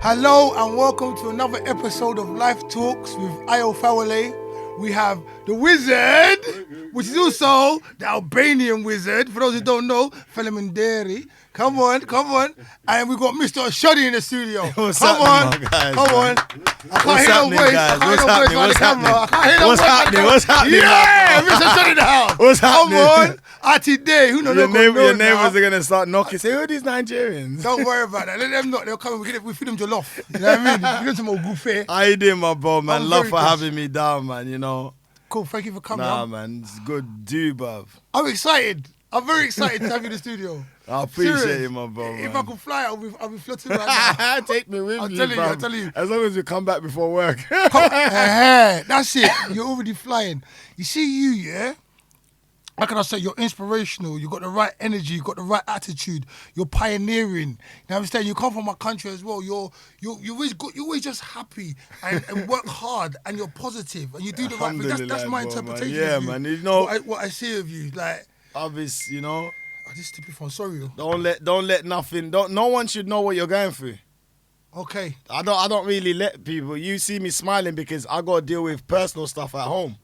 Hello and welcome to another episode of Life Talks with Fawole. We have the wizard, which is also the Albanian wizard. For those who don't know, Felimenderi. Come on. And we got Mr. Oshodi in the studio. What's come happening, on. guys, Come on. man? I can't hear no voice. Guys? I can't hear no voice by the camera. I can't hear no What's voice by the happening? camera. What's happening? Yeah, Mr. Oshodi in the house. What's happening? Come on. Ati Day. Who knows? Your neighbors are gonna start knocking. Say, who are these Nigerians? Don't worry about that. Let them know. They'll come. We feed them jollof. You know what I mean? We feed them some old goofy. How you doing, my bro, man? I'm Love very for good. having me down, man. You know. Cool. Thank you for coming. Nah, man, it's good, dude, bruv. I'm excited. I'm very excited to have you in the studio. I appreciate Serious. you, my bro. If Man. I could fly, I'll be floating right now. Take me with I'm you, telling you, bruv. I'm telling you. As long as you come back before work. That's it. You're already flying. You see you, yeah? How can I say? You're inspirational. You got the right energy. You got the right attitude. You're pioneering. You know what I'm saying? You come from my country as well. You're always good. You're always just happy and work hard and you're positive and you do the right thing. That's my Alhamdulillah, bro, man. interpretation. Yeah, of you. man. You know, what I see of you, like. obvious, you know. This stupid phone. Sorry, yo. Don't let nothing. No one should know what you're going through. Okay. I don't really let people. You see me smiling because I got to deal with personal stuff at home.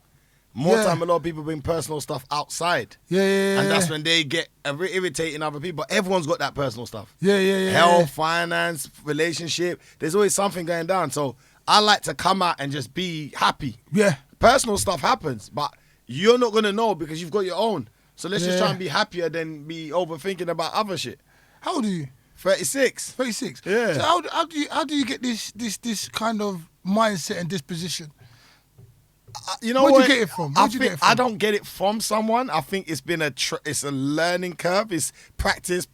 More time, a lot of people bring personal stuff outside. Yeah. And that's when they get irritating other people. Everyone's got that personal stuff. Yeah. Health, finance, relationship. There's always something going down. So I like to come out and just be happy. Yeah. Personal stuff happens, but you're not going to know because you've got your own. So let's just try and be happier than be overthinking about other shit. How old are you? 36. 36. Yeah. So how do you get this kind of mindset and disposition? You know Where'd what? you get it from? I don't get it from someone. I think it's been it's a learning curve. It's practice.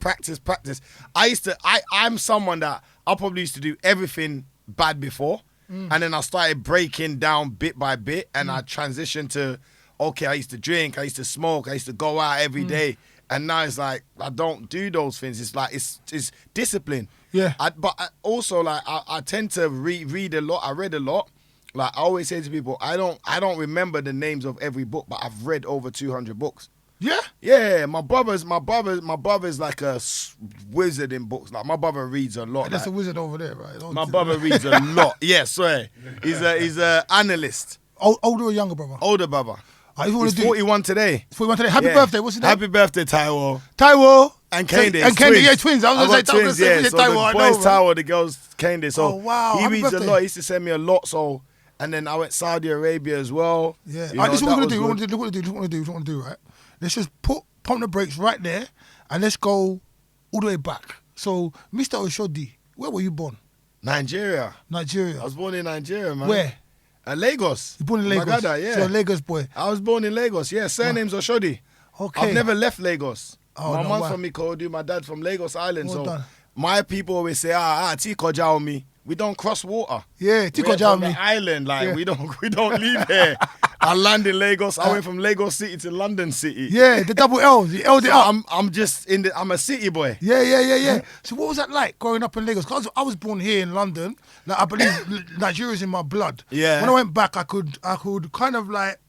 I'm someone that I probably used to do everything bad before, and then I started breaking down bit by bit, and I transitioned to, okay, I used to drink, I used to smoke, I used to go out every day, and now it's like I don't do those things. It's like it's discipline. Yeah. Also I tend to read a lot. I read a lot. Like I always say to people, I don't remember the names of every book, but I've read over 200 books. Yeah? Yeah, my brother's like a wizard in books. Like my brother reads a lot. That's like, a wizard over there, right? my brother reads a lot. Yeah, swear. He's a analyst. Older or younger brother? Older brother. He's He's 41 today. 41 today. Happy Yeah. birthday. What's his name? Happy birthday, Taiwo. Taiwo. And Kende. And Kende, yeah, twins. I was going to say twins, yeah. So Taiwo. the boys Taiwo, the girls Kende. So Oh, wow. he Happy reads birthday. a lot. He used to send me a lot. So, and then I went Saudi Arabia as well. Yeah. You know, This is what we're that going to do. was What we're going to do, right? Let's just pump the brakes right there and let's go all the way back. So, Mr. Oshodi, where were you born? Nigeria. Nigeria. I was born in Nigeria, man. Where? Lagos. You born in Lagos? Magada, yeah. So, a Lagos boy. I was born in Lagos, yeah. Surname's Oshodi. Okay. I've never left Lagos. Oh, my no, mom's wow. from Ikorodu, my dad's from Lagos Island. Well so done. my people always say, Tiko Jao me. We don't cross water. Yeah, Tiko We're Jao from me. the island, like Yeah. we don't leave here. I land in Lagos. I went from Lagos City to London City. Yeah, the double L's. You L'd it So up. I'm a city boy. Yeah. So what was that like growing up in Lagos? Because I was born here in London. Like I believe Nigeria's in my blood. Yeah. When I went back, I could kind of like,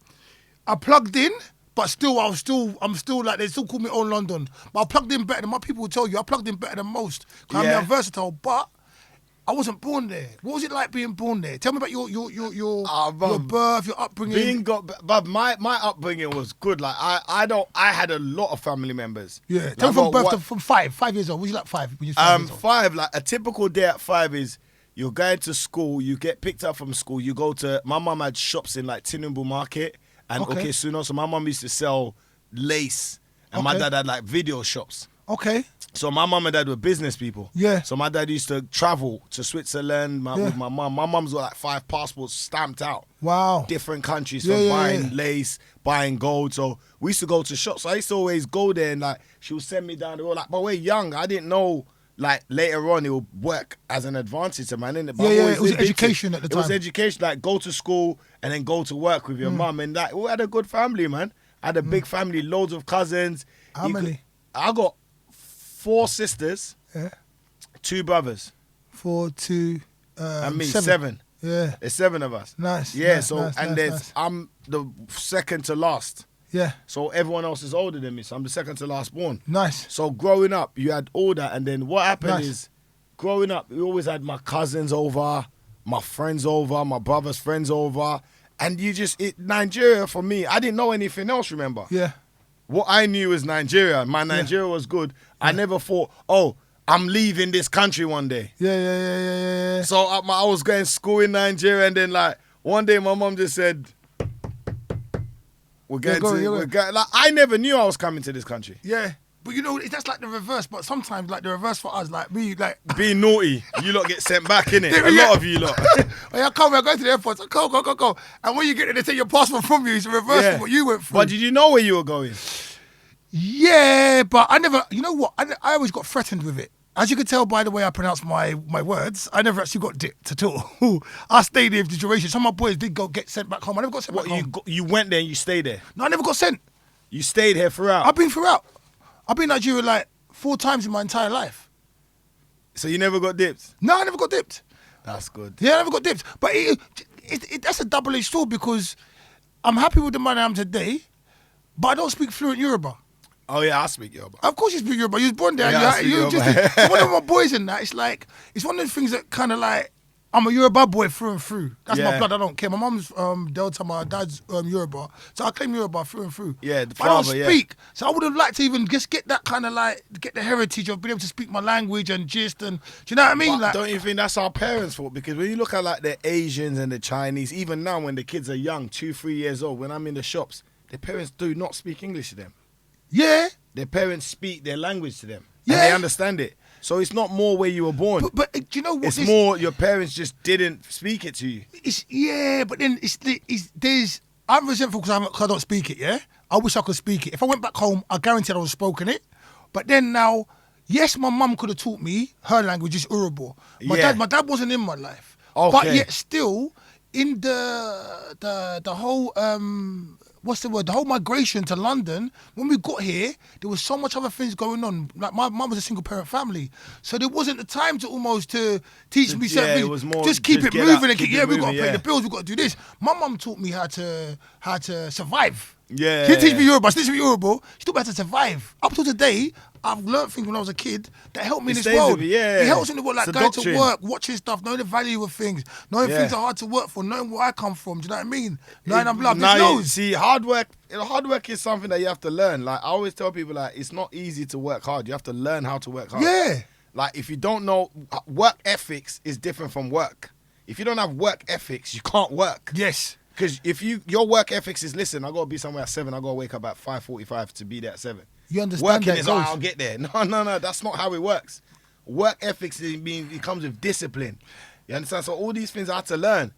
I plugged in, but still, I'm still like, they still call me old London. But I plugged in better than my people will tell you. I plugged in better than most. 'Cause Yeah. I'm versatile, but I wasn't born there. What was it like being born there? Tell me about your birth, your upbringing. But my upbringing was good. Like I had a lot of family members. Yeah. Like, Tell me from I got birth to from 5 years old. Was you like 5? When you was 5 years old? 5, like a typical day at 5 is you're going to school, you get picked up from school, you go to, my mum had shops in like Tinubu Market and Okay. Okisuno, so my mum used to sell lace and my Okay. dad had like video shops. Okay. So my mum and dad were business people. Yeah. So my dad used to travel to Switzerland Yeah. with my mum. My mum's got like 5 passports stamped out. Wow. Different countries Yeah, from yeah, buying yeah. lace, buying gold. So we used to go to shops. So I used to always go there and like she would send me down the road. Like, but we're young. I didn't know like later on it would work as an advantage to man, innit? But Yeah, I've yeah, always it was lived into education at the It was time. education, like go to school and then go to work with your mum. And like we had a good family, man. I had a big family, loads of cousins. How many? I got 4 sisters, Yeah. 2 brothers, 4, 2, and me, 7. Yeah. There's 7 of us. Nice. Yeah, nice, so nice, and nice, there's nice. I'm the second to last. Yeah. So everyone else is older than me. So I'm the second to last born. Nice. So growing up, you had all that, and then what happened Nice. is growing up, we always had my cousins over, my friends over, my brother's friends over. And Nigeria for me, I didn't know anything else, remember? Yeah. What I knew was Nigeria. My Nigeria was good. I never thought, I'm leaving this country one day. Yeah. So I was going to school in Nigeria, and then like one day my mom just said, I never knew I was coming to this country. Yeah. But you know, that's like the reverse. But sometimes, like the reverse for us, like me, like being naughty, you lot get sent back, innit? A lot of you lot. I come, I go to the airport, go. And when you get there, they take your passport from you. It's a reverse of what you went through. But did you know where you were going? Yeah, but I never, you know what? I always got threatened with it. As you can tell by the way I pronounce my words, I never actually got dipped at all. I stayed there for the duration. Some of my boys did get sent back home. I never got sent back home. You went there and you stayed there? No, I never got sent. You stayed here throughout? I've been throughout. I've been in Nigeria like 4 times in my entire life. So you never got dipped? No, I never got dipped. That's good. Yeah, I never got dipped. But that's a double-edged sword because I'm happy with the man I am today, but I don't speak fluent Yoruba. Oh yeah, I speak Yoruba. Of course you speak Yoruba. You was born there. Yeah, So one of my boys in that, it's one of the things that kind of like, I'm a Yoruba boy through and through. That's my blood. I don't care. My mum's Delta, my dad's Yoruba. So I claim Yoruba through and through. Yeah, the but I don't father, speak. So I would have liked to even just get that kind of like, get the heritage of being able to speak my language and gist and, do you know what I mean? But Like, don't you think that's our parents' fault? Because when you look at like the Asians and the Chinese, even now when the kids are young, 2-3 years old, when I'm in the shops, their parents do not speak English to them. yeah. Their parents speak their language to them. Yeah. And they understand it. So it's not more where you were born. But do you know what? It's more your parents just didn't speak it to you. But then I'm resentful because I don't speak it, yeah? I wish I could speak it. If I went back home, I guarantee I would have spoken it. But then now, yes, my mum could have taught me her language is Urobo. My dad wasn't in my life. Okay. But yet still, in the whole what's the word? The whole migration to London, when we got here, there was so much other things going on. Like my mum was a single parent family. So there wasn't the time to almost teach me certain things. It was more just keep just it get moving up, and keep it we got to moving, pay the bills, we got to do this. My mum taught me how to survive. Yeah. She didn't teach me Yoruba, she teach me Yoruba. She taught me how to survive. Up till today, I've learned things when I was a kid that helped me in this world. It helps me in the world, like going to work, watching stuff, knowing the value of things, knowing things are hard to work for, knowing where I come from. Do you know what I mean? Knowing I'm loved. See, hard work is something that you have to learn. Like I always tell people, like it's not easy to work hard. You have to learn how to work hard. Yeah. Like if you don't know, work ethics is different from work. If you don't have work ethics, you can't work. Yes. Because if your work ethics is, listen, I got to be somewhere at 7, I got to wake up at 5:45 to be there at 7. You understand Working that is, I'll get there. No, that's not how it works. Work ethics, it comes with discipline. You understand? So all these things I had to learn.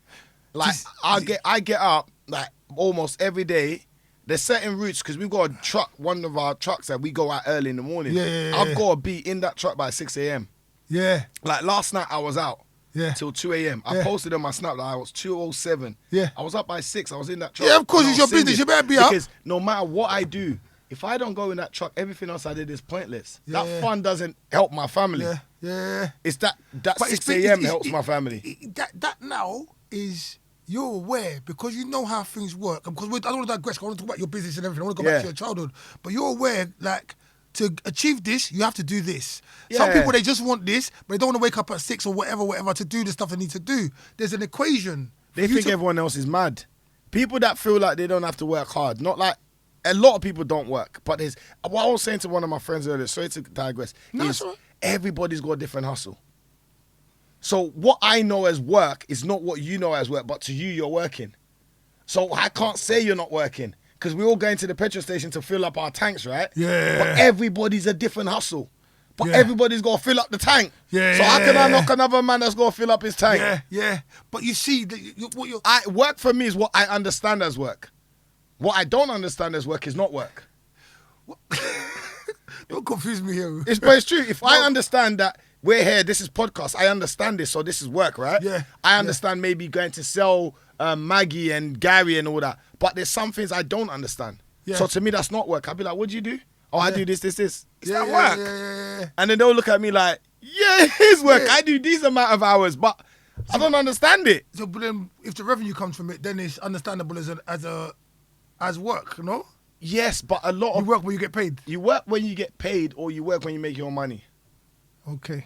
Like, I get up, like, almost every day. There's certain routes, because we've got a truck, one of our trucks that we go out early in the morning. I've got to be in that truck by 6 a.m. Yeah. Like, last night I was out. Yeah. Till 2 a.m. I posted on my snap that I was 2:07. Yeah. I was up by 6. I was in that truck. Yeah, of course, it's your business. You better be up. Because no matter what I do, if I don't go in that truck, everything else I did is pointless. Yeah. That fun doesn't help my family. Yeah. It's that 6 a.m. helps my family. That now is, you're aware because you know how things work. Because I don't want to digress. I want to talk about your business and everything. I want to go back to your childhood. But you're aware, like, to achieve this, you have to do this. Some people, they just want this, but they don't want to wake up at 6 or whatever to do the stuff they need to do. There's an equation. They think everyone else is mad. People that feel like they don't have to work hard, not like, a lot of people don't work. But there's, what I was saying to one of my friends earlier, sorry to digress, is everybody's got a different hustle. So what I know as work is not what you know as work, but to you, you're working. So I can't say you're not working. Because we're all going to the petrol station to fill up our tanks, right? Yeah. But everybody's a different hustle. But everybody's got to fill up the tank. Yeah. So how can I knock another man that's got to fill up his tank? Yeah. But you see, work for me is what I understand as work. What I don't understand as work is not work. Don't confuse me here. But it's true. If I understand that we're here, this is podcast, I understand this, so this is work, right? Yeah. I understand maybe going to sell Maggie and Gary and all that. But there's some things I don't understand. Yeah. So to me, that's not work. I'll be like, what do you do? Oh, I do this. Is that work? Yeah. And then they'll look at me like, yeah, it is work. I do these amount of hours, but I don't understand it. So, but then if the revenue comes from it, then it's understandable as work, you know? Yes, but a lot of... You work when you get paid. You work when you get paid or you work when you make your money. Okay.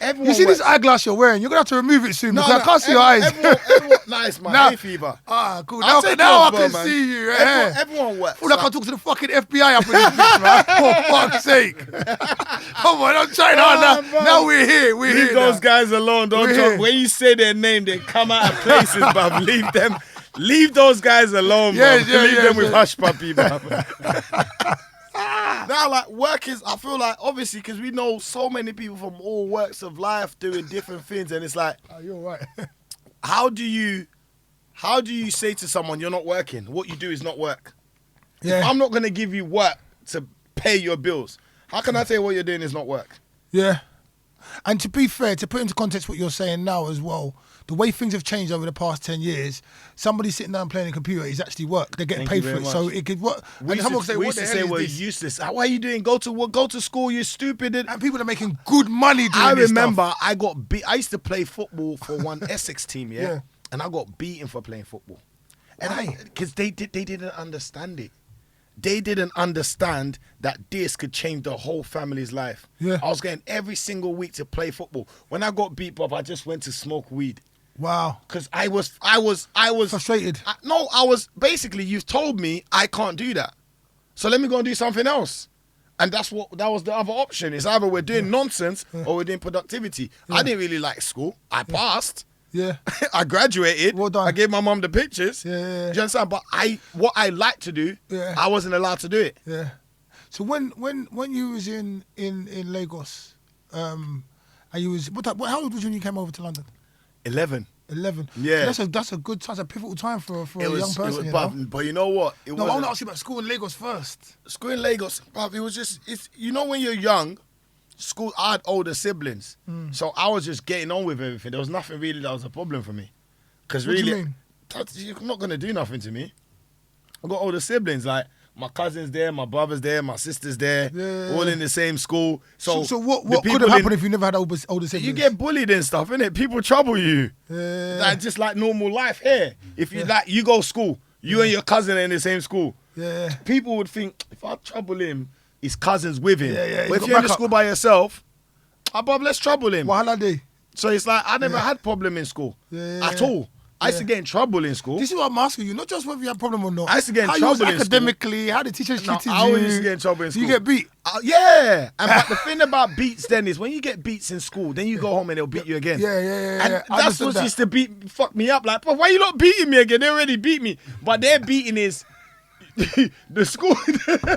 Everyone You see this works. eyeglass you're wearing? You're gonna have to remove it soon because I can't see your eyes. Everyone, nice, man. Nah. Hay fever. Ah, cool. I'll Now take I yours, bro, can man. see you. Everyone works. Feel like I talk to the fucking FBI up in this bitch, man. For fuck's sake. Come on, I'm trying hard now. bro. Now we're here. We're Leave here. those now. guys alone. Don't We're talk. here. When you say their name, they come out of places, bruv. Leave them. Leave those guys alone, Yes, bruv. yeah, Leave yeah, them with yeah. hush puppy, bruv. Now, like, work is, I feel like, obviously, because we know so many people from all walks of life doing different things, and it's like, Oh, you're right. how do you say to someone you're not working? What you do is not work. Yeah. I'm not gonna give you work to pay your bills. How can I tell you what you're doing is not work? Yeah. And to be fair, to put into context what you're saying now as well, the way things have changed over the past 10 years, somebody sitting down playing a computer is actually work. They're getting Thank paid you for it. very So much. it could work. We And used someone to, say, we what used the to hell say is we're this? useless. What are you doing? Go to school. You're stupid. And people are making good money doing I this remember stuff. I got beat. I used to play football for one Essex team, yeah? Yeah. And I got beaten for playing football. And Why? because they didn't understand it. They didn't understand that this could change the whole family's life. Yeah. I was going every single week to play football. When I got beat up, I just went to smoke weed. Wow. Because I was Frustrated. I was basically, you've told me I can't do that. So let me go and do something else. And that was the other option. It's either we're doing nonsense or we're doing productivity. I didn't really like school. I passed. Yeah. I graduated. Well done. I gave my mum the pictures. Yeah, yeah, yeah. Do you understand? But what I like to do, Yeah. I wasn't allowed to do it. Yeah. So when you was in Lagos, and you was how old was you when you came over to London? 11. 11. Yeah. That's a good time. That's a pivotal time for a young person. You but, know? but you know what? It No, I want wasn't- to ask you about school in Lagos first. School in Lagos, bruv, it was just, when you're young, school, I had older siblings. So I was just getting on with everything. There was nothing really that was a problem for me. Because What do you really, mean? you're not going to do nothing to me. I got older siblings, like my cousins there, my brothers there, my sisters there, Yeah. all in the same school. So what the could have people happened if you never had older siblings? you get bullied and stuff, innit? People trouble you. Yeah. Like, just like normal life here. If you you go school, you and your cousin are in the same school. Yeah. People would think, if I trouble him, his cousin's with him. Yeah, yeah, he's But if got you're in the backup. school by yourself, Bob, let's trouble him. What holiday? So it's like, I never had problem in school Yeah, at all. I used to get in trouble in school. This is what I'm asking you, not just whether you have a problem or not. I used to get in how trouble you was in school. academically, how the teachers No, treated I you. always used to get in trouble in Do you school. get beat? Yeah. But the thing about beats then is when you get beats in school, then you go home and they'll beat you again. Yeah, yeah, yeah. And yeah. I that's understood what that. used to fuck me up. Like, why you not beating me again? They already beat me. But their beating is the school.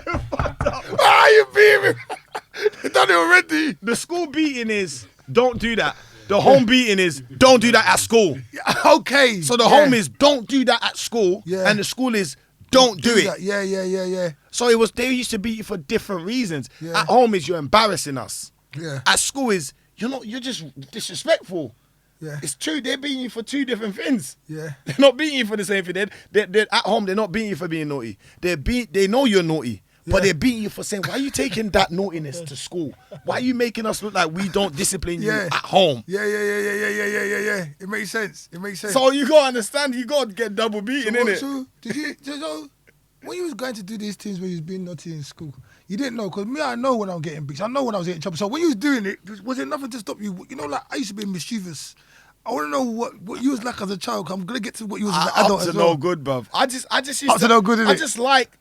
Why are you beating me? You done it already. The school beating is don't do that. The home beating is don't do that at school. Okay. So the home is don't do that at school, Yeah. and the school is don't do it. that. Yeah, yeah, yeah, yeah. So they used to beat you for different reasons. Yeah. At home is you're embarrassing us. Yeah. At school is you're just disrespectful. Yeah. It's true. They're beating you for two different things. Yeah. They're not beating you for the same thing. They're at home. They're not beating you for being naughty. They know you're naughty, but Yeah. they're beating you for saying, "Why are you taking that naughtiness to school? Why are you making us look like we don't discipline you Yeah. at home?" Yeah, yeah, yeah, yeah, yeah, yeah, yeah, yeah, yeah. It makes sense. It makes sense. So you gotta understand. You gotta get double beaten, what- innit? so did you? So when you was going to do these things where you was being naughty in school, you didn't know, because me, I know when I'm getting beats. I know when I was getting trouble. So when you was doing it, was there nothing to stop you? You know, like I used to be mischievous. I want to know what you was like as a child. 'Cause I'm gonna get to what you was as an adult Up to as well. no good, bruv. I just used Up to no good, I innit? just liked,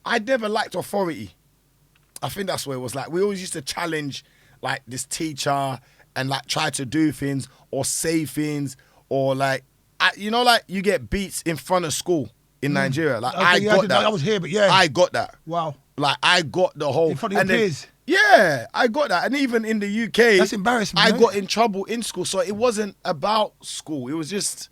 I never liked authority. I think that's what it was like. We always used to challenge like this teacher and like try to do things or say things or like, like you get beats in front of school in Nigeria. Like Okay, I yeah, got that. I was here, but yeah. I got that. Wow. Like I got the whole In front of your and then- peers? Yeah, I got that. And even in the UK, That's embarrassment, I right? got in trouble in school. So it wasn't about school. It was just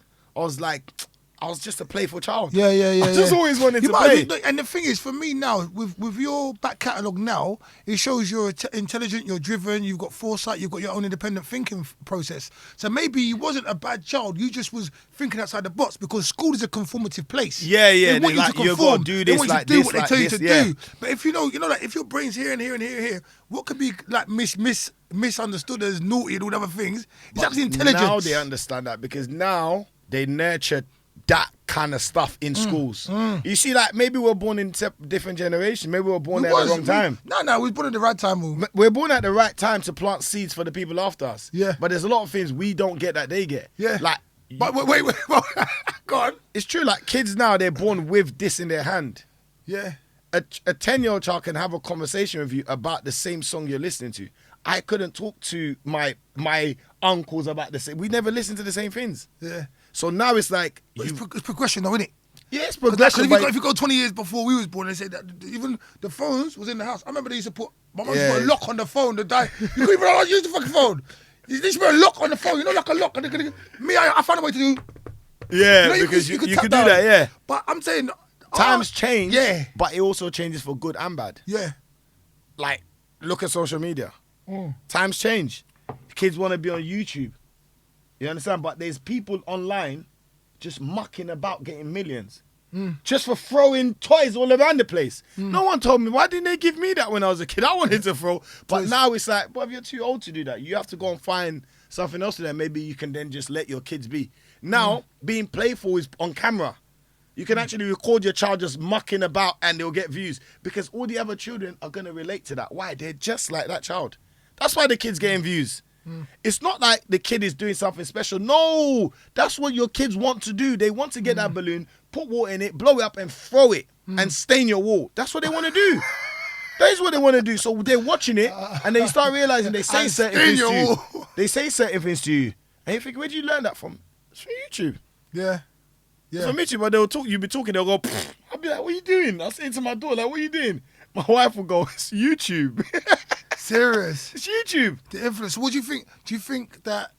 I was just a playful child. Yeah, yeah, yeah. I just yeah. always wanted You to might- play. And the thing is, for me now, with your back catalogue now, it shows you're intelligent, you're driven, you've got foresight, you've got your own independent thinking process. So maybe you wasn't a bad child, you just was thinking outside the box, because school is a conformative place. Yeah, yeah, They want you like, to you conform. gotta do They this want you like to do this, what they like tell you this, to yeah. do. But if you know, like if your brain's here and here and here and here, what could be like misunderstood as naughty and all other things, it's actually intelligence. Now they understand that because now they nurture that kind of stuff in schools. You see, like, maybe we're born in different generations. Maybe we're born at the wrong time. No, we was born at the right time. We're born at the right time to plant seeds for the people after us. Yeah. But there's a lot of things we don't get that they get. Yeah. Like, But wait. Go on. it's true, like, kids now, they're born with this in their hand. Yeah. A 10-year-old child can have a conversation with you about the same song you're listening to. I couldn't talk to my uncles about the same. We never listened to the same things. Yeah. So now it's like... It's progression though, isn't it? Yeah, it's progression. If you go 20 years before we was born, they say that even the phones was in the house. I remember they used to put... My mum used to put a lock on the phone. You couldn't even use the fucking phone. They used to put a lock on the phone. You know, like a lock. Me, I found a way to do... Yeah, you know, because you could do tap down. that, yeah. But I'm saying... Times change, yeah. But it also changes for good and bad. Yeah. Like, look at social media. Times change. Kids want to be on YouTube. You understand? But there's people online just mucking about getting millions. Just for throwing toys all around the place. No one told me, why didn't they give me that when I was a kid? I wanted to throw. But now it's like, well, you're too old to do that. You have to go and find something else to do. Maybe you can then just let your kids be. Now, being playful is on camera. You can actually record your child just mucking about and they'll get views because all the other children are going to relate to that. Why? They're just like that child. That's why the kid's getting views. It's not like the kid is doing something special. No, that's what your kids want to do. They want to get that balloon, put water in it, blow it up and throw it and stain your wall. That's what they want to do. That is what they want to do. So they're watching it and they start realizing they say certain things to you. They say certain things to you. And you think, where'd you learn that from? It's from YouTube. Yeah. Yeah. So Mitchie, but they'll talk, you'll be talking, they'll go, pfft. I'll be like, what are you doing? I'll say to my door, like, what are you doing? My wife will go, it's YouTube. Serious. It's YouTube. The influence. What do you think? Do you think that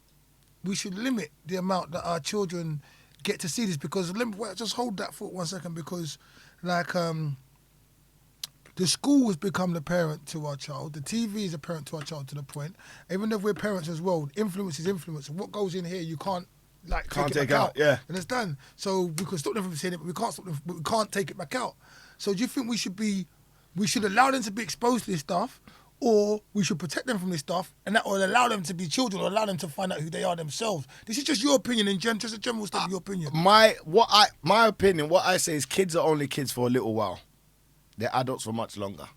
we should limit the amount that our children get to see this? Because just hold that thought 1 second. Because, like, the school has become the parent to our child. The TV is a parent to our child to the point. Even if we're parents as well, influence is influence. What goes in here, you can't. Like Can't take take it back out, yeah. Understand? So we can stop them from saying it, but we can't stop them. We can't take it back out. So do you think we should allow them to be exposed to this stuff, or we should protect them from this stuff, and that will allow them to be children, or allow them to find out who they are themselves? This is just your opinion, and just a general stuff. Your opinion. My opinion, what I say is, kids are only kids for a little while. They're adults for much longer.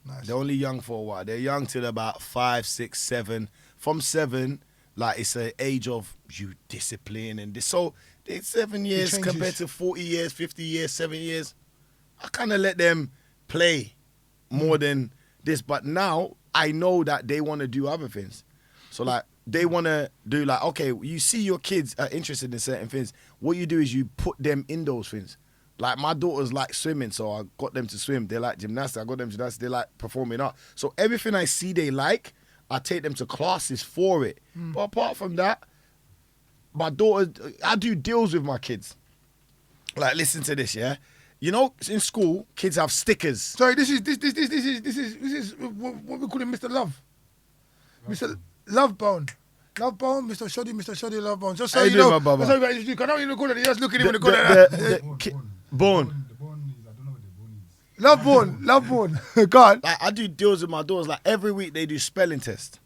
Nice. They're only young for a while. They're young till about 5, 6, 7. From 7. Like, it's an age of you discipline and this. So, it's 7 years compared to 40 years, 50 years, 7 years. I kind of let them play more than this. But now, I know that they want to do other things. So, like, they want to do, like, okay, you see your kids are interested in certain things. What you do is you put them in those things. Like, my daughters like swimming, so I got them to swim. They like gymnastics. I got them to gymnastics. They like performing art. So, everything I see they like, I take them to classes for it. But apart from that, my daughter, I do deals with my kids. Like, listen to this, yeah? You know, in school, kids have stickers. Sorry, this is what we call him, Mr. Love. Mr. Love Bone. Love Bone, Mr. Oshodi, Love Bone. Just so How you you doing, know, my brother? I know you look at it. Just look at him in the corner. Bone. The bone is, I don't know what the bone is. Love Bone. God. Like, I do deals with my daughters. Like, every week they do spelling test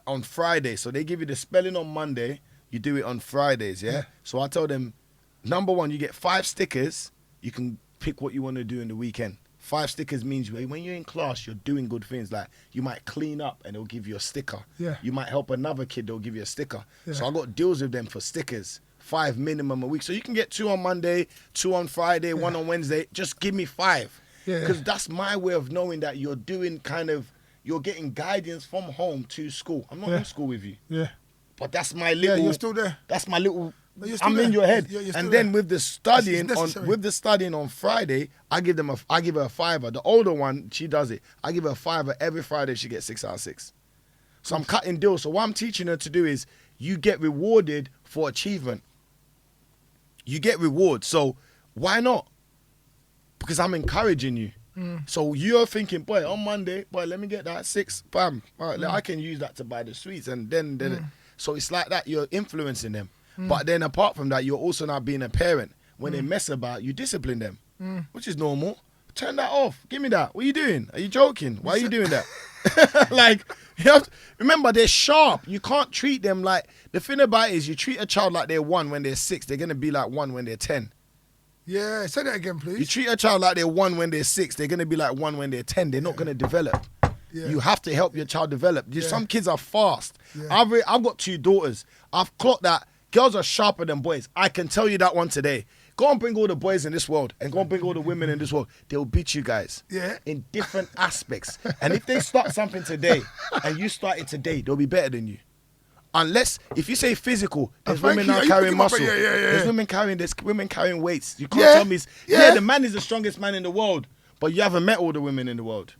on Friday. So they give you the spelling on Monday. You do it on Fridays, yeah? So I tell them, number one, you get 5 stickers. You can pick what you want to do in the weekend. 5 stickers means when you're in class, you're doing good things. Like, you might clean up and they'll give you a sticker. Yeah. You might help another kid, they'll give you a sticker. Yeah. So I got deals with them for stickers. 5 minimum a week. So you can get 2 on Monday, 2 on Friday, 1 on Wednesday. Just give me 5. Yeah. Because that's my way of knowing that you're doing you're getting guidance from home to school. I'm not in school with you. Yeah. But that's my little... Yeah, you're still there. That's my little... No, you're still I'm there. in your head. You're still And there. then with the studying It's on Friday, I give her a $5. The older one, she does it. I give her a $5 every Friday. She gets 6 out of 6. So I'm cutting deals. So what I'm teaching her to do is you get rewarded for achievement. You get reward. So why not? Because I'm encouraging you. So you're thinking, boy, on Monday, boy, let me get that 6, bam. All right, I can use that to buy the sweets. And then so it's like that. You're influencing them. But then apart from that, you're also now being a parent. When they mess about, you discipline them, which is normal. Turn that off. Give me that. What are you doing? Are you joking? Why are you doing that? Like, you have to, remember, they're sharp. You can't treat them like, the thing about it is you treat a child like they're 1 when they're 6, they're going to be like 1 when they're 10. Yeah, say that again, please. You treat a child like they're 1 when they're 6, they're going to be like 1 when they're 10. They're not going to develop. Yeah. You have to help your child develop. Yeah. Some kids are fast. Yeah. I've got 2 daughters. I've clocked that girls are sharper than boys. I can tell you that one today. Go and bring all the boys in this world and go and bring all the women in this world. They'll beat you guys. Yeah. In different aspects. And if they start something today and you start it today, they'll be better than you. Unless, if you say physical, there's Thank women you. now Are you carrying picking up- muscle. yeah. There's women carrying weights. You can't Yeah. tell me, Yeah. the man is the strongest man in the world, but you haven't met all the women in the world.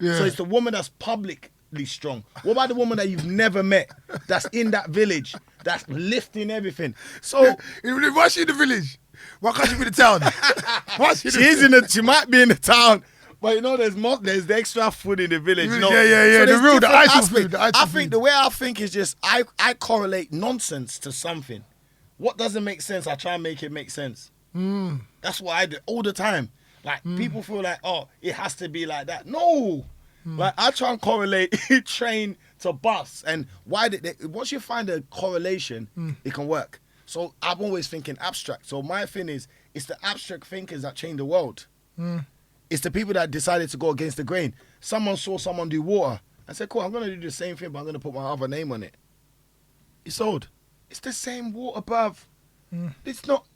Yeah. So it's the woman that's publicly strong. What about the woman that you've never met, that's in that village, that's lifting everything? So Why is she in the village? Why can't she be in the town? Why is she she might be in the town, but you know there's the extra food in the village. You know? Yeah. So The there's real, the different item aspects. food. The item I think food. the way I think is just I correlate nonsense to something. What doesn't make sense, I try and make it make sense. That's what I do all the time. Like people feel like, oh, it has to be like that. No. Like I try and correlate train to bus, and once you find a correlation, it can work. So I'm always thinking abstract. So my thing is, it's the abstract thinkers that change the world. It's the people that decided to go against the grain. Someone saw someone do water and said, cool, I'm going to do the same thing, but I'm going to put my other name on it. It's old. It's the same water, bruv. It's not,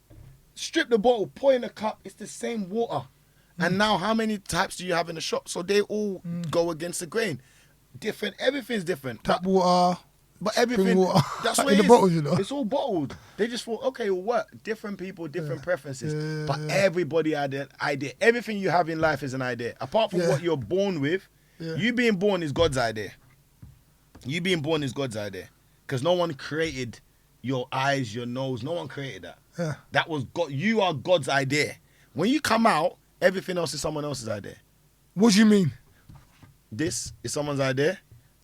strip the bottle, pour in a cup, it's the same water. And now how many types do you have in the shop? So they all go against the grain. Different, everything's different. Tap water. But spring everything, water. that's what In it the is. bottles, you know. It's all bottled. They just thought, okay, it'll work. Different people, different preferences. Yeah, but yeah. everybody had an idea. Everything you have in life is an idea. Apart from Yeah. what you're born with, Yeah. you being born is God's idea. You being born is God's idea. Because no one created your eyes, your nose. No one created that. Yeah. That was God. You are God's idea. When you come out, everything else is someone else's idea. What do you mean? This is someone's idea.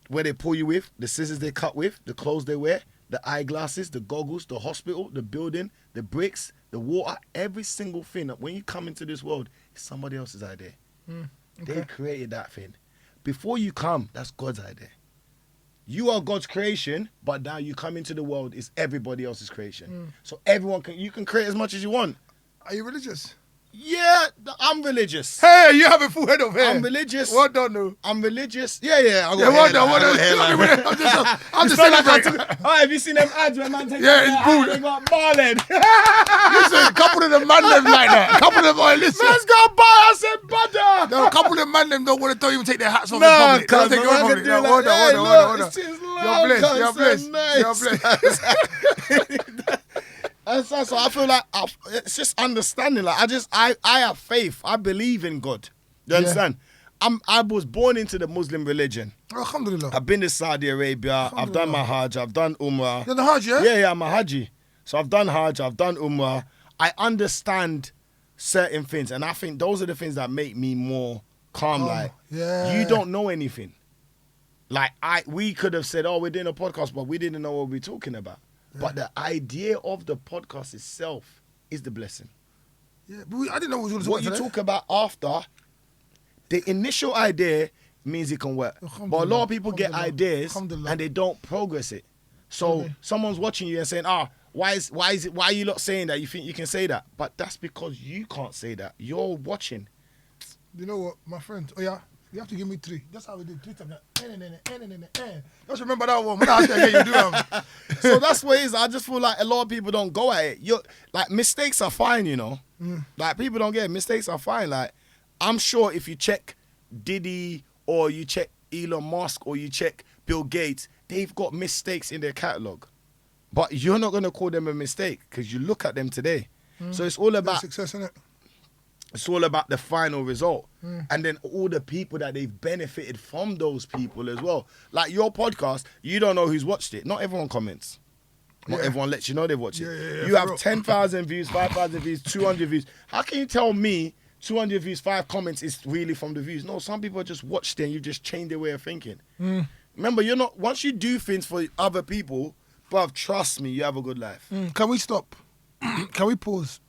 Where they pull you with, the scissors they cut with, the clothes they wear, the eyeglasses, the goggles, the hospital, the building, the bricks, the water, every single thing. When you come into this world, it's somebody else's idea. They created that thing. Before you come, that's God's idea. You are God's creation, but now you come into the world, it's everybody else's creation. So you can create as much as you want. Are you religious? Yeah, I'm religious. Hey, you have a full head of hair. I'm religious. Well done, no. I'm religious. Yeah. I got Yeah, well hair done, now. well I got hair done. like- I'm just It's like I celebrating. took- Oh, have you seen them ads where man take Yeah, their it's hat bald. and they got baldhead? Listen, a couple of them man them like that. A couple of them, listen. Man's got bar. I said butter. No, a couple of them man them don't want to tell you to take their hats off No, in public. They don't cuz, take it man, off I public. can No, do hold that. on, Hey, hold on. look, it's just You're long, blessed, cuz, you're so blessed. nice. You're blessed. And so I feel like it's just understanding. Like I have faith. I believe in God. You understand? I was born into the Muslim religion. Alhamdulillah. I've been to Saudi Arabia. I've done my Hajj. I've done Umrah. You're the Hajj, yeah? Yeah, I'm a Haji. So I've done Hajj. I've done Umrah. I understand certain things, and I think those are the things that make me more calm. Like, yeah. you don't know anything. Like we could have said, oh, we're doing a podcast, but we didn't know what we were talking about. But the idea of the podcast itself is the blessing. Yeah, but I didn't know what we was going to What you talk talk about after, the initial idea means it can work. But a lot of people get ideas Alhamdulillah. and they don't progress it. So someone's watching you and saying, why are you not saying that? You think you can say that? But that's because you can't say that. You're watching. You know what, my friend? Oh, yeah. You have to give me 3. That's how we did 3 times. Just remember that one. When I ask you again, you do them. So that's what it is. I just feel like a lot of people don't go at it. Like, mistakes are fine, you know. Like, people don't get it. Mistakes are fine. Like, I'm sure if you check Diddy or you check Elon Musk or you check Bill Gates, they've got mistakes in their catalog. But you're not going to call them a mistake because you look at them today. So it's all about success, innit? It's all about the final result. And then all the people that they've benefited from those people as well. Like your podcast, you don't know who's watched it. Not everyone comments. Not everyone lets you know they've watched it. Yeah, You have 10,000 views, 5,000 views, 200 views. How can you tell me 200 views, 5 comments is really from the views? No, some people just watched it and you just changed their way of thinking. Remember, once you do things for other people, bruv, trust me, you have a good life. Can we stop? Can we pause?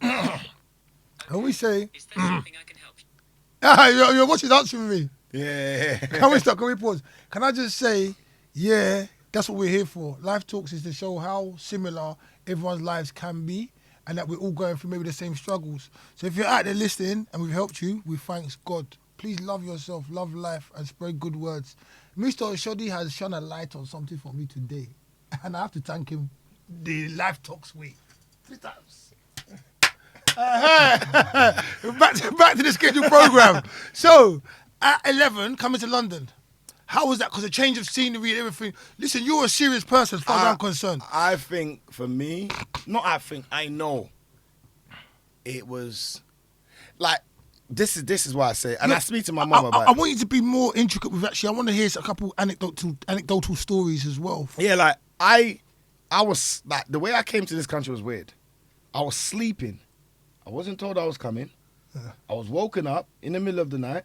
Can we say... Is there something I can help you? Your watch is answering me. Yeah. Can we stop? Can we pause? Can I just say, yeah, that's what we're here for. Life Talks is to show how similar everyone's lives can be and that we're all going through maybe the same struggles. So if you're out there listening and we've helped you, we thanks God. Please love yourself, love life, and spread good words. Mr. Oshodi has shone a light on something for me today, and I have to thank him the Life Talks way. 3 times. Back to the scheduled program. So, at 11, coming to London. How was that? Because a change of scenery and everything. Listen, you're a serious person as far as I'm concerned. I think for me, I know it was like, this is why I say, and I speak to my mum about it. I want you to be more intricate with I want to hear a couple anecdotal stories as well. Yeah, like I was like, the way I came to this country was weird. I was sleeping. I wasn't told I was coming. I was woken up in the middle of the night,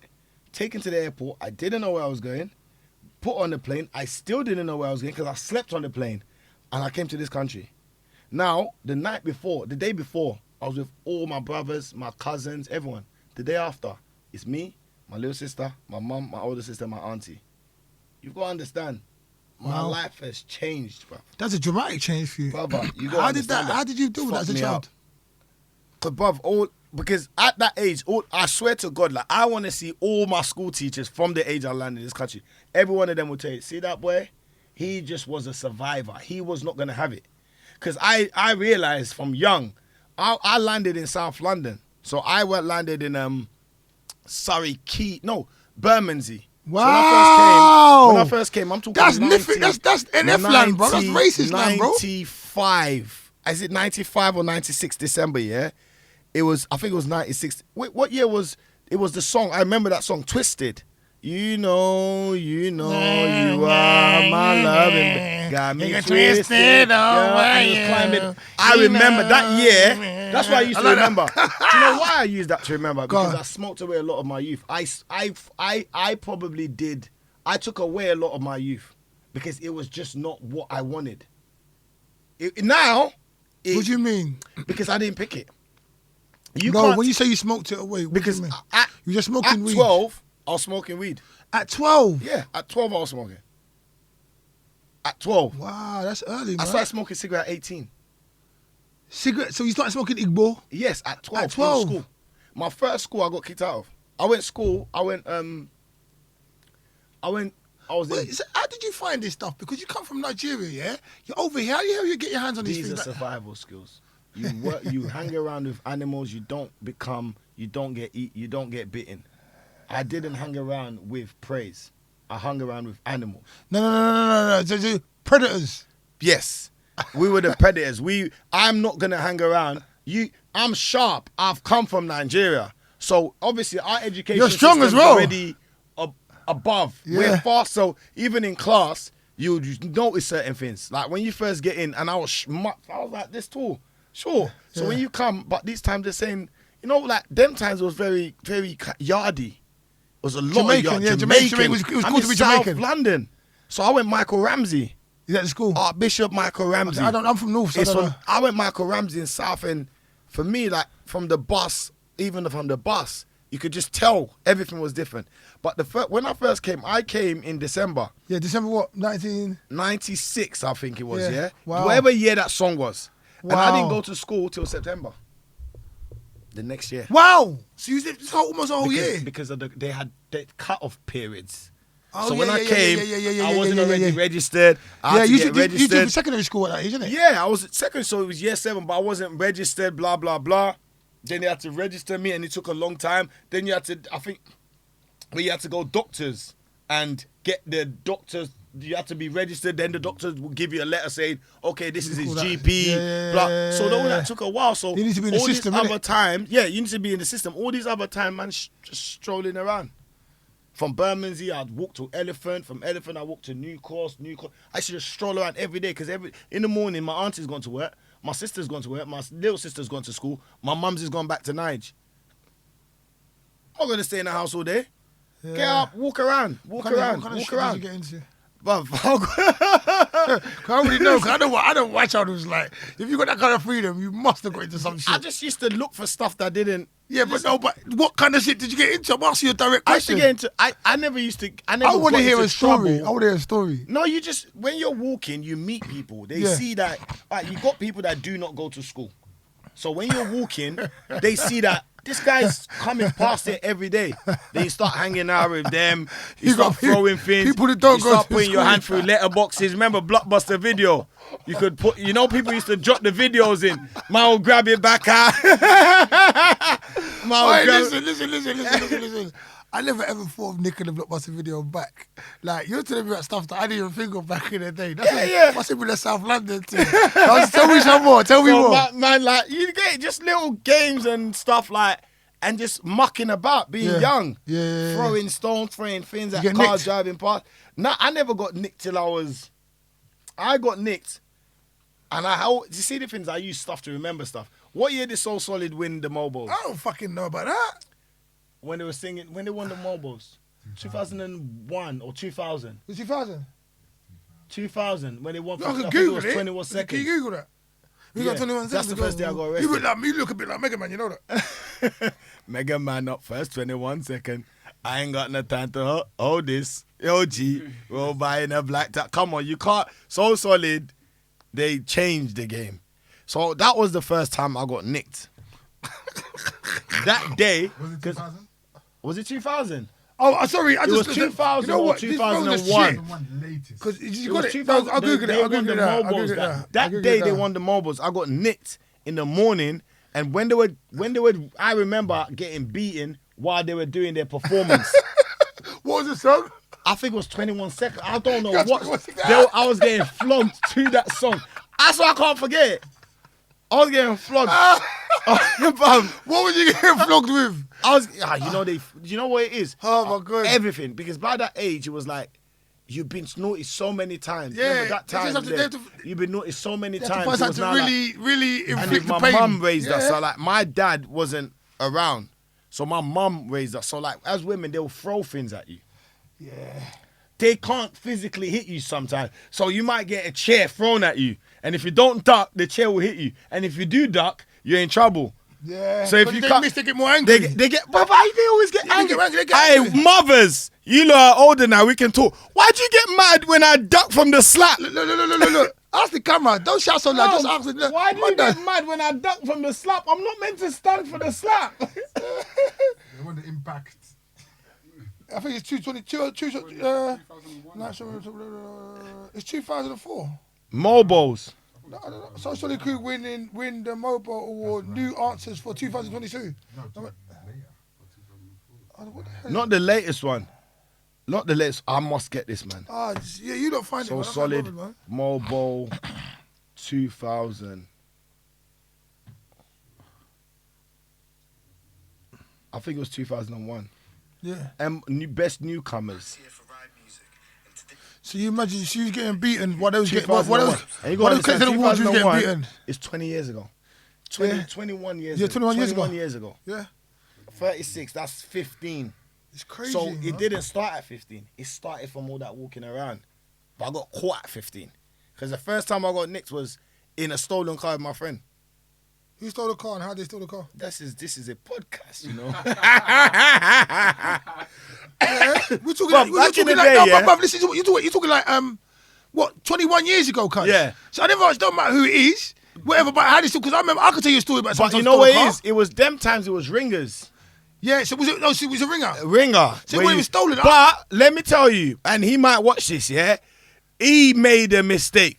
taken to the airport. I didn't know where I was going. Put on the plane. I still didn't know where I was going because I slept on the plane, and I came to this country. Now, the day before, I was with all my brothers, my cousins, everyone. The day after, it's me, my little sister, my mum, my older sister, my auntie. You've got to understand, my life has changed, bro. That's a dramatic change for you. Brother, you got to understand that. How did you do that as a child? Because at that age, I swear to God, like I want to see all my school teachers from the age I landed in this country. Every one of them would tell you, see that boy? He just was a survivor. He was not going to have it. Because I realized from young, I landed in South London. So I landed in Bermondsey. Wow. So when I first came, I'm talking that's NF land, bro. That's racist land, bro. 95. Is it 95 or 96 December, yeah? I think it was 96. Wait, what year was it? Was the song, I remember that song, Twisted. You know, you are my love and got me twisted over you. I remember that year. That's why I used to remember. Do you know why I used that to remember? Because I smoked away a lot of my youth. I probably did. I took away a lot of my youth because it was just not what I wanted. What do you mean? Because I didn't pick it. When you say you smoked it away, what do you mean? You just smoking weed? At 12, I was smoking weed. At 12? Yeah, at 12 I was smoking. At 12. Wow, that's early, man. I started smoking cigarette at 18. Cigarette? So you started smoking Igbo? Yes, at 12. At 12? In school. My first school I got kicked out of. I was Wait, so how did you find this stuff? Because you come from Nigeria, yeah? You're over here. How the hell you get your hands on these things? These are survival skills. You work, you hang around with animals, you don't get bitten. I didn't hang around with preys. I hung around with animals. No. So predators. Yes. We were the predators. I'm not gonna hang around. I'm sharp. I've come from Nigeria. So obviously our education You're strong as well. Already above. Yeah. We're fast. So even in class, you notice certain things. Like when you first get in, and I was like this tall. Sure. So when you come, but these times they're saying, like them times it was very, very yardy. It was a lot Jamaican, of yeah, Jamaican. It was cool to be South Jamaican. London. So I went Michael Ramsey. Is that the school? Archbishop Michael Ramsey. I'm from North, so I don't know. I went Michael Ramsey in South, and for me, like from the bus, you could just tell everything was different. But when I first came, I came in December. Yeah, December what? 1996, I think it was, yeah? Wow. Whatever year that song was. Wow. And I didn't go to school till September. The next year. Wow. So you did almost a whole year? Because they had cut-off periods. Oh, so when I came, I wasn't already registered. I had to get registered. You did secondary school at that age, isn't it? Yeah, I was at secondary, so it was year 7, but I wasn't registered, blah, blah, blah. Then they had to register me, and it took a long time. Then you had to go doctors and get the doctors. You had to be registered. Then the doctors will give you a letter saying, "Okay, this is his GP." Blah. So all that took a while. So you need to be in the system. All these other times, you need to be in the system. All these other times, man, just strolling around. From Bermondsey, I'd walk to Elephant. From Elephant, I walked to New Cross. I used to just stroll around every day because in the morning, my auntie's gone to work, my sister's gone to work, my little sister's gone to school, my mum's is gone back to Nige. I'm not going to stay in the house all day. Yeah. Get up, walk around. What kind of shit did you get into? I already know, because I know childhood was like. If you got that kind of freedom, you must have got into some shit. I just used to look for stuff that didn't Yeah, but no, but what kind of shit did you get into? I'm asking you a direct I used to question. get into. I never used to. I never. I want to got hear into a story. trouble. I want to hear a story. No, you just when you're walking, you meet people. They Yeah. see that you got people that do not go to school. So when you're walking, they see that this guy's coming past it every day. Then you start hanging out with them. You You start got throwing things. people that don't you go start to putting your school. hand through letterboxes. Remember Blockbuster Video? You could put. You know, people used to drop the videos in. Man will grab it back out. Man will Hey, grab. listen. I never ever thought of nicking the Blockbuster Video back. Like, you're telling me about stuff that I didn't even think of back in the day. That's must have been a South London thing. Tell me some more. Tell me So, more. man, like you get just little games and stuff like, and just mucking about, being young, Yeah. throwing stones, throwing things at get cars nicked? driving past. No, I never got nicked till I got nicked, and you see the things I use stuff to remember stuff. What year did So Solid win the Mobos? I don't fucking know about that. When they were singing, when they won the Mobos, 2001 or 2000. Was 2000? 2000 when they won. I I can think Google it was it. 21 Can seconds. you Google that? We got Yeah, 21 that's seconds. the first day I got arrested. You look a bit like Mega Man, you know that? Mega Man up first, 21 second. I ain't got no time to hold this. Yo, G, we're buying a black tap. Come on, you can't. So Solid, they changed the game. So that was the first time I got nicked. That day. Was it 2000? Was it 2000? Oh, sorry. I It just was 2000 you know or what? This phone is 2001. shit. One latest. Because you It got was it. 2000. I'll Google it. They I'll won the Google it. I'll Mobos Google it. that day they won the Mobos. I got nicked in the morning, and when they were, I remember getting beaten while they were doing their performance. What was the song? I think it was 21 seconds. I don't know That's what. what's it- I was getting flogged to that song. That's why I can't forget it. I was getting flogged. Bam. What was you getting flogged with? I was, you know what it is? Oh, my God. Everything. Because by that age, it was like, you've been noticed so many times. Yeah, Remember that they just time have to- there, they have to- you've been noticed so many You have to times. find It was something now to like, really and inflict the my pain. mum raised us. Yeah. So like my dad wasn't around. So my mum raised us. So like as women, they'll throw things at you. Yeah. They can't physically hit you sometimes. So you might get a chair thrown at you. And if you don't duck, the chair will hit you. And if you do duck, you're in trouble. Yeah. So if But you they can't, miss, they get more angry. they get, but why they always get Yeah, they angry? get angry, they get Hey, angry. mothers, you lot are older now, we can talk. Why'd you get mad when I ducked from the slap? Look. Ask the camera. Don't shout so loud. Just ask the look. Why do you Man, get mad when I ducked from the slap? I'm not meant to stand for the slap. They want the impact. I think it's 222. 2001. It's 2004. Mobos. No. So Solid Crew win the Mobile Award. New answers for 2022. No, No, later. For 2004. What the hell? Not the latest one. Not the latest. I must get this, man. Yeah, you don't find it. So Man. I can't Solid bother, man. Mobile 2000. I think it was 2001. Yeah. Best newcomers. So you imagine she was getting beaten while they was getting. What 2001. else? And you What got else? Because of the awards, you was getting beaten. It's 20 years ago. Yeah. 21 years Yeah, ago. 21 years ago. 21 years ago. Yeah. 36, that's 15. It's crazy. So man. it didn't start at 15. It started from all that walking around. But I got caught at 15. Because the first time I got nicked was in a stolen car with my friend. Who stole the car and how they stole the car? This is a podcast, you know. We're talking Bruv, we're back in talking the like, day, no, yeah. bruv, listen to what you're talking like, what, 21 years ago, cuz? Yeah. So I never, it don't matter who it is, whatever, but how they still, because I remember, I could tell you a story about But someone you know stole what a car. it is? It was them times it was ringers. Yeah, so was it, no, so it was a ringer. Ringer. So where when it was stolen, But let me tell you, and he might watch this, yeah? He made a mistake.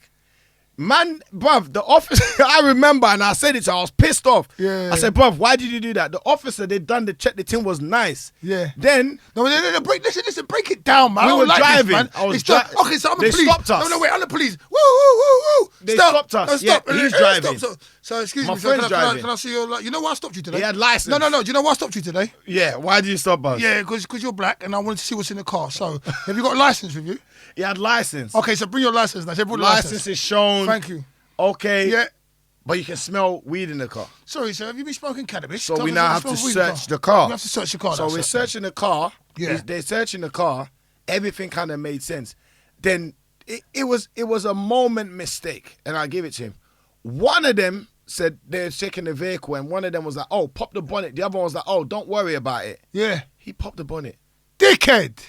Man, bruv, the officer, I remember, and I said it to him, I was pissed off. Yeah. I said, bruv, why did you do that? The officer, they done the check, the thing was nice. Yeah. Then, No, listen, break it down, man. We I don't were like driving. This, man. I was It's not- dri- okay, so I'm the They police. stopped us. No, wait, I'm the police. Woo. They Stop. stopped us. No, stop. Yeah, he's Stop. driving. So excuse My me, so friend's can I driving. see your, you know why I stopped you today? He had license. No, do you know why I stopped you today? yeah, why did you stop us? Yeah, because you're black and I wanted to see what's in the car. So, have you got a license with you? He had license. Okay, so bring your license now. Say, bring the License is shown. Thank you. Okay. Yeah. But you can smell weed in the car. Sorry, sir. Have you been smoking cannabis? So Tell we me now if have you to smell weed in search the car. We have to search the car. So now, we're sir. searching the car. Yeah. They're searching the car. Everything kind of made sense. Then it was a moment mistake, and I give it to him. One of them said they're checking the vehicle, and one of them was like, "Oh, pop the bonnet." The other one was like, "Oh, don't worry about it." Yeah. He popped the bonnet. Dickhead.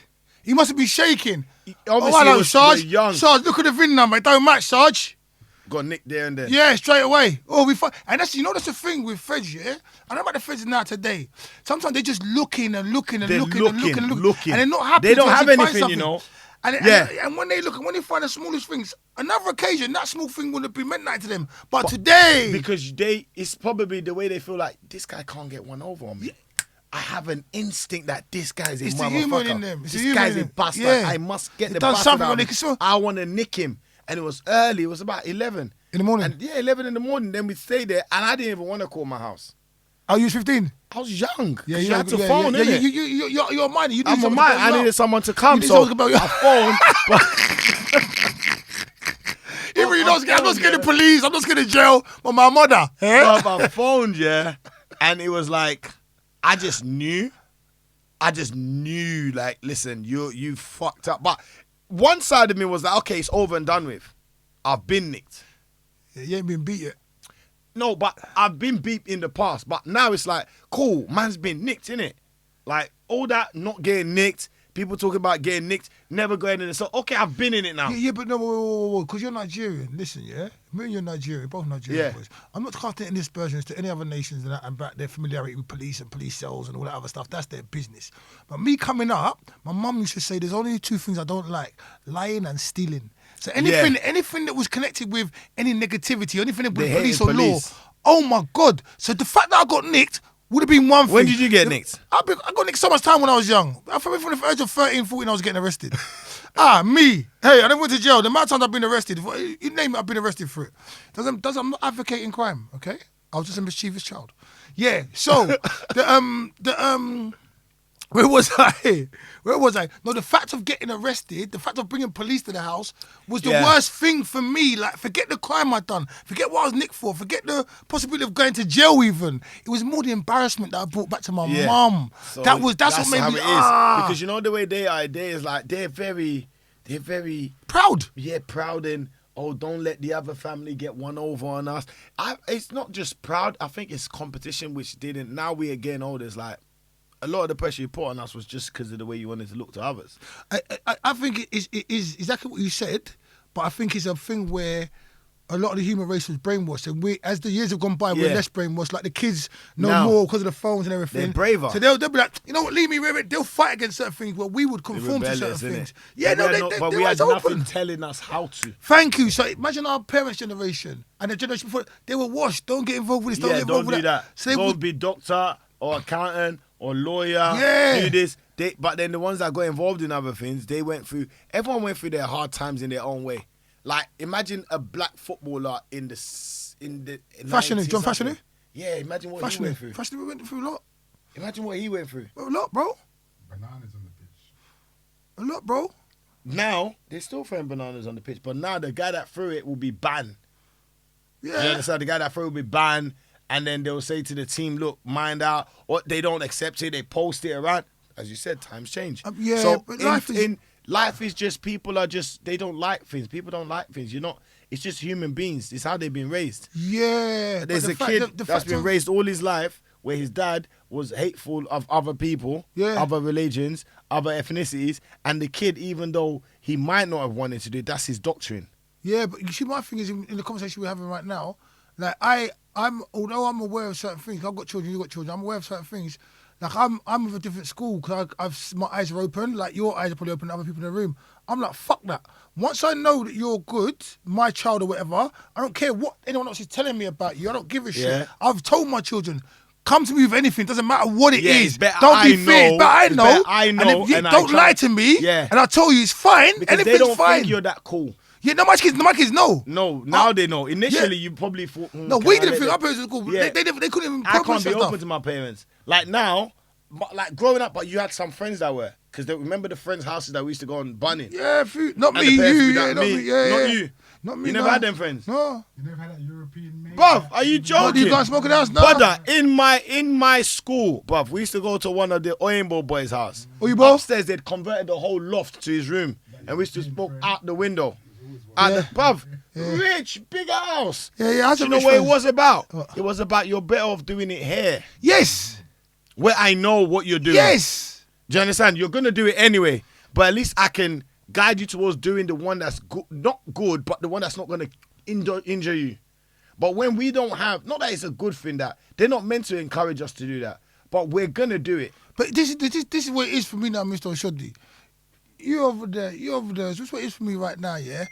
He must have been shaking. Obviously, hello, was Sarge. young. Sarge, look at the VIN number. It don't match, Sarge. Got nicked there and there. Yeah, straight away. Oh, and that's that's the thing with feds, yeah. I know about the feds now today. Sometimes they're just looking and looking and looking, and they're not happy. They don't to have actually find anything, something. you know. And when they look and when they find the smallest things, another occasion that small thing wouldn't be meant nothing to them. But today, because it's probably the way they feel like this guy can't get one over on me. Yeah. I have an instinct that this guy's a it's motherfucker. the human in them. It's this the human guy's in a them. bastard. Yeah. I must get It the does bastard something out. when they can smell. I want to nick him. And it was early. It was about 11. In the morning? And 11 in the morning. Then we stayed there, and I didn't even want to call my house. Oh, you was 15? I was young. Yeah, you had to phone, yeah, innit? you're a minor. You need I'm a someone man. to bail I you needed out. someone to come, You need so someone to bail you I out. phoned. I'm not scared of police. I'm not scared of jail. But my mother, eh? I phoned, yeah. And it was like, I just knew, like, listen, you fucked up. But one side of me was like, okay, it's over and done with. I've been nicked. Yeah, you ain't been beat yet. No, but I've been beat in the past. But now it's like, cool, man's been nicked, innit? Like, all that not getting nicked, people talking about getting nicked, never going in it. So, okay, I've been in it now. Yeah, but no, because you're Nigerian. Listen, yeah? Me and you're Nigerian, both Nigerian Yeah. boys. I'm not casting any aspersions to any other nations and that and about their familiarity with police and police cells and all that other stuff. That's their business. But me coming up, my mum used to say there's only two things I don't like, lying and stealing. So anything that was connected with any negativity, anything with They police hated or police. law, oh my God. So the fact that I got nicked would have been one thing. When did you get nicked? I got nicked so much time when I was young. I think from the age of 13, 14, I was getting arrested. Me. Hey, I never went to jail. The amount of times I've been arrested, you name it, I've been arrested for it. I'm not advocating crime, okay? I was just a mischievous child. Yeah, so, where was I? No, the fact of getting arrested, the fact of bringing police to the house was the worst thing for me. Like, forget the crime I'd done. Forget what I was nicked for. Forget the possibility of going to jail even. It was more the embarrassment that I brought back to my mum. So That's what made how me, it is. Because you know the way they are, they're very proud. Yeah, proud and, oh, don't let the other family get one over on us. It's not just proud. I think it's competition, which didn't. Now we are getting older. It's like, a lot of the pressure you put on us was just because of the way you wanted to look to others. I think it is exactly what you said, but I think it's a thing where a lot of the human race was brainwashed, and as the years have gone by, we're less brainwashed. Like the kids know more because of the phones and everything. They're braver. So they'll be like, you know what, leave me with it. They'll fight against certain things where we would conform to certain things. Yeah, but we had nothing telling us how to. Thank you. So imagine our parents' generation and the generation before, they were washed. Don't get involved with this. Don't get involved with that. So go be doctor or accountant or lawyer. Do this. But then the ones that got involved in other things, everyone went through their hard times in their own way. Like, imagine a black footballer in the Fashioning, John Fashioning? Yeah, imagine what he went through. Fashioning went through a lot. Imagine what he went through. A lot, bro. Bananas on the pitch. A lot, bro. Now, they're still throwing bananas on the pitch, but now the guy that threw it will be banned. Yeah. You understand? The guy that threw it will be banned, and then they'll say to the team, look, mind out, or they don't accept it, they post it around. As you said, times change. So but life is just, they don't like things. People don't like things. It's just human beings. It's how they've been raised. Yeah. There's a kid that's been raised all his life where his dad was hateful of other people, other religions, other ethnicities, and the kid, even though he might not have wanted to do it, that's his doctrine. Yeah, but you see, my thing is in the conversation we're having right now, like although I'm aware of certain things, I've got children, you've got children, I'm aware of certain things. Like I'm of a different school because my eyes are open, like your eyes are probably open to other people in the room. I'm like, fuck that. Once I know that you're good, my child or whatever, I don't care what anyone else is telling me about you. I don't give a shit. I've told my children, come to me with anything. Doesn't matter what it is. Don't be feared. But I know. And if you don't lie to me. Yeah. And I tell you it's fine. Because anything's they don't fine. think you're that cool. Yeah, no, my kids know. No, now they know. Initially, you probably thought. No, we didn't think our parents were cool. Yeah. They couldn't even. I can't be open to my parents. Like now, like growing up, but you had some friends that were. Because remember the friends' houses that we used to go on bunning? Yeah, not me, you. Not me. Not you. Not me. You never had them friends? No. You never had that European mate? Bruv, are you joking? What, do you guys smoking house? No. Brother, in my school, bruv, we used to go to one of the Oyinbo boys' house. Oyinbo? Upstairs, they'd converted the whole loft to his room. And we used to smoke out the window. Bruv, rich, bigger house. Yeah. Do you know what it was about? It was about you're better off doing it here. Yes. Where I know what you're doing. Yes. Do you understand? You're going to do it anyway. But at least I can guide you towards doing the one that's not good, but the one that's not going to injure you. But when we don't have, not that it's a good thing that they're not meant to encourage us to do that, but we're going to do it. But this is what it is for me now, Mr. Oshodi. You over there. This is what it is for me right now, yeah?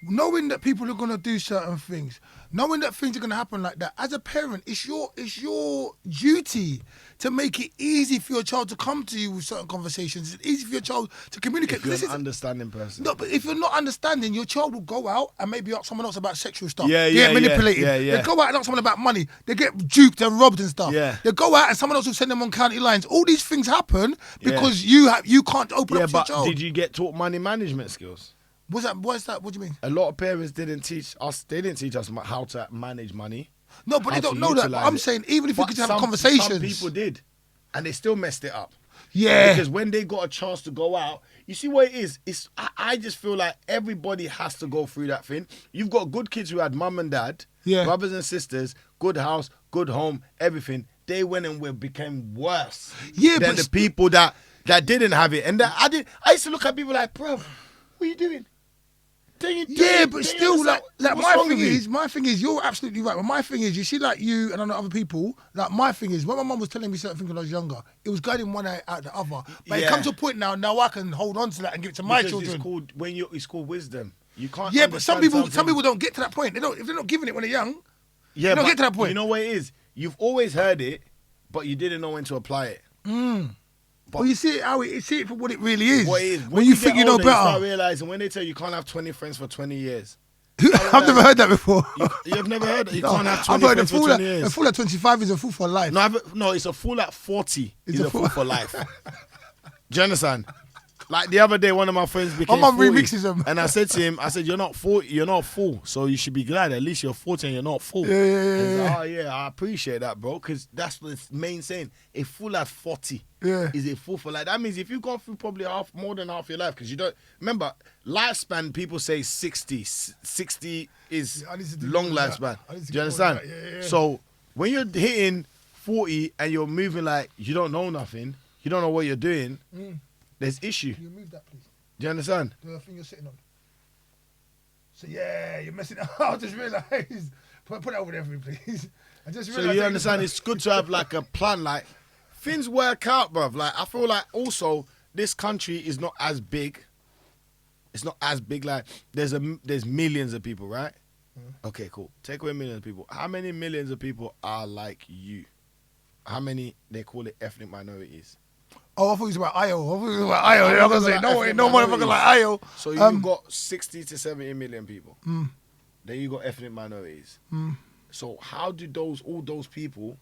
Knowing that people are going to do certain things, knowing that things are going to happen like that, as a parent, it's your duty to make it easy for your child to come to you with certain conversations. It's easy for your child to communicate. If you're an understanding person. No, but if you're not understanding, your child will go out and maybe ask someone else about sexual stuff. Yeah, They get yeah, manipulated. yeah. They go out and ask someone about money. They get duped and robbed and stuff. Yeah. They go out and someone else will send them on county lines. All these things happen because you can't open up to your child. Did you get taught money management skills? What's that? What do you mean? A lot of parents didn't teach us. They didn't teach us how to manage money. No, but they how don't to know that. utilise But I'm it. saying even if you But could have conversations. Some people did, and they still messed it up. Yeah. Because when they got a chance to go out, you see what it is? I just feel like everybody has to go through that thing. You've got good kids who had mum and dad, brothers and sisters, good house, good home, everything. They went and became worse than the people that didn't have it. And I used to look at people like, bro, what are you doing? But still, like my thing is, you're absolutely right. But my thing is, you see, like you and other people, like my thing is, when my mum was telling me certain things when I was younger, it was guiding one eye out the other. But it comes to a point now I can hold on to that and give it to my children. It's called wisdom. You can't. Yeah, but some people don't get to that point. If they're not giving it when they're young. Yeah, they don't get to that point. You know what it is? You've always heard it, but you didn't know when to apply it. But you see it for what it really is. What it is. When you think you know older, better. You start realizing when they tell you can't have 20 friends for 20 years. I've never heard that before. You've never heard that? You No, can't have I've 20 heard friends for 20 years. a fool at 25 is a fool for life. No, it's a fool at 40 is a a fool for life. Do you understand? Like the other day, one of my friends became My mum 40, remixes them. and I said to him, you're not 40, you're not a fool, so you should be glad at least you're 40 and you're not a fool. Yeah. And he's like, oh yeah, I appreciate that, bro, because that's the main saying. A fool at 40 is a fool for life. That means if you've gone through probably more than half your life, because you don't remember lifespan. People say 60. 60 is long lifespan. Do you understand? Yeah. So when you're hitting 40 and you're moving like you don't know nothing, you don't know what you're doing. There's issue. Can you move that, please? Do you understand? The thing you're sitting on. So yeah, you're messing up. I just realised. Put that over there for me, please. I just So you understand? It's good to have like a plan. Like things work out, bruv. Like I feel like also this country is not as big. It's not as big. Like there's millions of people, right? Okay, cool. Take away millions of people. How many millions of people are like you? How many they call it ethnic minorities? Oh, I thought it was about Io. I was going to say, no motherfucker like Io. So you've got 60 to 70 million people. Then you got ethnic minorities. So how do all those people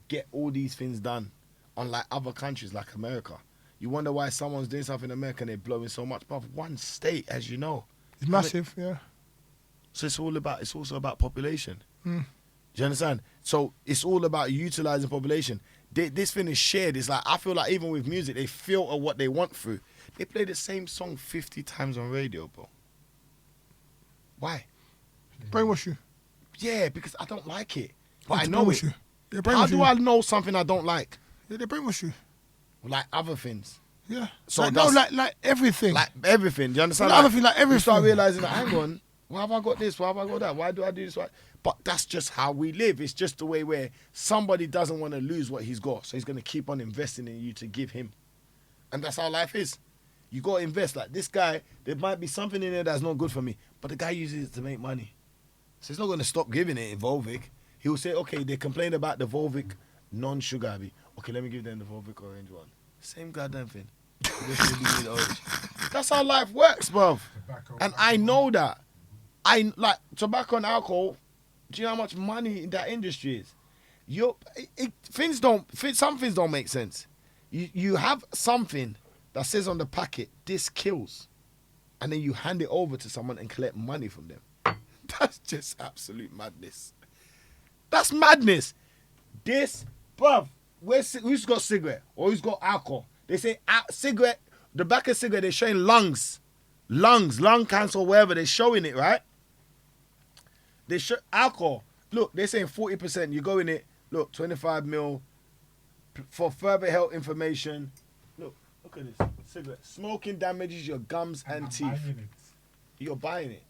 get all these things done unlike other countries like America? You wonder why someone's doing something in America and they're blowing so much. But one state, as you know. It's massive, yeah. So it's also about population. Do you understand? So it's all about utilizing population. This thing is shared. It's like, I feel like even with music, they filter what they want through. They play the same song 50 times on radio, bro. Why? Brainwash you. Yeah, because I don't like it. But I They know brainwash it. you. They How brainwash do you. I know something I don't like? Yeah, they brainwash you. Like other things. Yeah. So like everything. Like everything. Do you understand? Like everything, like everything. You start realizing that, hang on, why have I got this? Why have I got that? Why do I do this? Why? But that's just how we live. It's just the way where somebody doesn't want to lose what he's got. So he's going to keep on investing in you to give him. And that's how life is. You got to invest. Like this guy, there might be something in there that's not good for me. But the guy uses it to make money. So he's not going to stop giving it in Volvic. He will say, okay, they complained about the Volvic non-sugar. Okay, let me give them the Volvic orange one. Same goddamn thing. That's how life works, bruv. And I know that. I like tobacco and alcohol. Do you know how much money in that industry is? Some things don't make sense. You have something that says on the packet, this kills. And then you hand it over to someone and collect money from them. That's just absolute madness. That's madness. This, bruv, who's got cigarette or who's got alcohol? They say cigarette, the back of cigarette, they're showing lungs. lungs, lung cancer, wherever. They're showing it, right? They show alcohol. Look, they're saying 40%. You go in it. Look, 25 mil for further health information. Look at this. Cigarette. Smoking damages your gums and teeth. You're buying it.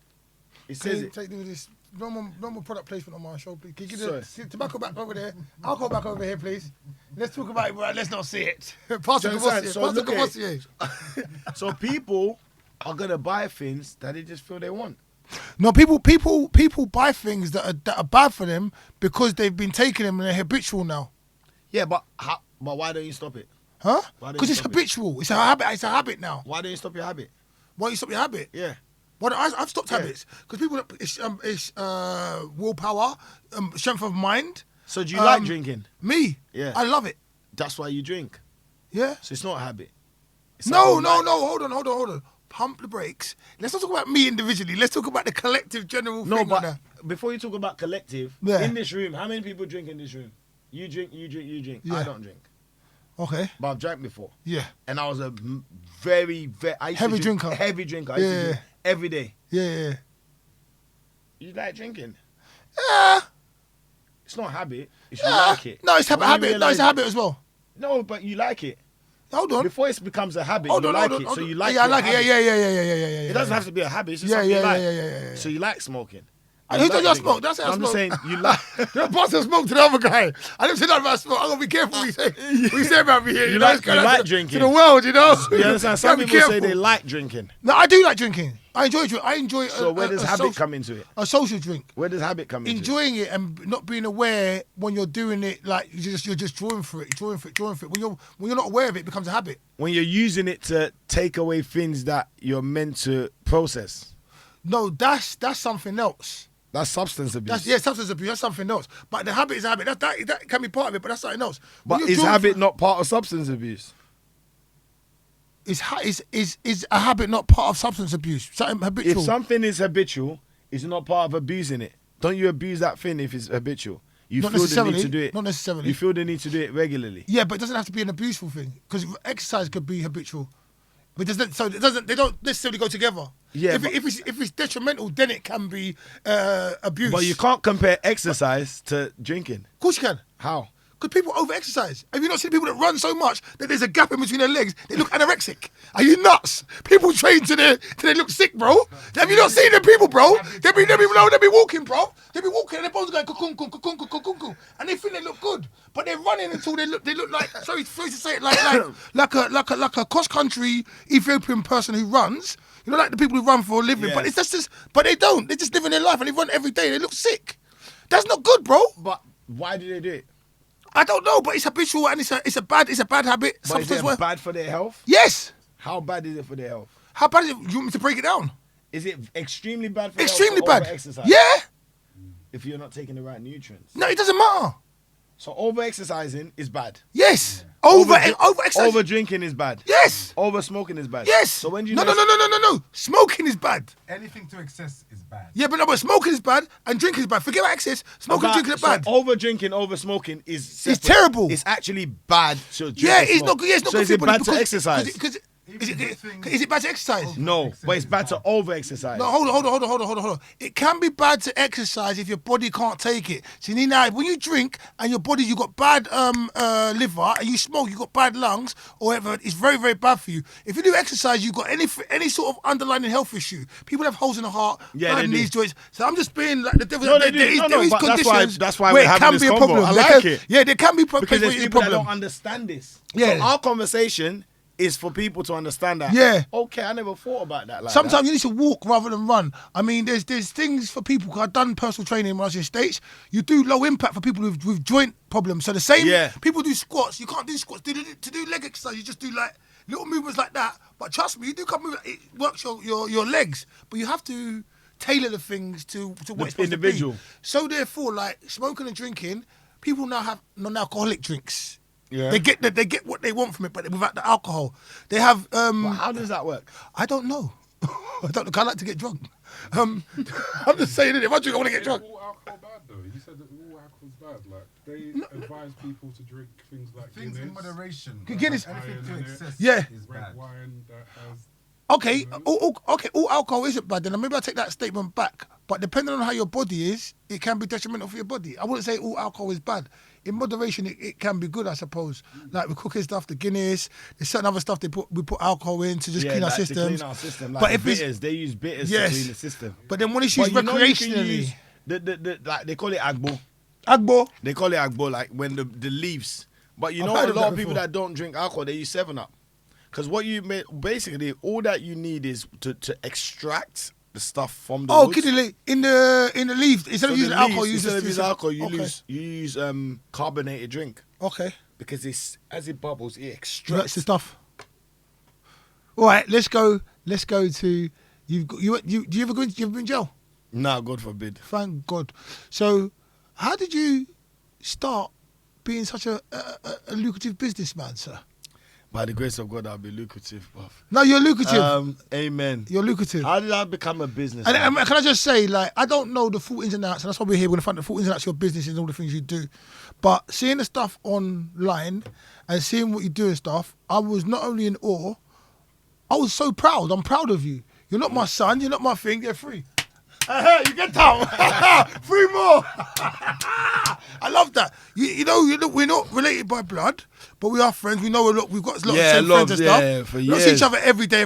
It says it. Take this. No more product placement on my show, please. Can you give the tobacco back over there? Alcohol back over here, please. Let's talk about it, right? Let's not see it. Pass the Cavossier. So people are gonna buy things that they just feel they want. No, people buy things that are bad for them because they've been taking them and they're habitual now. Yeah, but why don't you stop it? Huh? Because it's habitual. It's a habit. It's a habit now. Why don't you stop your habit? Why don't you stop your habit? Yeah. Well, I've stopped habits because people. It's willpower, strength of mind. So do you like drinking? Me? Yeah. I love it. That's why you drink. Yeah. So it's not a habit. No. Hold on. Pump the brakes. Let's not talk about me individually. Let's talk about the collective general thing. No, but before you talk about collective, Yeah. in this room, how many people drink in this room? You drink. Yeah. I don't drink. Okay. But I've drank before. Yeah. And I was a very, I used Heavy to drink drinker. Heavy drinker. I used to drink every day. Yeah. You like drinking? Yeah. It's not a habit. It's you like it. No, it's a habit. No, it's a habit as well. No, but you like it. Hold on. Before it becomes a habit, you like it. So you like it. Yeah, I like it. Yeah. It doesn't have to be a habit. It's just something you like. Yeah. So you like smoking. Who told you I smoke? That's how I I'm just smoke. saying you like. You're boss of smoke to the other guy. I didn't say nothing about smoke. I'm gonna be careful what you say about me here. You like drinking. To the world, you know. You understand? Some Gotta be people say careful. they like drinking. No, I do like drinking. I enjoy. So where does habit come into it? A social drink. Where does habit come into it? Enjoying it and not being aware when you're doing it, like you're just drawing for it. When you're not aware of it, it becomes a habit. When you're using it to take away things that you're meant to process. No, that's something else. That's substance abuse. Substance abuse. That's something else. But the habit is a habit. That can be part of it, but that's something else. But is habit not part of substance abuse? Is a habit not part of substance abuse? Something habitual. If something is habitual, it's not part of abusing it. Don't you abuse that thing if it's habitual? You Not feel the need necessarily. to do it. Not necessarily. You feel the need to do it regularly. Yeah, but it doesn't have to be an abuseful thing because exercise could be habitual. But they don't necessarily go together. Yeah, if it's detrimental, then it can be abuse. But you can't compare exercise to drinking. Of course you can. How? Because people over-exercise. Have you not seen people that run so much that there's a gap in between their legs? They look anorexic. Are you nuts? People train till they look sick, bro. Have you not seen them people, bro? They be walking, bro. They be walking and their bones going kukum, and they think they look good, but they're running until they look like sorry to say it like a cross-country Ethiopian person who runs. You know, like the people who run for a living, but it's just but they don't. They're just living their life and they run every day. They look sick. That's not good, bro. But why do they do it? I don't know, but it's habitual and it's a bad habit. But is it bad for their health? Yes. How bad is it for their health? How bad is it? You want me to break it down? Is it extremely bad for Extremely health? bad. Exercise? Yeah. If you're not taking the right nutrients. No, it doesn't matter. So over exercising is bad. Yes. Over exercising. Over drinking is bad. Yes. Over smoking is bad. Yes. So when do you No. Smoking is bad. Anything to excess is bad. Yeah, but smoking is bad and drinking is bad. Forget about excess. Smoking and drinking are bad. Over drinking, over smoking is separate. It's terrible. It's actually bad to drink. Yeah, and it's smoke. not good. Yeah, it's not so good is for it people bad to because- exercise? Is it bad to exercise? No, but it's bad to over exercise. No, hold on. It can be bad to exercise if your body can't take it. So you need now, when you drink and your body, you got bad liver, and you smoke, you got bad lungs, or whatever, it's very, very bad for you. If you do exercise, you got any sort of underlying health issue. People have holes in the heart, Yeah, they do. knees, joints. So I'm just being like the devil. No, they do. There is but conditions that's why where we're it having can this be a convo. problem. I like it. Yeah, there can be Because there's people that problem. don't understand this. Yeah. So our conversation is for people to understand that. Yeah. Okay, I never thought about that. Like Sometimes that. you need to walk rather than run. I mean, there's things for people. Cause I've done personal training when I was in the States. You do low impact for people with joint problems. So the same. Yeah. People do squats. You can't do squats. To do leg exercise, you just do like little movements like that. But trust me, you do come move. It works your legs. But you have to tailor the things to what it's supposed individual. to be. So therefore, like smoking and drinking, people now have non-alcoholic drinks. Yeah. They get what they want from it, but without the alcohol. They have. But how does that work? I don't know. I don't know. I like to get drunk. I'm just saying it. If I drink, I want to get drunk. Is all alcohol bad though? You said that all alcohol's bad. Like they advise people to drink things like Things in Guinness, moderation. Guinness. Anything to Iron in it. excess Yeah. is red bad. wine that has Okay, all alcohol isn't bad. Then maybe I take that statement back. But depending on how your body is, it can be detrimental for your body. I wouldn't say all alcohol is bad. In moderation, it can be good, I suppose. Like with cooking stuff, the Guinness, there's certain other stuff we put alcohol in to just clean our systems. To clean our system. Like but the if bitters, they use bitters to clean the system. But then when it's used But you know you can recreationally, use like they call it agbo. Agbo. They call it agbo, like when the leaves. But you I've know, heard a of lot that of people before. that don't drink alcohol, they use 7-Up. Because what you make, basically, all that you need is to extract the stuff from the woods. Okay, in the leaf, instead So of using the alcohol, leaves, you use instead of using alcohol, Okay. you use carbonated drink. Okay. Because as it bubbles, it That's extracts. the stuff. All right, let's go to do you ever go into, you ever been in jail? Nah, God forbid. Thank God. So, how did you start being such a lucrative businessman, sir? By the grace of God, I'll be lucrative, bruv. No, you're lucrative. Amen. You're lucrative. How did I become a business? And can I just say, like, I don't know the full ins and outs, and that's why we're here. We're going to find the full ins and outs of your business and all the things you do. But seeing the stuff online and seeing what you do and stuff, I was not only in awe, I was so proud. I'm proud of you. You're not my son. You're not my thing. You're free. You get down. 3 more. I love that. You know, we're not related by blood, but we are friends. We know a lot. We've got a lot of same friends and stuff. For We don't see years. each other every day.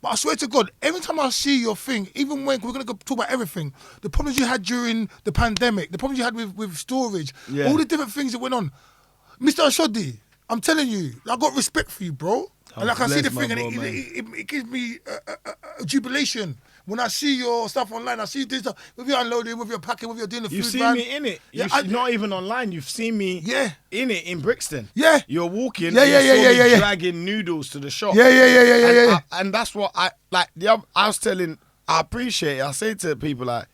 But I swear to God, every time I see your thing, even when we're going to talk about everything, the problems you had during the pandemic, the problems you had with storage, Yeah. all the different things that went on. Mr. Oshodi, I'm telling you, I got respect for you, bro. And like I see the bless thing, my and bro, it gives me a jubilation. When I see your stuff online, I see you doing stuff with your unloading, with your packing, with your doing the You've food seen van. me in it. Yeah, Not even online. You've seen me in it in Brixton. Yeah. You're walking. Yeah, and yeah, you saw yeah, me yeah. dragging noodles to the shop. Yeah. And that's what I was telling. I appreciate it. I say to people, like,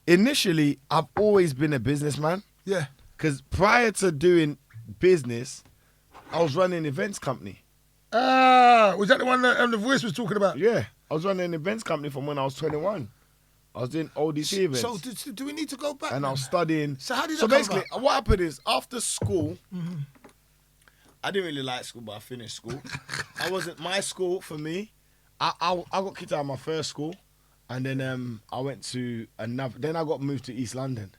initially, I've always been a businessman. Yeah. Because prior to doing business, I was running an events company. Was that the one that the voice was talking about? Yeah. I was running an events company from when I was 21. I was doing ODC events. So do we need to go back? And I then? was studying. So how did that So come basically, about? what happened is, after school, I didn't really like school, but I finished school. I wasn't my school for me. I got kicked out of my first school, and then I went to another. Then I got moved to East London.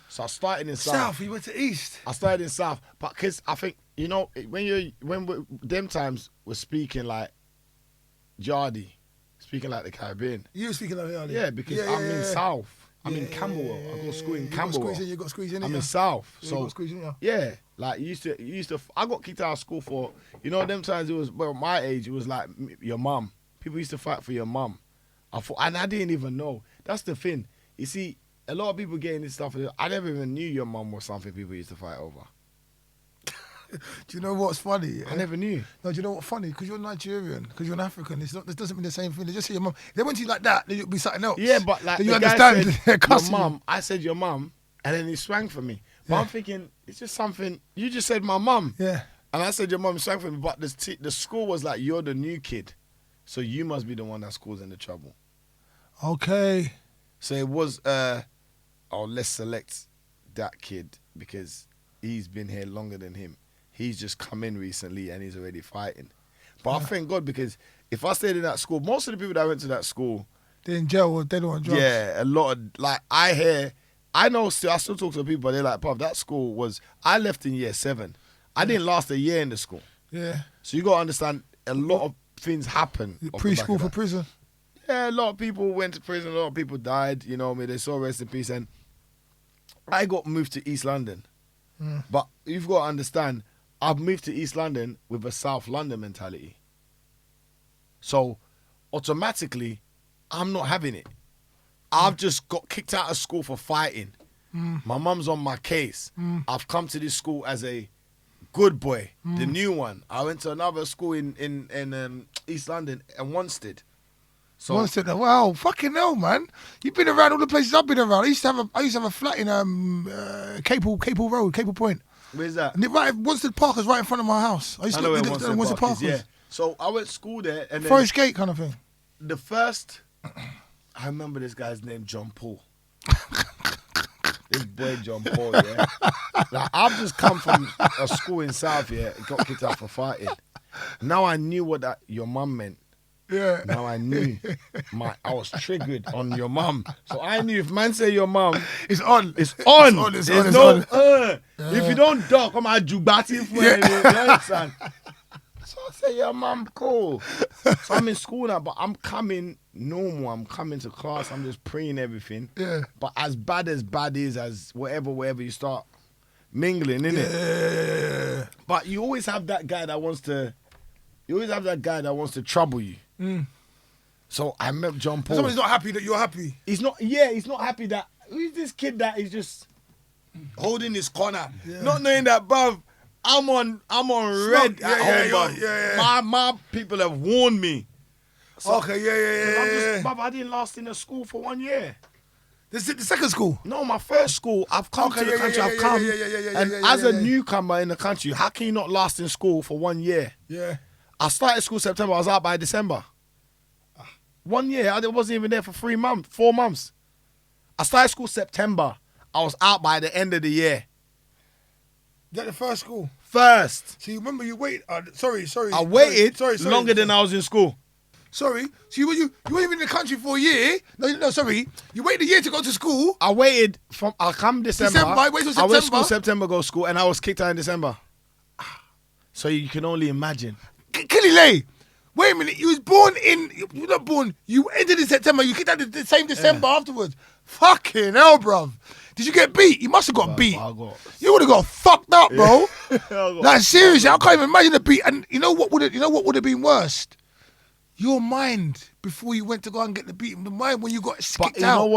So I started in South. You went to East. I started in South, but because I think, you know, when them times we're speaking like Jardy, speaking like the Caribbean. You were speaking of it earlier. Yeah, because I'm in South. I'm in Camberwell. I go to school in Camberwell. You got squeezed in. I'm in South. You So got squeezed in. Yeah. yeah, like you used to. I got kicked out of school for, you know, them times it was, well, my age, it was like your mum. People used to fight for your mum. And I didn't even know. That's the thing. You see, a lot of people getting this stuff. I never even knew your mum was something people used to fight over. Do you know what's funny? I never knew. No, do you know what's funny? Because you're Nigerian, because you're an African. It's not. This doesn't mean the same thing. They just say your mum. If they went to you like that, then it'd be something else. Yeah, but like then you the guy understand. said, They're your cussing you. mum. I said your mum, and then he swang for me. But Yeah. I'm thinking it's just something. You just said my mum. Yeah. And I said your mum swang for me, but the school was like, you're the new kid, so you must be the one that's causing the trouble. Okay. So it was, let's select that kid because he's been here longer than him. He's just come in recently and he's already fighting. But I thank God, because if I stayed in that school, most of the people that went to that school, They're in jail or they don't want drugs. yeah, a lot of, like, I still talk to people, but they're like, Puff, that school was, I left in year 7. I didn't last a year in the school. Yeah. So you got to understand, a lot of things happen. off the back Preschool of for that. prison. Yeah, a lot of people went to prison, a lot of people died, you know, may they so rest in peace. And I got moved to East London. But you've got to understand, I've moved to East London with a South London mentality. So automatically, I'm not having it. I've just got kicked out of school for fighting. My mum's on my case. I've come to this school as a good boy, the new one. I went to another school in East London and Wanstead. So Wow, fucking hell, man! You've been around all the places I've been around. I used to have a flat in Capel Road, Capel Point. where's that? And Wanstead Park is right in front of my house. I used I to know where live in Wanstead Park is, was. yeah. So I went to school there, and then Forest Gate kind of thing. the first, I remember this guy's name, John Paul. This boy John Paul, yeah. Like, I've just come from a school in South, yeah, got kicked out for fighting. Now I knew what that your mum meant. Yeah. Now I knew I was triggered on your mum. So I knew if man say your mum, It's on. it's on. It's There's on. no Yeah. if you don't duck, I'm a jubati for you understand? So I say, yeah, mum, cool. So I'm in school now, but I'm coming normal. I'm coming to class. I'm just praying everything. Yeah. But as bad is, as whatever, you start mingling, innit? Yeah. But you always have that guy that wants to. You always have that guy that wants to trouble you. So I met John Paul. Somebody's not happy that you're happy. He's not. Yeah, he's not happy that. Who's this kid that is just holding his corner, not knowing that, bruv. I'm on red at home, bruv. Yeah. My people have warned me. So, Okay, yeah. Bruv, I didn't last in the school for 1 year. This is the second school. No, my first school. I've come to the country. I've come, and as a newcomer in the country, how can you not last in school for 1 year? Yeah. I started school September. I was out by December. 1 year. I wasn't even there for 4 months. I started school September. I was out by the end of the year. Is that the first school? First. So you remember you wait. Sorry. I waited Sorry. longer than I was in school. Sorry. So you weren't even in the country for a year. No, sorry. You waited a year to go to school. I waited from. I come December. Wait till I went September. September, go school, and I was kicked out in December. So you can only imagine. Killy Lay. Wait a minute. You was born in. You're not born. You entered in September. You kicked out the same December afterwards. Fucking hell, bruv. Did you get beat? You must have got beat. You would have got fucked up, bro. Like seriously, I can't even imagine the beat. And you know what would have been worse? Your mind before you went to go and get the beat. The mind when you got kicked out.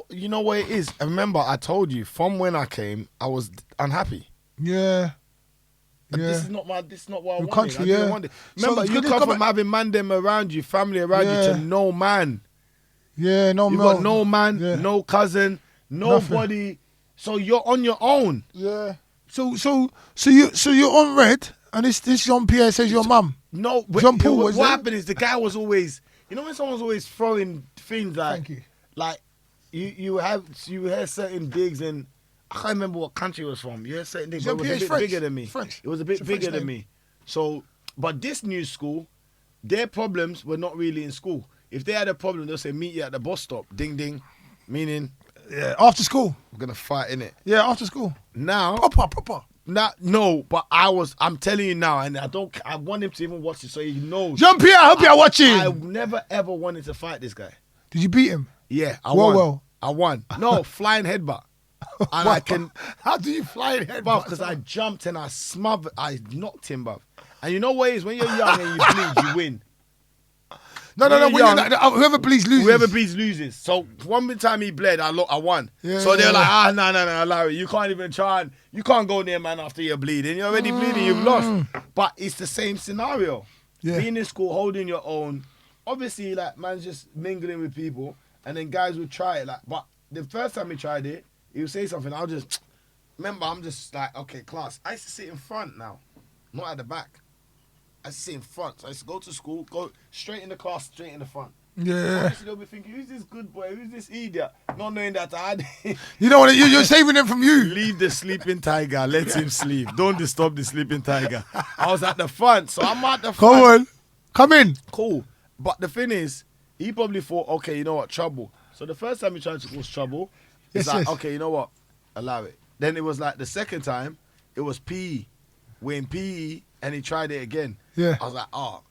You know what it is. I remember I told you from when I came, I was unhappy. Yeah. And this is not what I wanted. Country, I didn't want it. Remember, So you it's come gonna from having man them around you, family around you, to no man. Yeah, no You man. got no man, no cousin, nobody. Nothing. So you're on your own. Yeah. So you're on red, and this Jean-Pierre says your mum. No, John Paul was what there? happened is the guy was always, you know when someone's always throwing things like, Thank you. like you had certain digs and I can't remember what country it was from. You had certain digs, but it was a Jean-Pierre's bit French. bigger than me. French. It was a bit It's a French bigger than name. me. So, but this new school, their problems were not really in school. If they had a problem, they'll say meet you at the bus stop. Ding ding, meaning Yeah. After school. we're gonna fight in it. Yeah, after school. Now, Proper. no, but I'm telling you now, and I want him to even watch it so he knows. Jean-Pierre, I hope you're watching. I never ever wanted to fight this guy. Did you beat him? Yeah, I Well, won. well. I won. No, flying headbutt. And I can, How do you fly in head? bruv, because I jumped and I knocked him, bruv. And you know what it is? When you're young and you bleed, you win. No. When When you're you're young, whoever bleeds loses. Whoever bleeds loses. So one time he bled, I won. Yeah, So they're yeah, like, no, Larry, you can't even try and you can't go near man after you're bleeding. You're already bleeding, you've lost. But it's the same scenario. Yeah. Being in school, holding your own. Obviously, like man's just mingling with people, and then guys would try it. Like, but the first time he tried it, he would say something. I'll just remember. I'm just like, okay, class. I used to sit in front now, not at the back. I used to sit in front. So I used to go to school, go straight in the class, straight in the front. Yeah. Obviously, they'll be thinking, who's this good boy? Who's this idiot? Not knowing that I had You know what? You're saving them from you. leave the sleeping tiger. Let him sleep. Don't disturb the sleeping tiger. I was at the front, so I'm at the front. Come on. Come in. Cool. But the thing is, he probably thought, okay, you know what, trouble. So the first time he tried to cause trouble, it's Yes, like, yes. okay, you know what, allow it. Then it was like the second time, it was PE. We're in PE, and he tried it again. Yeah. I was like, oh,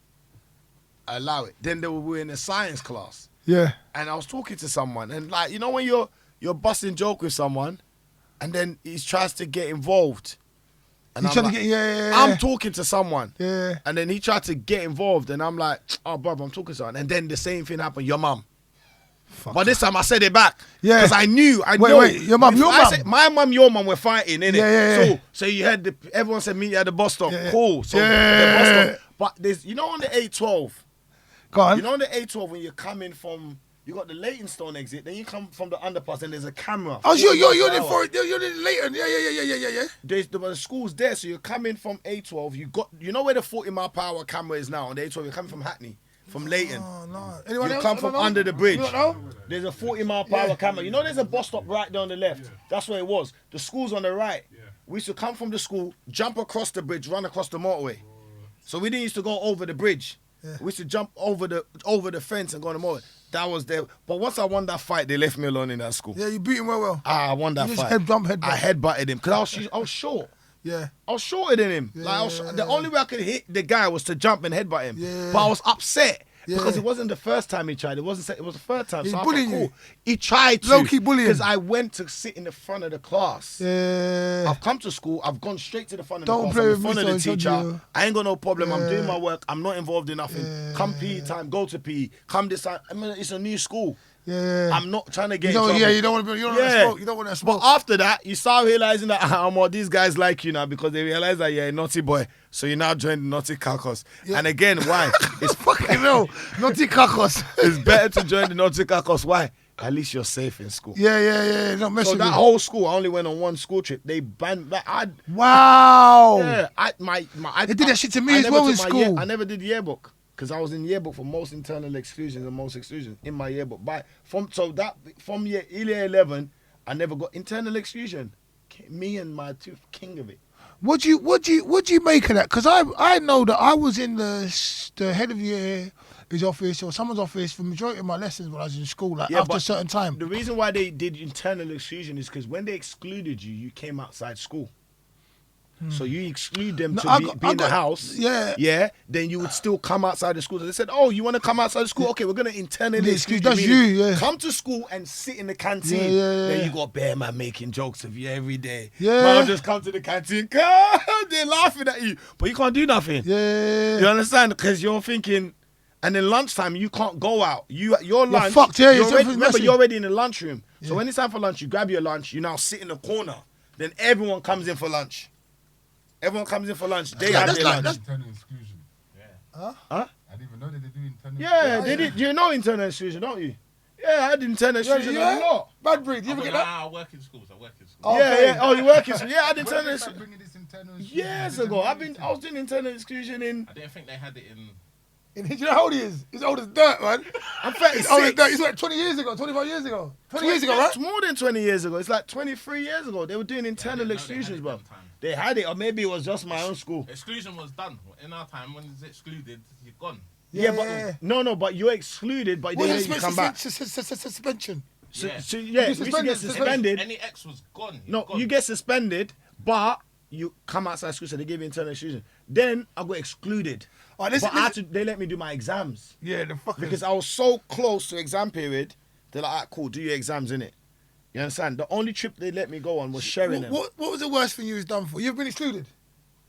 allow it. Then we were in a science class, Yeah. and I was talking to someone, and like, you know when you're busting joke with someone, and then he tries to get involved. And He's I'm trying like, to get. Yeah. I'm talking to someone. Yeah. And then he tried to get involved, and I'm like, oh, brother, I'm talking to someone. And then the same thing happened, your mum. Fuck. But this time I said it back. Yeah. Because I knew. Wait, your mum, If your I mum. said- my mum, your mum were fighting, innit? Yeah. So you had everyone said meet you at the bus stop. Yeah. Cool. So Yeah. the bus stop. But there's, you know on the A12, Go on. you know on the A12 when you're coming from, you got the Leytonstone exit, then you come from the underpass and there's a camera. Oh, you're 40 in miles per hour. you're in Leighton. Yeah. The school's there, so you're coming from A12. You know where the 40 mile per hour camera is now on the A12. You're coming from Hackney, from Leighton. Oh no. Anyone You else? come from under the bridge. You don't know? There's a 40 mile per hour camera. You know there's a bus stop right there on the left. Yeah. That's where it was. The school's on the right. Yeah. We used to come from the school, jump across the bridge, run across the motorway. So we didn't used to go over the bridge. We used to jump over the fence and go on the mower. That was there. But once I won that fight, they left me alone in that school. Yeah, you beat him well. I won that You fight. just headbutt. I headbutted him because I was short. Yeah. I was shorter than him. The only way I could hit the guy was to jump and headbutt him. Yeah. But I was upset because Yeah. it wasn't the first time he tried. It was the third time. He's so I bullying thought, you. cool. He tried to. Low-key bullying. Because I went to sit in the front of the class. Yeah. I've come to school. I've gone straight to the front of Don't the class. play I'm in with me, front of the son, teacher. son, I ain't got no problem. I'm Yeah. doing my work. I'm not involved in nothing. Yeah. Come PE time, go to PE. Come this time. I mean, it's a new school. Yeah. I'm not trying to get You in trouble. don't want to be. You don't want to smoke. You don't want to smoke. But after that, you start realizing that these guys like you now because they realize that you're a naughty boy. So you now join the naughty caucus. Yeah. And again, why? It's Fucking hell. Naughty cacos. it's better to join the naughty caucus. Why? At least you're safe in school. Yeah. Not messing So with that whole school, I only went on one school trip. They banned that. Wow. They did that shit to me as well in school. I never did yearbook because I was in yearbook for most internal exclusions and most exclusions in my yearbook. From year 11, I never got internal exclusion. Me and my two king of it. What do you make of that? Because I know that I was in the head of his office or someone's office for the majority of my lessons when I was in school, after a but certain time. The reason why they did internal exclusion is because when they excluded you, you came outside school. So you exclude them to be in the house. Yeah. Yeah. Then you would still come outside the school. So they said, "Oh, you want to come outside the school? Okay, we're gonna internally exclude you. That's you. Yeah. Come to school and sit in the canteen. Yeah. Then you got bear man making jokes of you every day. Yeah. Man just come to the canteen. They're laughing at you, but you can't do nothing. Yeah. You understand? Because you're thinking. And then lunchtime, you can't go out. Your lunch. fucked, yeah, Remember, you're already in the lunchroom. So when it's time for lunch, you grab your lunch. You now sit in the corner. Then everyone comes in for lunch. Everyone comes in for lunch. They have their lunch. Internal exclusion. Huh? I didn't even know that they do internal Yeah, they did. You know internal exclusion, don't you? Yeah, I did internal exclusion a lot. Bad breed. You ever get that? I work in schools. Yeah. Oh, you work in? Yeah, I did internal When did they start exclusion bringing this internal exclusion? years ago. I was doing internal exclusion in. I didn't think they had it in. Do you know how old he is? He's old as dirt, man. I'm He's old as 36. dirt. He's like 20 years ago, 25 years ago. 20 years ago, right? It's more than 20 years ago. It's like 23 years ago. They were doing internal exclusions, bro. They had it, or maybe it was just my own school. Exclusion was done in our time. When it's excluded, you're gone. Yeah, but but you're excluded, but What's then you come back. suspension? Yeah. So You we used to suspended, get suspended. Any X was gone. No, Gone. you get suspended, but you come outside school, so they give you internal exclusion. Then I got excluded. Oh, But they let me do my exams. Yeah, the fuckers. Because I was so close to exam period, they're like, alright, cool, do your exams, innit? You understand? The only trip they let me go on was Sheringham. What was the worst thing you was done for? You've been excluded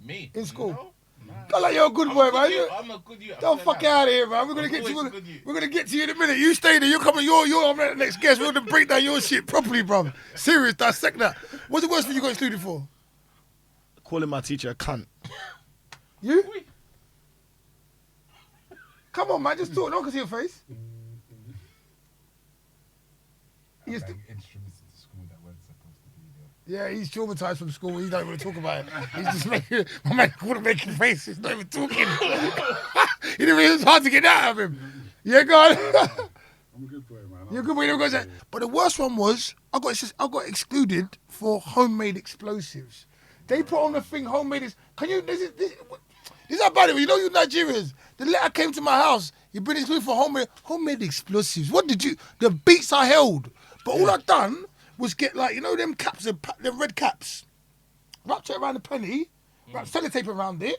Me in school. No. God, like you're a good boy, man. I'm a good youth. Don't fuck out of here, man. We're gonna I'm get to always good youth. we're gonna get to you in a minute. You stay there. You're coming. You're the next guest. We're gonna break down your shit properly, bro. Serious, dissect that. What's the worst thing you got excluded for? Calling my teacher a cunt. You? Come on, man. Just talk. No one can see your face. He used to- Bang instruments into school that weren't supposed to be there. Yeah, he's traumatized from school. He don't want to talk about it. He's just making my man couldn't make a face. He's not even talking. He didn't really, it's hard to get that out of him. Yeah, go on. I'm a good boy, man. You're a good boy. You never got that. But the worst one was I got excluded for homemade explosives. They put on the thing homemade. Can you? This is how bad it was. You know, you Nigerians. The letter came to my house. You've been excluded for homemade explosives. What did you? The beats I held. But all I done was get like them caps, the red caps, wrapped it around the penny, wrap sellotape around it,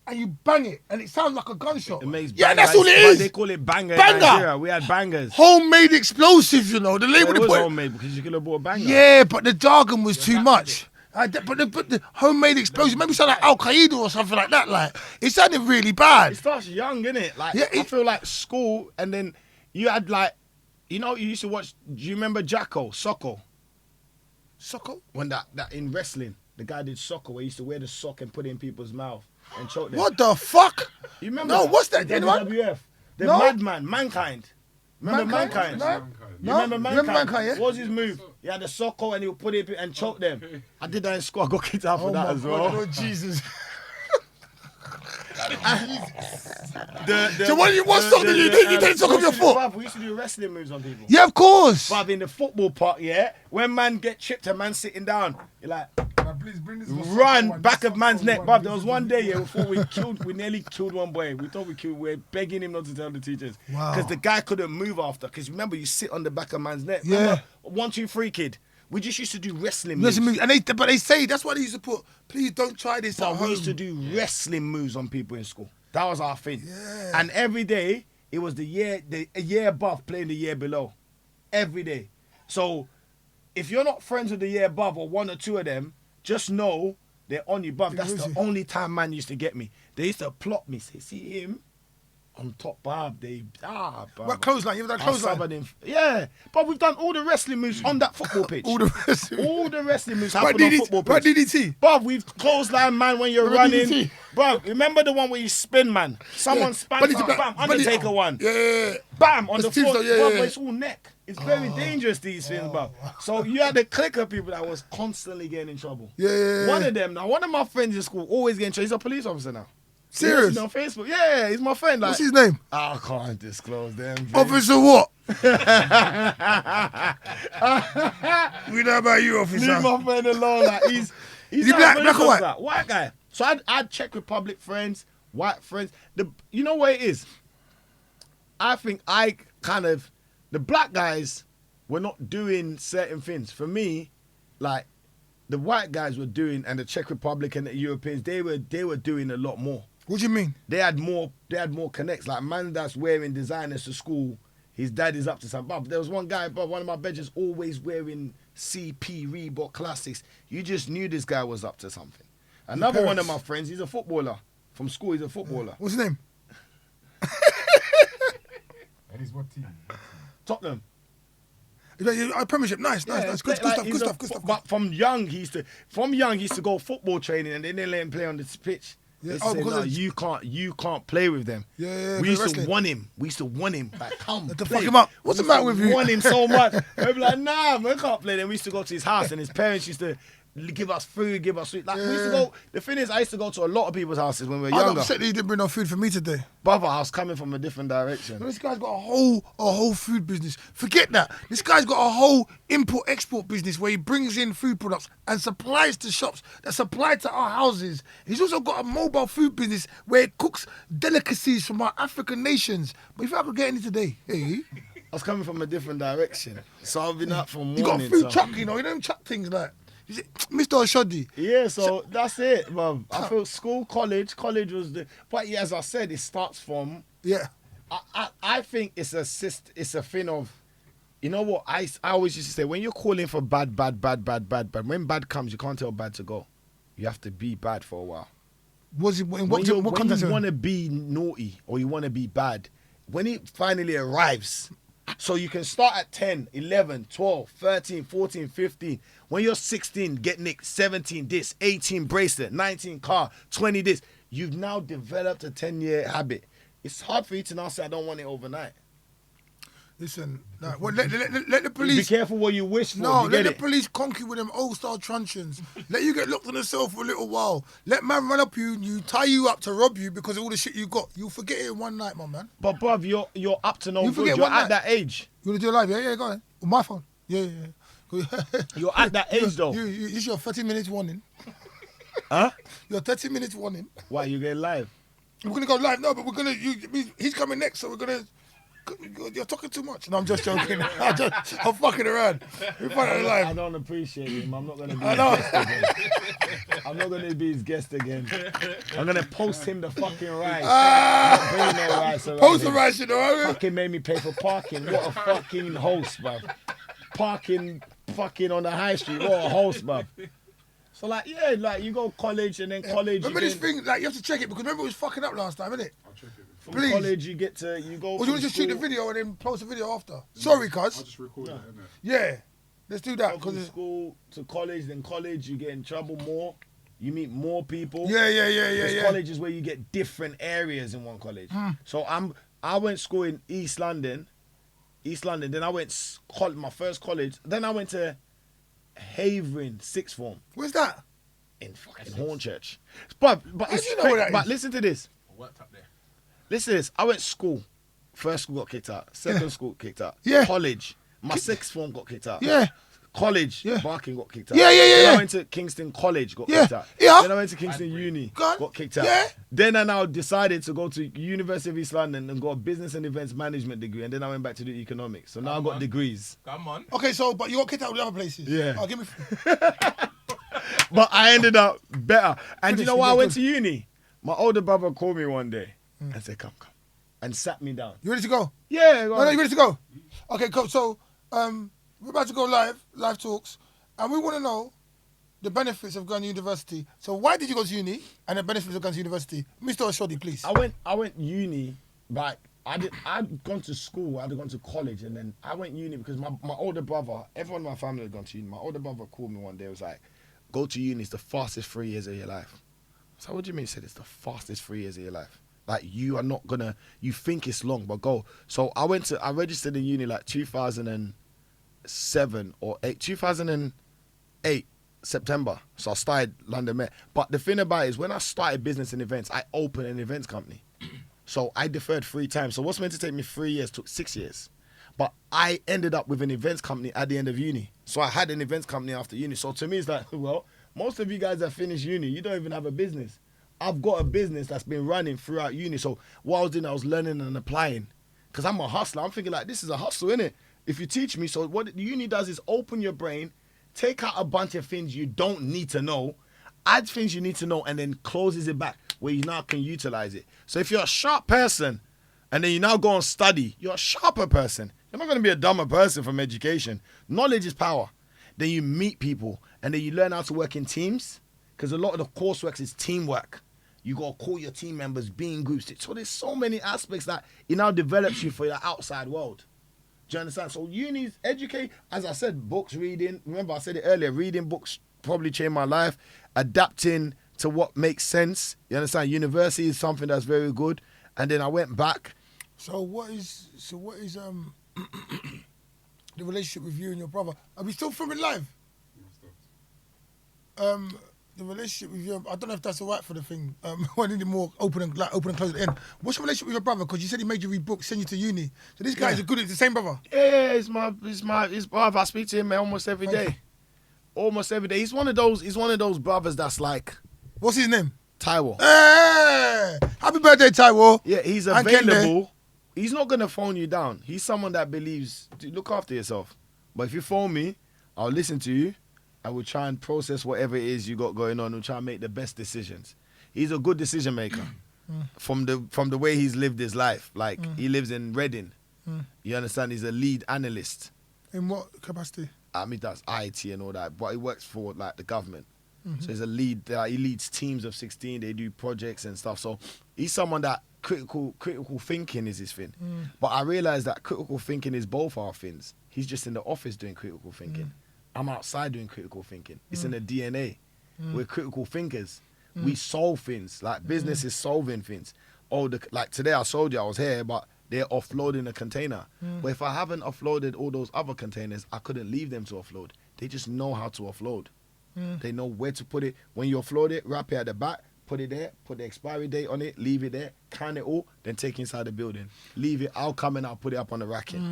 and you bang it, and it sounds like a gunshot. It makes Yeah, bang, that's all it is. They call it banger. Banger. In Nigeria. We had bangers. Homemade explosives, you know. The label It they was put. homemade because you could have bought a banger. Yeah, but the jargon was too much. But the homemade explosion, maybe sound like Al Qaeda or something like that. Like it sounded really bad. It starts young, innit? Like Yeah, I feel like school, and then you had like, you used to watch. Do you remember Jacko Socko? Socko? When that in wrestling, the guy did Socko, where he used to wear the sock and put it in people's mouth and choke them. What the fuck? You remember? No, that? what's that? The Anyone? WWF. The No. Madman, Mankind. Remember Mankind? Mankind? No. You remember Mankind? Remember Mankind, yeah? What was his move? He had the Socko and he would put it and choke them. I did that in school. I got kicked out for that as well. Lord Jesus. The- So what song did you do? You did sock off your foot? We used to do wrestling moves on people. Yeah, of course. But in the football part, yeah, when man get chipped and man sitting down, you're like, Grab please bring this. Run back of man's neck, bruv. There was one day before we nearly killed one boy. We thought we were begging him not to tell the teachers. Wow. Because the guy couldn't move after. Because remember, you sit on the back of man's neck. Yeah. Remember, 1, 2, 3 kid. We just used to do wrestling moves. And they say that's why they used to put. Please don't try this at But home. we used to do wrestling moves on people in school. That was our thing. Yeah. And every day it was a year above playing the year below. Every day. So if you're not friends with the year above or 1 or 2 of them, just know they're on you, bruv. That's the only time man used to get me. They used to plot me. Say, see him on top, bruv. Bruv. What clothesline? You ever done clothesline? Yeah. But we've done all the wrestling moves on that football pitch. All the wrestling. All the wrestling moves happen on football pitch. What DDT? Bruv, we've clothesline, man, when you're What running. DDT? Bruv, remember the one where you spin, man? Someone spans out, bam, Undertaker one. Yeah. Bam, on the Teams, floor. yeah, Bruv, yeah. but it's all neck. It's very dangerous, these things, bruv. So you had the clicker people that was constantly getting in trouble. Yeah. One of them, now, one of my friends in school always getting in trouble. He's a police officer now. Serious? He's on Facebook. Yeah, he's my friend. Like, What's his name? I can't disclose them. James. Officer what? We know about you, officer. Leave my friend alone. Like, he's he like black a or white? officer, white guy. So I'd Czech Republic friends, white friends. You know what it is? I think the black guys were not doing certain things. For me, like the white guys were doing, and the Czech Republic and the Europeans, they were doing a lot more. What do you mean? They had more connects. Like man that's wearing designers to school, his dad is up to something. But there was one guy, one of my bedrooms, always wearing CP Reebok classics. You just knew this guy was up to something. Another one of my friends, he's a footballer. From school, he's a footballer. What's his name? And he's what team? Tottenham. Premiership, nice. Good stuff. But from young, he used to go football training, and they didn't let him play on the pitch. Yeah. They said, no, you can't play with them. Yeah, we used wrestling. to want him. Like, come To play. fuck him up. What's the matter with you? We want him so much. They'd be like, nah, man, I can't play. Then we used to go to his house, and his parents used to give us food, give us sweet. Like, we used to go. The thing is, I used to go to a lot of people's houses when we were I'm younger. upset that you didn't bring no food for me today. Brother, I was coming from a different direction. This guy's got a whole food business. Forget that. This guy's got a whole import-export business where he brings in food products and supplies to shops that supply to our houses. He's also got a mobile food business where he cooks delicacies from our African nations. But if I could get any today, hey, I was coming from a different direction. So I've been up from morning. you got a food so. truck, you don't chuck things like. Is it Mr. Oshodi? Yeah, so that's it, bruv. I feel school, college was the. But yeah, as I said, it starts from. Yeah. I think it's a thing of, you know what? I always used to say, when you're calling for bad, when bad comes, you can't tell bad to go. You have to be bad for a while. Was it in When what you context? want to be naughty or you want to be bad, when it finally arrives, so you can start at 10, 11, 12, 13, 14, 15. When you're 16, get nicked, 17 this, 18 bracelet, 19 car, 20 this. You've now developed a 10-year habit. It's hard for you to now say, I don't want it overnight. Listen, let the police. Be careful what you wish for. No, you let get the it? police conk you with them old-style truncheons. Let you get locked in a cell for a little while. Let man run up you tie you up to rob you because of all the shit you got. You'll forget it in one night, my man. But bruv, you're up to no You good. forget You're one at night. that age. You want to do a live? Yeah, go ahead. On my phone. Yeah. You're at that age though. It's your 30 minutes warning. Huh? Your 30 minutes warning. Why you get live? We're going to go live. No, but he's coming next, so we're going to. You're talking too much. No, I'm just joking. I'm fucking around. We're fucking I live. don't appreciate him. I'm not gonna be I his know. guest again. I'm not gonna be his guest again. I'm gonna post him the fucking rights. Not bringing no rights around Post the him. right shit, alright? Fucking made me pay for parking. What a fucking host, bruv. Parking fucking on the high street. What a host, bruv. So like, yeah, like you go college and then college. Remember you this thing? Like you have to check it because remember it was fucking up last time, innit? I'll check it. From Please. college you go. Or do you from want to just shoot the school- video and then post the video after? Sorry, I'll cuz. just record it, innit? Yeah. Let's do that Go from because school to college, then college you get in trouble more. You meet more people. yeah. College is where you get different areas in one college. So I went school in East London. Then I went my first college. Then I went to Havering sixth form Where's that? in fucking Hornchurch. But How it's do you know where that but is? listen to this. I worked up there. Listen to this. I went school. First school got kicked out. Second school kicked out. Yeah. College. My sixth form got kicked out. Yeah. College, Yeah. Barking got kicked out. Yeah, yeah, yeah, Then I yeah. went to Kingston College, got Yeah, kicked out. yeah. Then I went to Kingston Uni, Go on. got kicked out. Yeah. Then I now decided to go to University of East London and got a business and events management degree. And then I went back to do economics. So now I got degrees. Come on. Okay, so but you got kicked out with the other places. Yeah. Oh, give me. But I ended up better. And you Finish, know you why I did went good. to uni? My older brother called me one day and said, come. And sat me down. You ready to go? Yeah, No, you ready to go? Okay, cool. So, we're about to go live talks, and we want to know the benefits of going to university. So, why did you go to uni, and the benefits of going to university, Mr. Oshodi, please. I went uni, but I'd gone to school, I'd gone to college, and then I went uni because my older brother, everyone in my family had gone to uni. My older brother called me one day, was like, go to uni, it's the fastest 3 years of your life. So what do you mean? He said it's the fastest 3 years of your life. Like you are not gonna, you think it's long, but go. So I registered in uni like 2007 or 2008, September. So I started London Met. But the thing about it is when I started business and events, I opened an events company. So I deferred 3 times. So what's meant to take me 3 years took 6 years. But I ended up with an events company at the end of uni. So I had an events company after uni. So to me, it's like, well, most of you guys that finished uni, you don't even have a business. I've got a business that's been running throughout uni. So what I was doing, I was learning and applying. Because I'm a hustler. I'm thinking like, this is a hustle, innit? If you teach me. So what the uni does is open your brain, take out a bunch of things you don't need to know, add things you need to know, and then closes it back where you now can utilize it. So if you're a sharp person and then you now go and study, you're a sharper person. You're not going to be a dumber person from education. Knowledge is power. Then you meet people and then you learn how to work in teams because a lot of the coursework is teamwork. You got to call your team members, be in groups. So there's so many aspects that it now develops you for the outside world. Do you understand? So uni educate, as I said, books, reading. Remember I said it earlier, reading books probably changed my life. Adapting to what makes sense. You understand? University is something that's very good. And then I went back. So what is the relationship with you and your brother? Are we still filming live? The relationship with you, I don't know if that's all right for the thing. I need it more open and close at the end. What's your relationship with your brother? Because you said he made you read books, send you to uni. So this guy is good. It's the same brother. Yeah, he's my brother. I speak to him almost every day. Almost every day. He's one of those brothers that's like, What's his name? Taiwo. Hey! Happy birthday, Taiwo. Yeah, he's And Kende. available. He's not gonna phone you down. He's someone that believes, look after yourself. But if you phone me, I'll listen to you. I will try and process whatever it is you got going on. We'll try and make the best decisions. He's a good decision maker. From the way he's lived his life. Like he lives in Reading. You understand? He's a lead analyst. In what capacity? I mean, that's IT and all that, but he works for like the government. So he's a lead. He leads teams of 16. They do projects and stuff. So he's someone that critical thinking is his thing. But I realized that critical thinking is both our things. He's just in the office doing critical thinking. I'm outside doing critical thinking. It's in the DNA. We're critical thinkers. We solve things. Like business is solving things. Like today I showed you I was here, but they're offloading a container. But if I haven't offloaded all those other containers, I couldn't leave them to offload. They just know how to offload. They know where to put it. When you offload it, wrap it at the back, put it there, put the expiry date on it, leave it there, can it all, then take it inside the building. Leave it, I'll come and I'll put it up on the racket. Do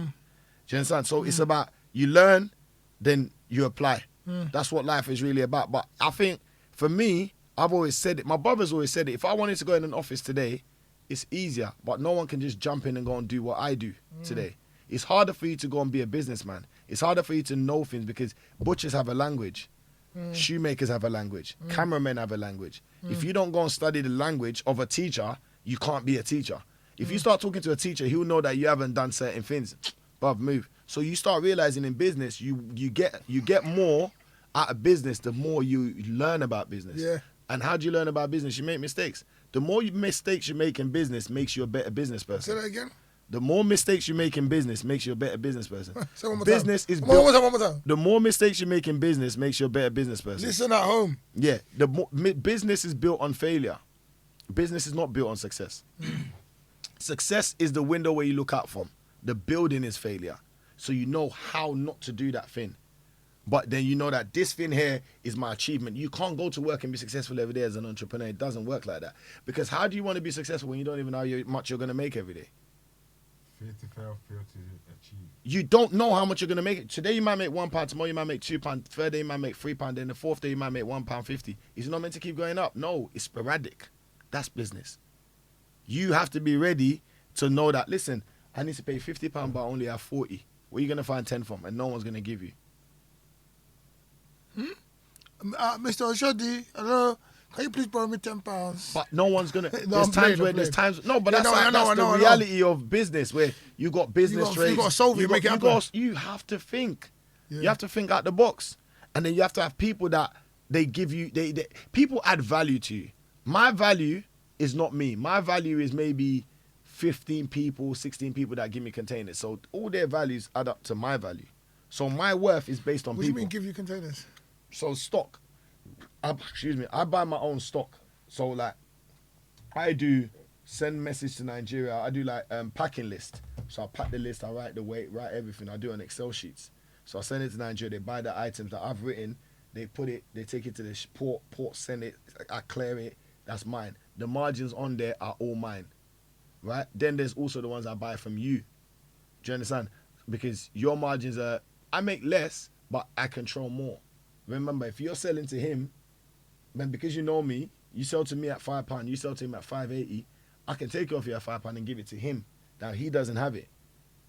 you understand? So it's about you learn, then you apply. That's what life is really about. But I think for me, I've always said it, my brother's always said it, if I wanted to go in an office today, it's easier, but no one can just jump in and go and do what I do today. It's harder for you to go and be a businessman. It's harder for you to know things because butchers have a language. Shoemakers have a language. Cameramen have a language. If you don't go and study the language of a teacher, you can't be a teacher. If you start talking to a teacher, he'll know that you haven't done certain things. Bruv, move. So you start realizing in business, you get more out of business the more you learn about business. Yeah. And how do you learn about business? You make mistakes. The more mistakes you make in business makes you a better business person. Say that again. The more mistakes you make in business makes you a better business person. Say one more Business time. is One built. more time. The more mistakes you make in business makes you a better business person. Listen at home. Yeah, business is built on failure. Business is not built on success. Success is the window where you look out from. The building is failure. So you know how not to do that thing. But then you know that this thing here is my achievement. You can't go to work and be successful every day as an entrepreneur. It doesn't work like that. Because how do you want to be successful when you don't even know how much you're going to make every day? Fear to fail, fear to achieve. You don't know how much you're gonna make. Today you might make £1, tomorrow you might make £2, third day you might make £3, then the fourth day you might make £1.50. It's not meant to keep going up. No, it's sporadic. That's business. You have to be ready to know that. Listen, I need to pay £50, but I only have 40. Where are you gonna find 10 from? And no one's gonna give you. Mr. Oshodi, hello. Can you please borrow me £10? But no one's gonna. No, there's times. No, but that's the reality of business where you got business trades. You got to solve it, make it happen. You have to think. Yeah. You have to think out the box, and then you have to have people that they give you. They people add value to you. My value is not me. My value is maybe 15 people, 16 people that give me containers. So all their values add up to my value. So my worth is based on What do people. you mean give you containers? So stock. I buy my own stock. So like, I do send message to Nigeria. I do like packing list. So I pack the list. I write the weight, write everything. I do on Excel sheets. So I send it to Nigeria. They buy the items that I've written. They put it. They take it to the port. Send it. I clear it. That's mine. The margins on there are all mine, right? Then there's also the ones I buy from you. Do you understand? Because your margins are. I make less, but I control more. Remember, if you're selling to him, then because you know me, you sell to me at £5, you sell to him at £5.80, I can take it off you at £5 and give it to him. Now he doesn't have it.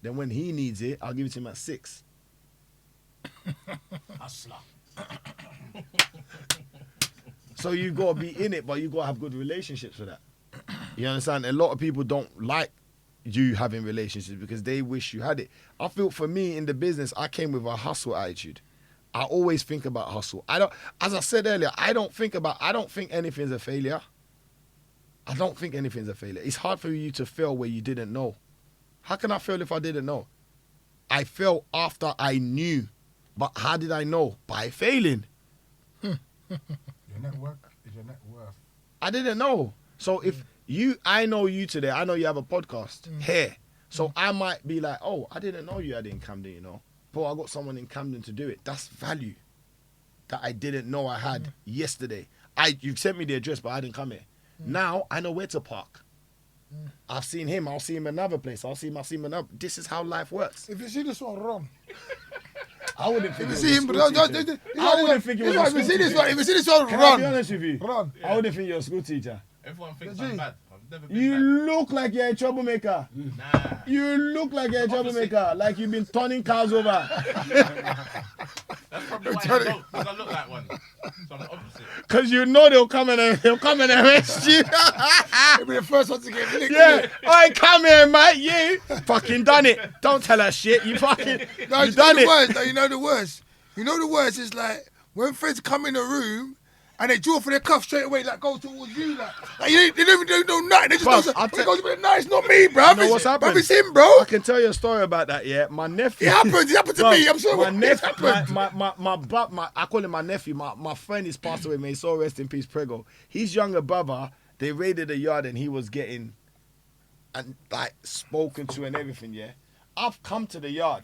Then when he needs it, I'll give it to him at £6. Hustler. So you got to be in it, but you got to have good relationships with that. You understand? A lot of people don't like you having relationships because they wish you had it. I feel for me in the business, I came with a hustle attitude. I always think about hustle. As I said earlier, I don't think anything's a failure. I don't think anything's a failure. It's hard for you to fail where you didn't know. How can I fail if I didn't know? I failed after I knew. But how did I know? By failing. Your network is your net worth. I didn't know. So if I know you today, I know you have a podcast here. So I might be like, oh, I didn't know you had it in Camden, you know. But I got someone in Camden to do it. That's value that I didn't know I had yesterday. You sent me the address, but I didn't come here. Now I know where to park. I've seen him. I'll see him another place. I'll see him another. This is how life works. If you see this one, run. I wouldn't think If it you see him, was a school teacher. I wouldn't think it was a school If you see this teacher. one, if you see this one, Can I be run. honest with you? Run. I wouldn't think you're a school teacher. Everyone thinks I'm bad. I've never been You bad. look like you're a troublemaker. Nah. You look like you're a troublemaker. Like you've been turning cars over. That's probably why I don't, because I look like one. So I'm the opposite. Because you know they'll come and arrest you. He'll be the first one to get licked. Yeah. I come here, mate. You fucking done it. Don't tell us shit. You fucking No, you done it. worst. No, you know the worst. You know the worst is like when friends come in the room and they draw for their cuff straight away, like go towards you, like they don't even do nothing. They just Bruv, goes, no, it's not me, bro. You know what's happened? Bruv, it's him, bro. I can tell you a story about that. Yeah, my nephew. It happened. It happened to Bruv, me. I'm sure my it nephew, happened. my I call him my nephew. My friend is passed away. May his soul rest in peace, Prego. His younger brother, they raided the yard and he was getting and like spoken to and everything. Yeah, I've come to the yard.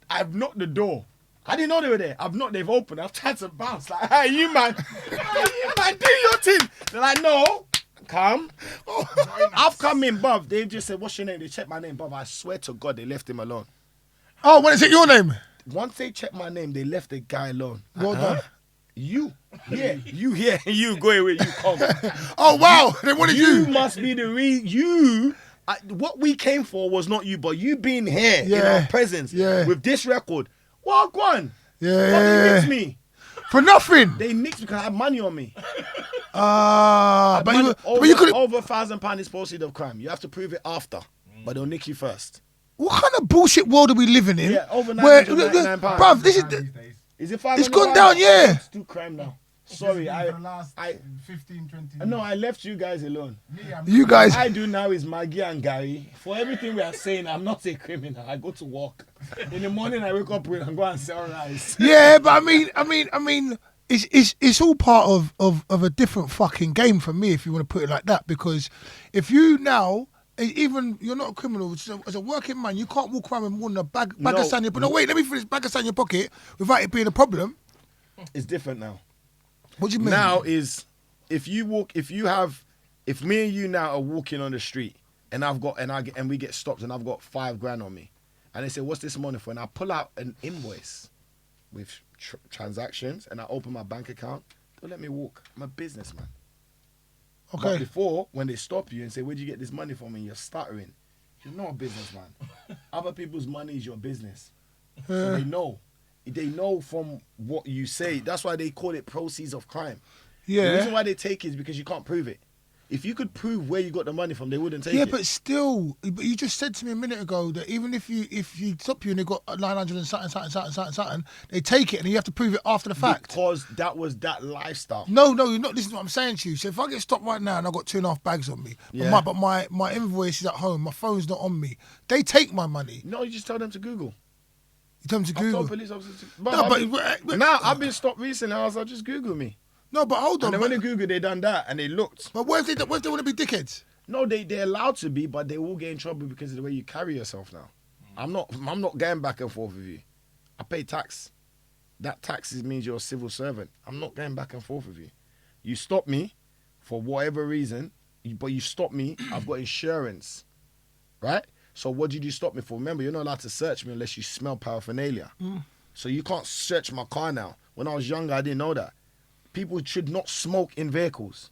I've knocked the door. I didn't know they were there. I've knocked. They've opened. I've tried to bounce. Like, hey, you man, do your thing. They're like, no, come. I've come in, bruv. They just said, what's your name? They checked my name, bruv. I swear to God, they left him alone. Oh, when is it your name? Once they checked my name, they left the guy alone. Well done. You here, you go away, you come. Oh wow, they wanted You you. must be the reason. What we came for was not you, but you being here in Yeah. our presence Yeah. with this record. Well, go on. Yeah. But they nicked me. For nothing. They nicked me because I had money on me. But Money- you could. over £1,000 is proceeds of crime. You have to prove it after, but they'll nick you first. What kind of bullshit world are we living in? Yeah, over where, £999. bruv, this is. These days. Is it 500? It's gone down, yeah. It's too crime now. Sorry, For the last I 15, 20 no, I left you guys alone. Me, I'm You guys. I do now is Maggie and Gary. For everything we are saying, I'm not a criminal. I go to work. In the morning, I wake up and go and sell rice. Yeah, but I mean, it's all part of a different fucking game for me, if you want to put it like that. Because if you now, even you're not a criminal, so as a working man, you can't walk around with more than a bag of sand in your pocket. No, wait, let me finish. Bag of sand in your pocket without it being a problem. It's different now. What do you mean? Now is if me and you now are walking on the street, and we get stopped, and I've got $5,000 on me, and they say, "What's this money for?" And I pull out an invoice with transactions, and I open my bank account. Don't let me walk. I'm a businessman. Okay. But before, when they stop you and say, "Where'd you get this money from?" and you're stuttering, you're not a businessman. Other people's money is your business. So they know. They know from what you say. That's why they call it proceeds of crime. Yeah. The reason why they take it is because you can't prove it. If you could prove where you got the money from, they wouldn't take it. Yeah, but still, but you just said to me a minute ago that even if you stop you and they got 900 and something, they take it and you have to prove it after the fact. Because that was that lifestyle. No, you're not listening to what I'm saying to you. So if I get stopped right now and I've got 2.5 bags on me, Yeah. but my invoice is at home, my phone's not on me, they take my money. No, you just tell them to Google. You tell them to I've Google. told police officers to... No, but now, I've been stopped recently. I was like, just Google me. no, but hold on. And then when they Googled, they done that and they looked. But what if they want to be dickheads? No, they're allowed to be, but they will get in trouble because of the way you carry yourself now. I'm not going back and forth with you. I pay tax. That tax means you're a civil servant. I'm not going back and forth with you. You stop me for whatever reason, but you stop me, I've got insurance, right? So what did you stop me for? Remember, you're not allowed to search me unless you smell paraphernalia. So you can't search my car now. When I was younger, I didn't know that. People should not smoke in vehicles.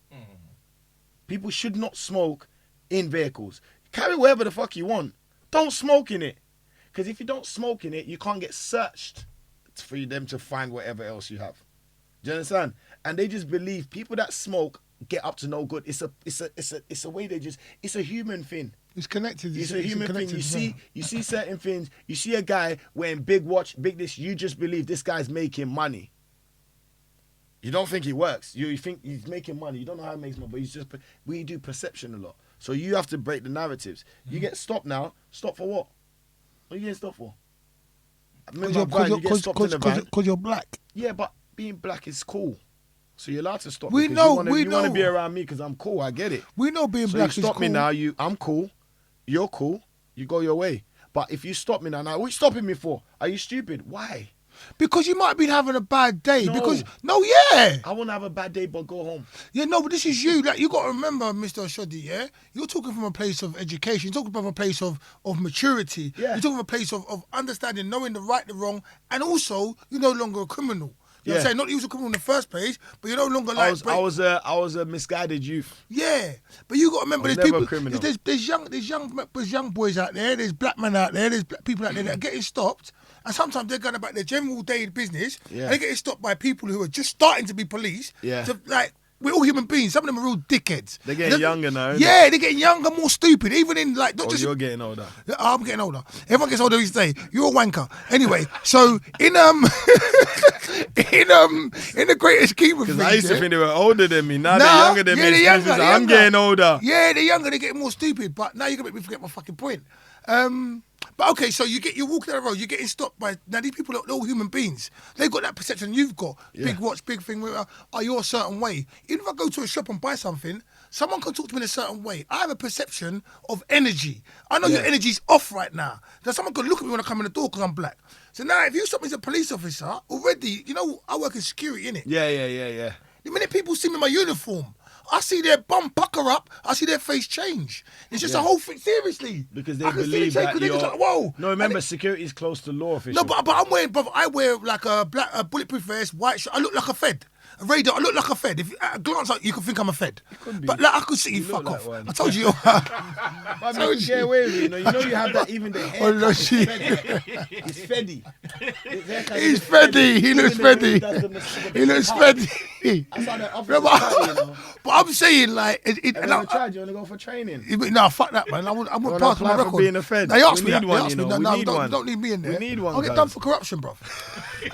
People should not smoke in vehicles. Carry whatever the fuck you want. Don't smoke in it. Because if you don't smoke in it, you can't get searched for them to find whatever else you have. Do you understand? And they just believe people that smoke get up to no good. It's a way they just, it's a human thing. It's connected. It's a human thing. You see certain things. You see a guy wearing big watch, big this. You just believe this guy's making money. You don't think he works. You think he's making money. You don't know how he makes money, but we do perception a lot. So you have to break the narratives. You get stopped now. Stop for what? What are you getting stopped for? Because you're black. Yeah, but being black is cool. So you're allowed to stop. We me know. You want to be around me because I'm cool. I get it. We know being So black you is stop cool. me now. I'm cool. You're cool. You go your way. But if you stop me now, what are you stopping me for? Are you stupid? Why? Because you might be having a bad day. No. Yeah. I want to have a bad day, but go home. Yeah, no, but this is you. Like, you got to remember, Mr. Oshodi, yeah? You're talking from a place of education. You're talking from a place of maturity. Yeah. You're talking from a place of understanding, knowing the right, the wrong, and also, you're no longer a criminal. You know what I'm saying? Not that you was a criminal in the first place, but you're no longer like... I was a misguided youth. Yeah, but you got to remember, I was there's never people, a criminal. there's young boys out there, there's black men out there, there's black people out there that are getting stopped, and sometimes they're going about their general day business, Yeah. and they're getting stopped by people who are just starting to be police. Yeah. So, like, we're all human beings. Some of them are real dickheads. They're getting younger now, innit? Yeah, they're getting younger, more stupid. Even in like not just. You're getting older. I'm getting older. Everyone gets older each day. You're a wanker. Anyway, so in the greatest scheme of things, Because I used to yeah? think they were older than me. Now Nah, they're younger than yeah, me. they're It's younger, I'm getting older. Yeah, they're younger, they're getting more stupid. But now you're gonna make me forget my fucking point. But okay, so you're walking down the road, you're getting stopped by now these people are all human beings. They've got that perception you've got. Yeah. Big watch, big thing, you're a certain way. Even if I go to a shop and buy something, someone can talk to me in a certain way. I have a perception of energy. I know your energy's off right now. Now someone could look at me when I come in the door because I'm black. So now if you stop me as a police officer, already, you know, I work in security, innit? Yeah. The minute people see me in my uniform, I see their bum pucker up. I see their face change. It's just a whole thing. Seriously, Because they I can see believe the change, that 'cause they're you're... just like, whoa. No, remember, security is close to law officials. No, but I'm wearing, brother. I wear like a bulletproof vest, white shirt. I look like a Fed. A radar. I look like a Fed. If at a glance, you could think I'm a Fed. could be. But like, I could see you. look Fuck like off. one. I told you. I mean, you get away with it, you know you have that, even the hair. Oh, no, shit. It's Feddy. He's Feddy. He looks Feddy. He looks Feddy. I saw that officer No, party, you know. but I'm saying like, Have you ever tried? You want to go for training? no, fuck that, man. I wouldn't Wanna pass my apply for record. being a Fed? They asked We me need that. one, They asked you me, know. no, We need don't, one. don't need me in there. We need one, I'll get guys. done for corruption, bro.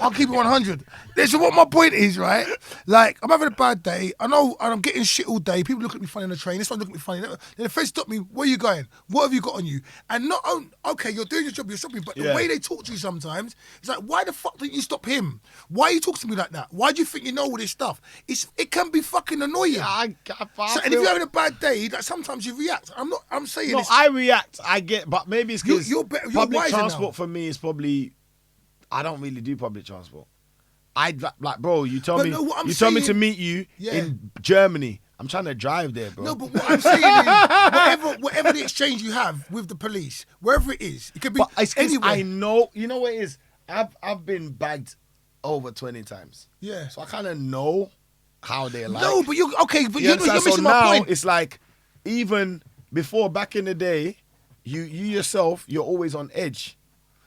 I'll keep it 100. So what my point is, right? Like, I'm having a bad day. I know, and I'm getting shit all day. People look at me funny on the train. This one look at me funny. Then the Fed stop me. Where are you going? What have you got on you? And not okay, you're doing your job, you're stopping, but the way they talk to you sometimes, it's like, why the fuck didn't you stop him? Why are you talking to me like that? Why do you think you know all this stuff? It can be fucking annoying. I And if you're having a bad day, like sometimes you react. I'm saying No, it's, I react. I get, but maybe it's because You're public wiser transport now. for me is probably. I don't really do public transport. I like, bro. You tell But me. no, what I'm You tell me saying- to meet you Yeah. in Germany. I'm trying to drive there, bro. No, but what I'm saying is, whatever the exchange you have with the police, wherever it is, it could be But it's 'cause anywhere. I know, you know what it is? I've been bagged over 20 times. Yeah. So I kind of know how they're like. No, but you're You understand? missing So my now point. it's like, even before, back in the day, you yourself, you're always on edge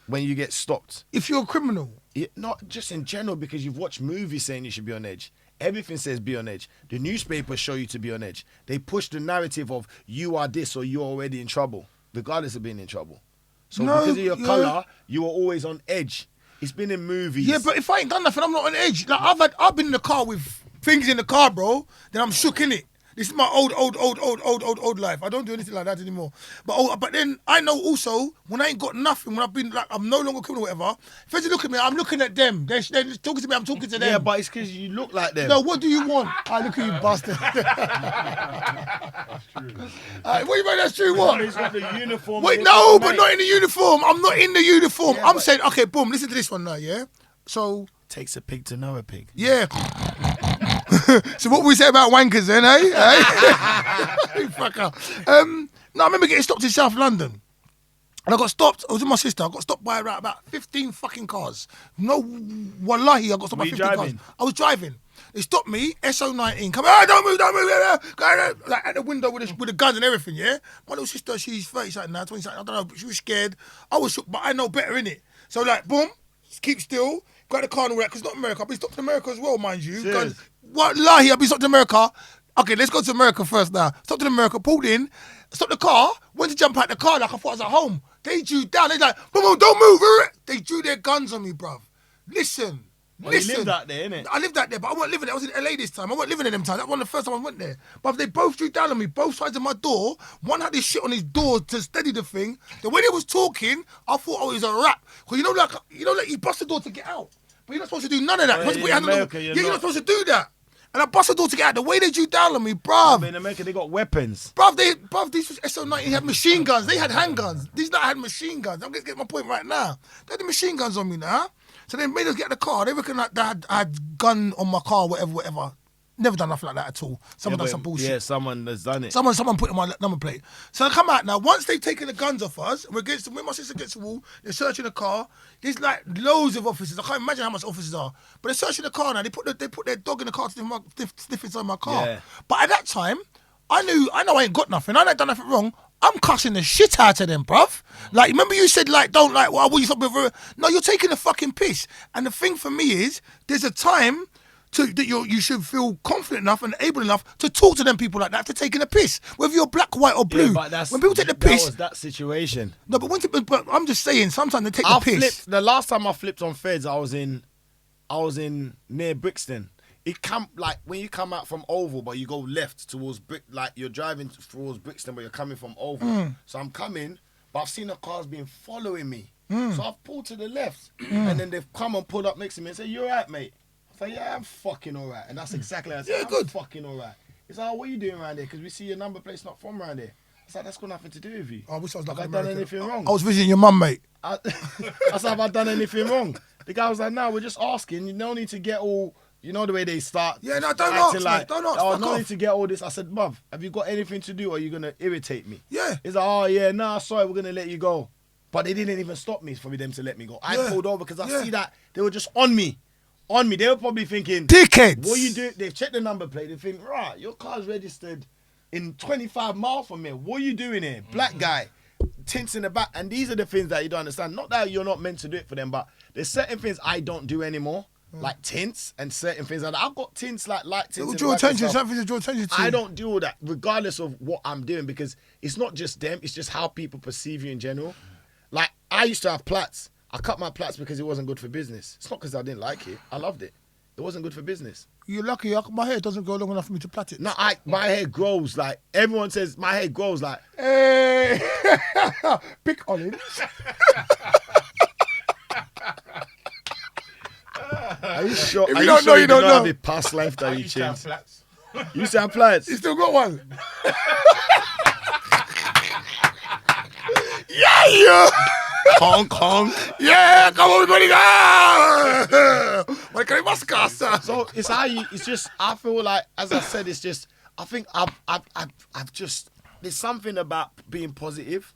when you get stopped. If you're a criminal, Not just in general, because you've watched movies saying you should be on edge. Everything says be on edge. The newspapers show you to be on edge. They push the narrative of you are this or you're already in trouble, regardless of being in trouble. So No, because of your yeah. colour, you are always on edge. It's been in movies. yeah, but if I ain't done nothing, I'm not on edge. Like I've been in the car with things in the car, bro. Then I'm shook in it. This is my old life. I don't do anything like that anymore. But then I know also when I ain't got nothing, when I've been like I'm no longer criminal or whatever. If they look at me, I'm looking at them. They're talking to me. I'm talking to them. Yeah, but it's because you look like them. No, what do you want? I look at you, bastard. That's true. What do you mean that's true? What? He's got the uniform. Wait, and no, it's but mate. not in the uniform. I'm not in the uniform. Yeah, I'm but- saying, okay, boom, listen to this one now, yeah? So, Takes a pig to know a pig. yeah. So what we say about wankers then, eh? You fucker. No, I remember getting stopped in South London. And I got stopped, I was with my sister, I got stopped by about 15 fucking cars. No, wallahi, I got stopped Were by you 15 driving? cars. I was driving. They stopped me, SO19, come on, don't move, like at the window with the guns and everything, yeah? My little sister, she's 30 something now, 20 something, I don't know, but she was scared. I was shook, but I know better, innit? So like, boom, keep still, got the car and all that, because it's not America. I've been stopped in America as well, mind you. Cheers. Guns, wallahi, I've been stopped in America. Okay, let's go to America first now. Stopped in America, pulled in, stopped the car, went to jump out the car like I thought I was at home. They drew down, they like, boom, boom, don't move. They drew their guns on me, bruv. Listen. Well, you listen. lived out there, innit? I lived out there, but I wasn't living there. I was in LA this time. I wasn't living in them times. That wasn't the first time I went there. But they both drew down on me, both sides of my door. One had this shit on his door to steady the thing. The way they was talking, I thought, oh, it was a rap. Because you bust the door to get out. But you're not supposed to do none of that. Well, You're supposed to put your hand on the- in America, you're you're not not. supposed to do that. And I bust the door to get out. The way they drew down on me, bruv. In America, they got weapons. Bruv, these was SO19 had machine guns. They had handguns. These not had machine guns. I'm going to get my point right now. They had the machine guns on me now. So they made us get the car. They reckon that I had gun on my car, whatever. Never done nothing like that at all. Someone done some bullshit. Yeah, someone has done it. Someone put it on my number plate. So I come out now. Once they've taken the guns off us, when my sister gets the wall, they're searching the car. There's like loads of officers. I can't imagine how much officers are. But they're searching the car now. They put their dog in the car to sniff inside my car. Yeah. But at that time, I know I ain't got nothing. I ain't done nothing wrong. I'm cussing the shit out of them, bruv. Like, remember you said, like, don't like, well, what you thought before? No, you're taking the fucking piss. And the thing for me is, there's a time that you should feel confident enough and able enough to talk to them people like that for taking a piss, whether you're black, white, or blue. Yeah, but that's, when people take the that piss, was that situation. no, but but I'm just saying, sometimes they take I the piss. flipped. The last time I flipped on feds, I was in near Brixton. It come like when you come out from Oval, but you go left towards like you're driving towards Brixton, but you're coming from Oval. So I'm coming, but I've seen the cars being following me. So I've pulled to the left, and then they've come and pulled up next to me and said, "You alright, mate?" I said, "Yeah, I'm fucking alright," and that's exactly what I said. Yeah, I'm good. fucking alright. He's like, "Oh, what are you doing around there? Because we see your number plate's not from around there." I said, "That's got nothing to do with you." I wish I was like Have I an done American. anything wrong? I was visiting your mum, mate. I said, "Have I done anything wrong?" The guy was like, "No, we're just asking. You don't need to get all, you know the way they start." Yeah, no, don't acting ask, mate. Don't ask, Oh, fuck no off." need to get all this. I said, "Bruv, have you got anything to do or are you going to irritate me?" Yeah. He's like, "Oh, yeah, nah, sorry, we're going to let you go." But they didn't even stop me for them to let me go. I Yeah. pulled over because I Yeah. see that they were just on me. They were probably thinking, Dickheads. what you do? They've checked the number plate. They think, right, your car's registered in 25 miles from here. What are you doing here? Black guy, tints in the back. And these are the things that you don't understand. Not that you're not meant to do it for them, but there's certain things I don't do anymore. Like tints and certain things like that. I've got tints like light tints. It will in the draw back and attention. stuff. Something to draw attention to. I don't do all that, regardless of what I'm doing, because it's not just them, it's just how people perceive you in general. Like, I used to have plaits. I cut my plaits because it wasn't good for business. It's not because I didn't like it. I loved it. It wasn't good for business. You're lucky. My hair doesn't go long enough for me to plait it. No, my hair grows like, everyone says my hair grows like, Hey, big olives. are you sure? If Are you don't know, sure you don't have know. a past life I that you used to have changed? flats. You used to have plaits? You still got one? Yeah. Honk, honk. Yeah, come on, everybody. What can I So it's how you, it's just, I feel like, as I said, it's just, I think I've just there's something about being positive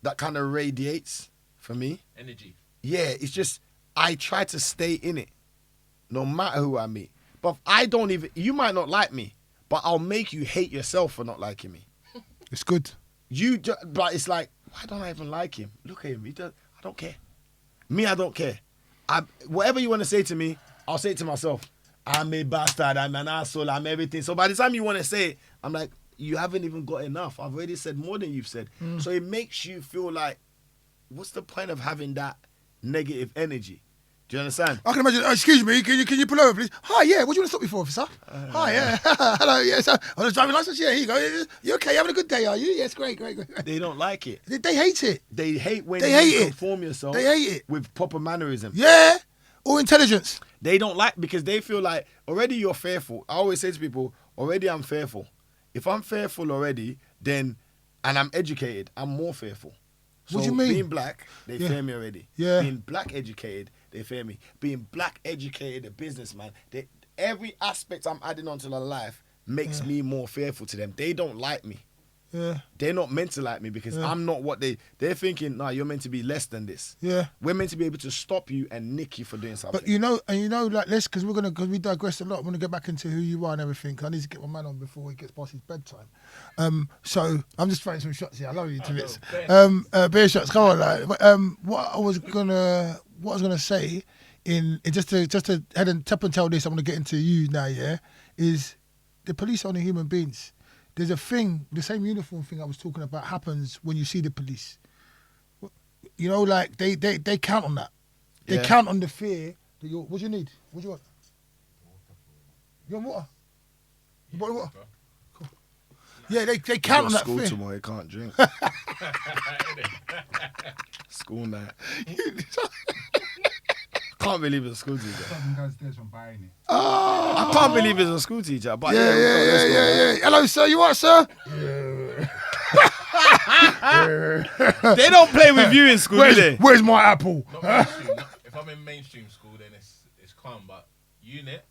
that kind of radiates for me. Energy. Yeah, it's just I try to stay in it, no matter who I meet. But if I don't even, you might not like me, but I'll make you hate yourself for not liking me. It's good. But it's like, why don't I even like him? Look at him. I don't care. Me, I don't care. Whatever you want to say to me, I'll say it to myself. I'm a bastard. I'm an asshole. I'm everything. So by the time you want to say it, I'm like, you haven't even got enough. I've already said more than you've said. So it makes you feel like, what's the point of having that negative energy? Do you understand? I can imagine. Excuse me, can you pull over, please? Hi, yeah. What do you want to stop me for, officer? Hi, yeah. Hello, yeah. So, on the driving license, yeah. Here you go. You okay? Having a good day, are you? Yes, great. They don't like it. They hate it. They hate when They you hate it. conform yourself. They hate it with proper mannerism. Yeah, or intelligence. They don't like because they feel like already you're fearful. I always say to people, already I'm fearful. If I'm fearful already, then and I'm educated, I'm more fearful. So What do you mean? Being black, they fear me already. Yeah. Being black educated, they fear me. Being black educated, a businessman, every aspect I'm adding onto their life makes me more fearful to them. They don't like me. Yeah. They're not meant to like me because I'm not what they're thinking, nah, you're meant to be less than this. Yeah. We're meant to be able to stop you and nick you for doing something. But like this, because we digress a lot. I'm gonna get back into who you are and everything. 'Cause I need to get my man on before he gets past his bedtime. So I'm just throwing some shots here. I love you to bits. Beer shots. Come on, like. What I was gonna say, in just to head and tap and tell this, I'm gonna get into you now. Yeah, is the police are only human beings. There's a thing, the same uniform thing I was talking about happens when you see the police. You know, like they count on that. They count on the fear that you're. What do you need? What do you want? You want water? You bought water? Cool. Yeah, they count on that school fear. tomorrow, you can't drink. School night. Can't believe it's a school teacher. Someone downstairs from buying it. I can't believe it's a school teacher. But Yeah. Hello, sir. You what, sir? They don't play with you in school, do they? Where's my apple? Not mainstream. If I'm in mainstream school, then it's calm. But unit,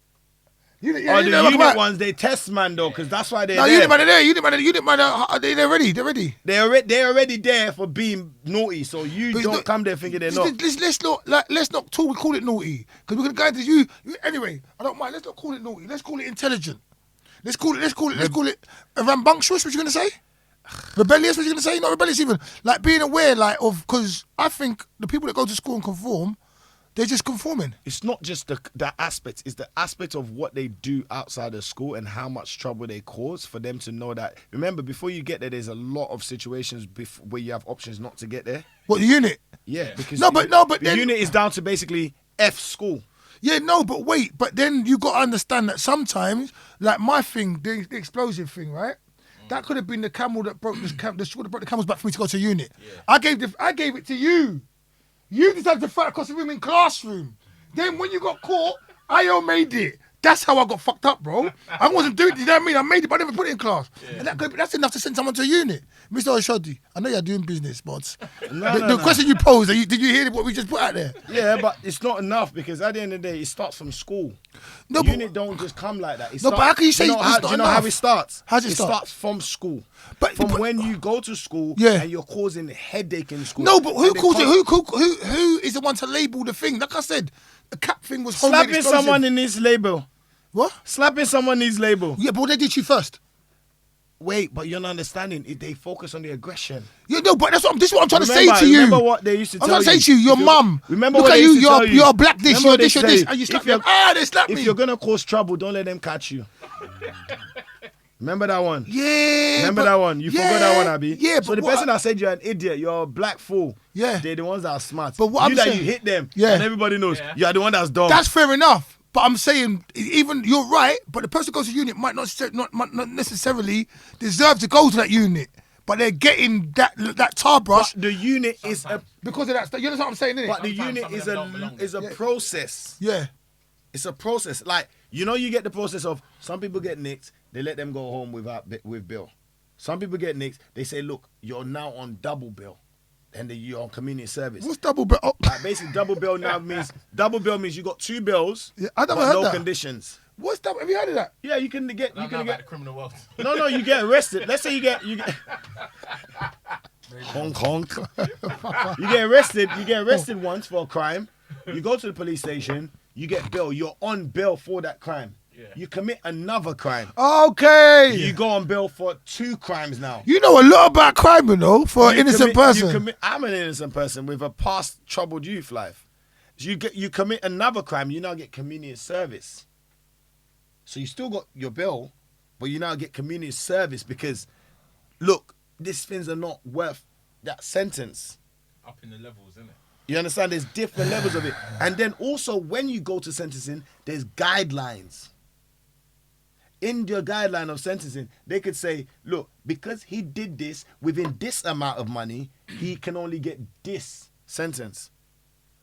The unit ones, they test man though, because that's why they're there. Unit man are there. Unit man are they're ready. They're ready. They're already there for being naughty, so you don't come there thinking they're not. Let's not call it naughty, because we're gonna go into you. Anyway, I don't mind. Let's not call it naughty. Let's call it intelligent. Let's call it rambunctious. What you gonna say? Rebellious. What you gonna say? Not rebellious even. Like being aware, like of, because I think the people that go to school and conform, they're just conforming. It's not just the aspect, it's the aspect of what they do outside of school and how much trouble they cause for them to know that. Remember, before you get there, there's a lot of situations where you have options not to get there. What, the unit? Yeah, because the unit is down to basically F school. Yeah, no, but wait, but then you got to understand that sometimes, like my thing, the explosive thing, right? That could have been the camel that broke the straw that broke the camel's back for me to go to unit. Yeah. I gave it to you. You decided to fight across the room in classroom. Then when you got caught, I made it. That's how I got fucked up, bro. I wasn't doing it, you know what I mean? I made it, but I never put it in class. Yeah. And that's enough to send someone to a unit. Mr. Oshodi, I know you're doing business, but the question you posed, did you hear what we just put out there? Yeah, but it's not enough, because at the end of the day, it starts from school. No, the unit don't just come like that. But how can you say it's not do you know how it starts? How does it start? It starts from school. But when you go to school and you're causing headache in school. No, but who caused it? Who is the one to label the thing? Like I said, the cap thing was slapping someone in this label. What? Slapping someone needs label. Yeah, but what they did to you first? Wait, but you're not understanding. They focus on the aggression. Yeah, no, but this is what I'm trying to say to you. Remember what they used to tell you? I'm trying to say to you, your mum. Remember look what at they you, used to tell you? you're black this, you're this, you're this, and you slap them. They slap me. If you're gonna cause trouble, don't let them catch you. Remember that one? Yeah. Remember that one? You forgot that one, Abby? Yeah, so the person that said you're an idiot, you're a black fool. Yeah. They're the ones that are smart. But what I'm saying, you hit them, and everybody knows you're the one that's dumb. That's fair enough. But I'm saying, even you're right, but the person who goes to unit might not necessarily deserve to go to that unit. But they're getting that tar brush. But the unit is because of that stuff. You know what I'm saying, innit? But the unit is a process. Yeah. It's a process. Like, you get the process of some people get nicked, they let them go home with bill. Some people get nicked, they say, look, you're now on double bill. And you're on community service. What's double bill? Like basically, double bill now means you got 2 bills, I never heard no that. conditions. What's that? Have you heard of that? Yeah, you can get. I You don't know can about the get. criminal world. No, you get arrested. Let's say you get. Honk honk. You get arrested. You get arrested once for a crime. You go to the police station. You get bail. You're on bail for that crime. Yeah. You commit another crime. Okay. You go on bail for 2 crimes now. You know a lot about crime, you know, for an innocent person. I'm an innocent person with a past troubled youth life. You commit another crime. You now get community service. So you still got your bail, but you now get community service because, look, these things are not worth that sentence. Up in the levels, isn't it? You understand? There's different levels of it. And then also when you go to sentencing, there's guidelines. In your guideline of sentencing, they could say, look, because he did this within this amount of money, he can only get this sentence.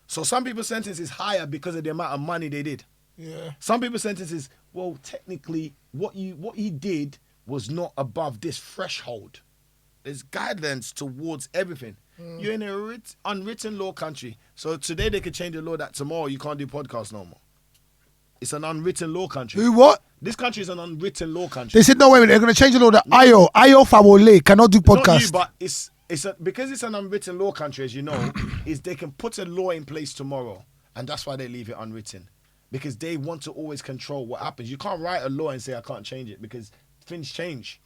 So some people's sentence is higher because of the amount of money they did. Yeah. Some people's sentence is, well, technically, what he did was not above this threshold. There's guidelines towards everything. You're in a unwritten law country. So today they could change the law that tomorrow you can't do podcasts no more. It's an unwritten law country. Who what? This country is an unwritten law country. They said no, wait a minute, they're going to change the law that Ayo Fawole cannot do Not podcast. you, but because it's an unwritten law country, as you know, is they can put a law in place tomorrow, and that's why they leave it unwritten, because they want to always control what happens. You can't write a law and say I can't change it because things change.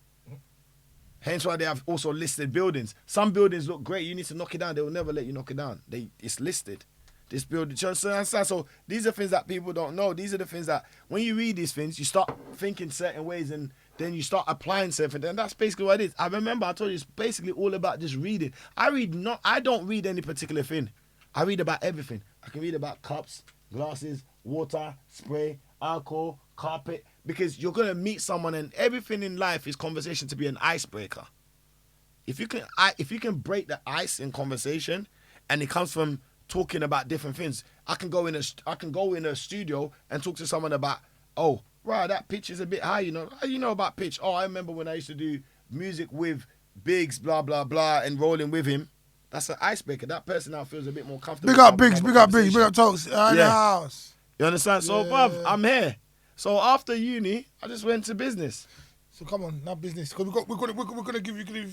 Hence why they have also listed buildings. Some buildings look great. You need to knock it down. They will never let you knock it down. It's listed. This building. So these are things that people don't know. These are the things that when you read these things, you start thinking certain ways and then you start applying certain things. And that's basically what it is. I remember I told you it's basically all about just reading. I don't read any particular thing. I read about everything. I can read about cups, glasses, water, spray, alcohol, carpet, because you're going to meet someone and everything in life is conversation to be an icebreaker. If you can break the ice in conversation and it comes from talking about different things, I can go in a studio and talk to someone about, oh, right, that pitch is a bit high, you know. How you know about pitch? Oh, I remember when I used to do music with Biggs, blah, blah, blah, and rolling with him. That's an icebreaker. That person now feels a bit more comfortable. Big up Biggs, big up Talks. In the house. You understand? So, bruv, I'm here. So after uni, I just went to business. So come on, now business. Because we're gonna give you.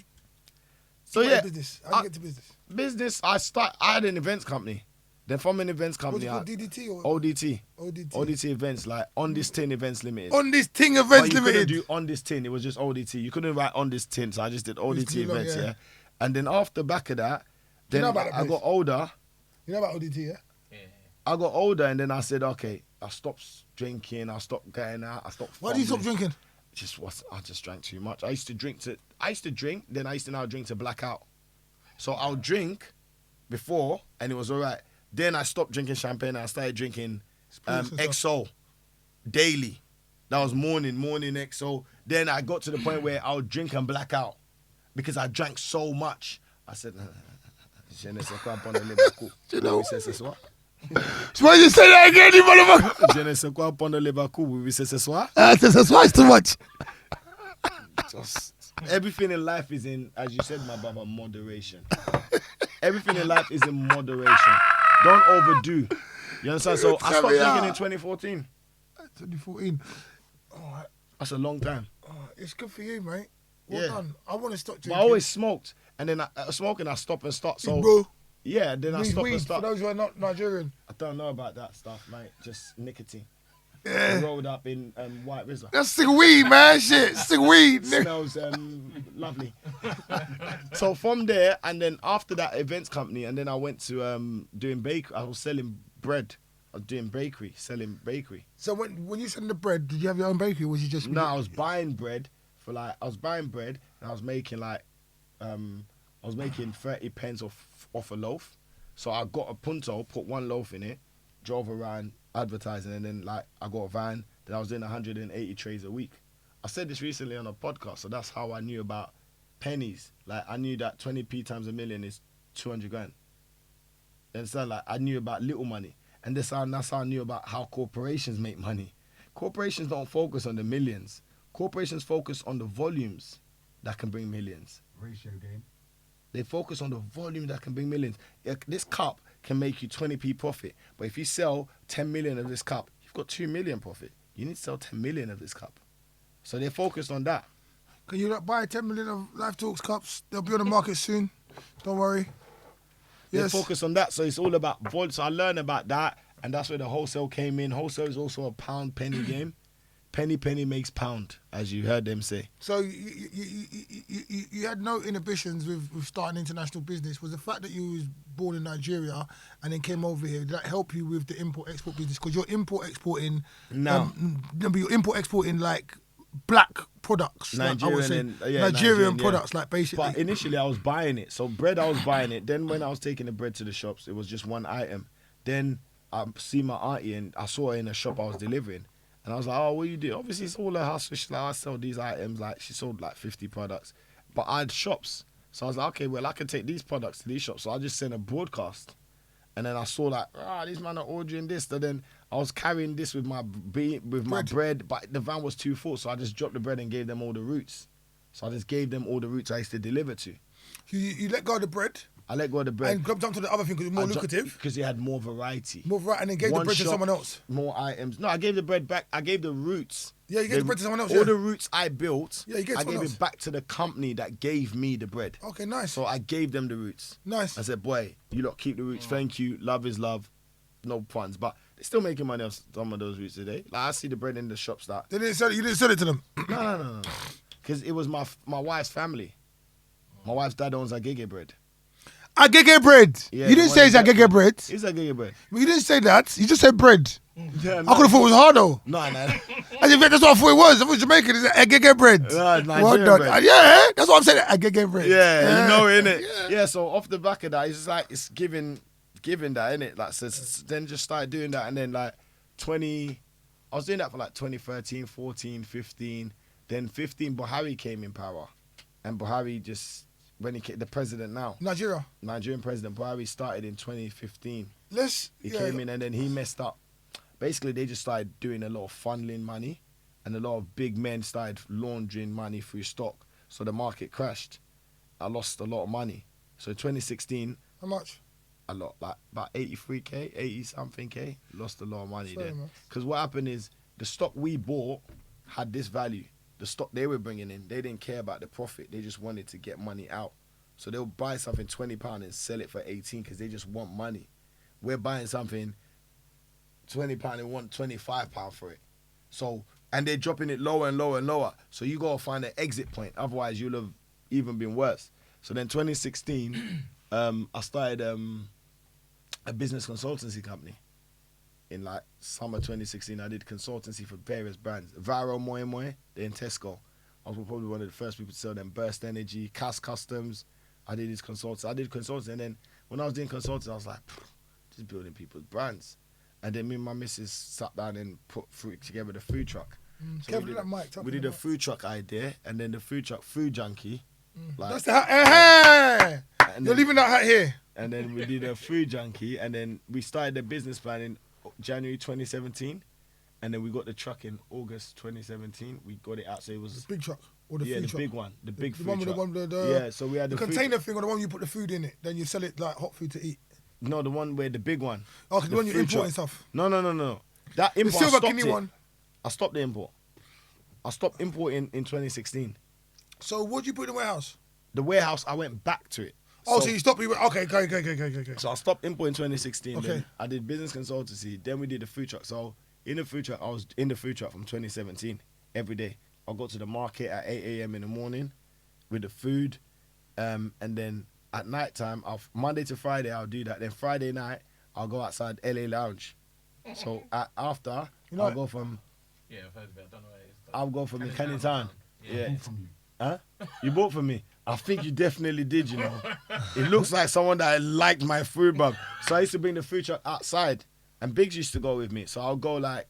So yeah, business. How do you get to business? Business. I had an events company. Then from an events company, What's it called, DDT or ODT. ODT? ODT events, like On This Tin Events Limited. On This Thing But Events you Limited. couldn't do On This Tin. It was just ODT. You couldn't write On This Tin, so I just did ODT too long, events. yeah. Yeah. And then off the back of that, You then know about that I place? got older. You know about ODT, yeah? I got older, and then I said, okay, I stopped drinking. I stopped going out. I stopped. Why do you stop fumbling. drinking? I just drank too much. I used to drink, then I used to now drink to black out. So I'll drink before, and it was all right. Then I stopped drinking champagne, and I started drinking Spirits and XO daily. That was morning XO. Then I got to the point where I'll drink and black out because I drank so much. I said, je ne sais quoi prendre le coup. You know? Oui, c'est ce soir. So why you say that again, you motherfucker? Je ne sais quoi prendre le coup. Oui, c'est ce soir. That's why it's too much. Just everything in life is in, as you said, my brother, moderation. Everything in life is in moderation. Don't overdo. You understand? So I stopped drinking in 2014. 2014. Oh, That's a long time. it's good for you, mate. Well Yeah. done. I want to stop But drinking. I always smoked, and then I stop and start. So bro. yeah, then I stop Weed, and for start. those who are not Nigerian. I don't know about that stuff, mate. Just nicotine. Yeah. Rolled up in White Rizla. That's sick weed, man. Shit. Sick weed, nigga. Smells lovely. So from there, and then after that events company, and then I went to doing bakery. I was selling bread. I was doing bakery, selling bakery. So when you send the bread, did you have your own bakery or was you just... No, I was buying bread and I was making I was making 30 pence off a loaf. So I got a punto, put one loaf in it, drove around advertising, and then I got a van. Then I was doing 180 trays a week. I said this recently on a podcast, so that's how I knew about pennies. Like I knew that 20p times a million is 200 grand. You understand? Like I knew about little money. And that's how I knew about how corporations make money. Corporations don't focus on the millions. Corporations focus on the volumes that can bring millions. Ratio game. They focus on the volume that can bring millions. This cup can make you 20p profit. But if you sell 10 million of this cup, you've got 2 million profit. you need to sell 10 million of this cup. So they're focused on that. Can you buy 10 million of Life Talks cups? They'll be on the market soon. Don't worry. They're Yes. focused on that. So it's all about volume. So I learned about that, and that's where the wholesale came in. Wholesale is also a pound penny game. Penny makes pound, as you heard them say. So you had no inhibitions with starting international business. Was the fact that you was born in Nigeria and then came over here, did that help you with the import-export business? Because you're import-exporting... No. But you're import-exporting, like, black products. Nigerian, like I would say, and, Nigerian products, like, basically. But initially, I was buying it. So bread, I was buying it. Then when I was taking the bread to the shops, it was just one item. Then I see my auntie, and I saw her in a shop I was delivering. And I was like, oh, what you do? Obviously, it's all a hustle. She's like, I sell these items. Like, she sold like 50 products. But I had shops. So I was like, okay, well, I can take these products to these shops. So I just sent a broadcast. And then I saw like, these men are ordering this. So then I was carrying this with my bread, but the van was too full. So I just dropped the bread and gave them all the routes. So I just gave them all the routes I used to deliver to. You let go of the bread? I let go of the bread. And jumped onto the other thing because it was more lucrative? Because it had more variety. More variety, and then gave the bread to someone else? More items. No, I gave the bread back. I gave the routes. Yeah, you gave the bread to someone else, All the routes I built, yeah, you gave I someone gave else. it back to the company that gave me the bread. Okay, nice. So I gave them the routes. Nice. I said, boy, you lot keep the routes. Thank you. Love is love. No funds. But they're still making money off some of those routes today. Like, I see the bread in the shops that... You didn't sell it to them? No. Because it was my wife's family. My wife's dad owns Agege bread. Agege bread. Yeah, You didn't say it's Agege bread. It's Agege bread. You didn't say that. You just said bread. Yeah, I could have thought it was hard though. No. That's what I thought it was. I thought Jamaican is Agege bread. Nigerian Well done. bread. Yeah, that's what I'm saying. Agege bread. Yeah, you know, innit? Yeah, so off the back of that, it's like, it's giving that, innit? Like, so then just started doing that, and then like I was doing that for like 2013, 14, 15. Then 15, Buhari came in power. And Buhari just, when he came, the president now, Nigerian president, Buhari started in 2015. He came in and then he messed up. Basically, they just started doing a lot of funneling money, and a lot of big men started laundering money through stock. So the market crashed. I lost a lot of money. So 2016. How much? A lot, like about 83K, 80 something K. Lost a lot of money Sorry, there. man. Because what happened is the stock we bought had this value. The stock they were bringing in, they didn't care about the profit. They just wanted to get money out. So they'll buy something £20 and sell it for 18 because they just want money. We're buying something £20 and want £25 for it. So, and they're dropping it lower and lower and lower. So you gotta find an exit point. Otherwise, you'll have even been worse. So then 2016, I started a business consultancy company. In like summer 2016, I did consultancy for various brands. Varo Moi Moi, they're in Tesco. I was probably one of the first people to sell them. Burst Energy, Cass Customs. I did this consultancy. And then when I was doing consultancy, I was like, just building people's brands. And then me and my missus sat down and put together the food truck. So we did a food truck idea, and then the food truck, Food Junkie. Like, That's the hat. You're leaving that hat here. And then we did a Food Junkie, and then we started the business plan in January 2017, and then we got the truck in August 2017. We got it out, so it was Big truck or the food truck? big one, the big food one truck. with Yeah, so we had the the container thing, or the one you put the food in it, then you sell it like hot food to eat. No, the one where the big one. Okay, the one you food importing truck. stuff. No. That import, silver I stopped kidney it. one. I stopped the import. I stopped importing in 2016. So what did you put in the warehouse? The warehouse, I went back to it. Oh, so you stopped. Okay. So I stopped importing 2016. Okay. Then I did business consultancy. Then we did the food truck. So in the food truck, I was in the food truck from 2017 every day. I'll go to the market at 8 a.m. in the morning with the food. And then at night time, Monday to Friday, I'll do that. Then Friday night, I'll go outside LA Lounge. So after, I'll go from... Yeah, I've heard of it. I don't know where it is. I'll go from Canning Town. Yeah. Huh? You bought from me? I think you definitely did, you know. It looks like someone that liked my food, bro. So I used to bring the food truck outside, and Biggs used to go with me. So I'll go like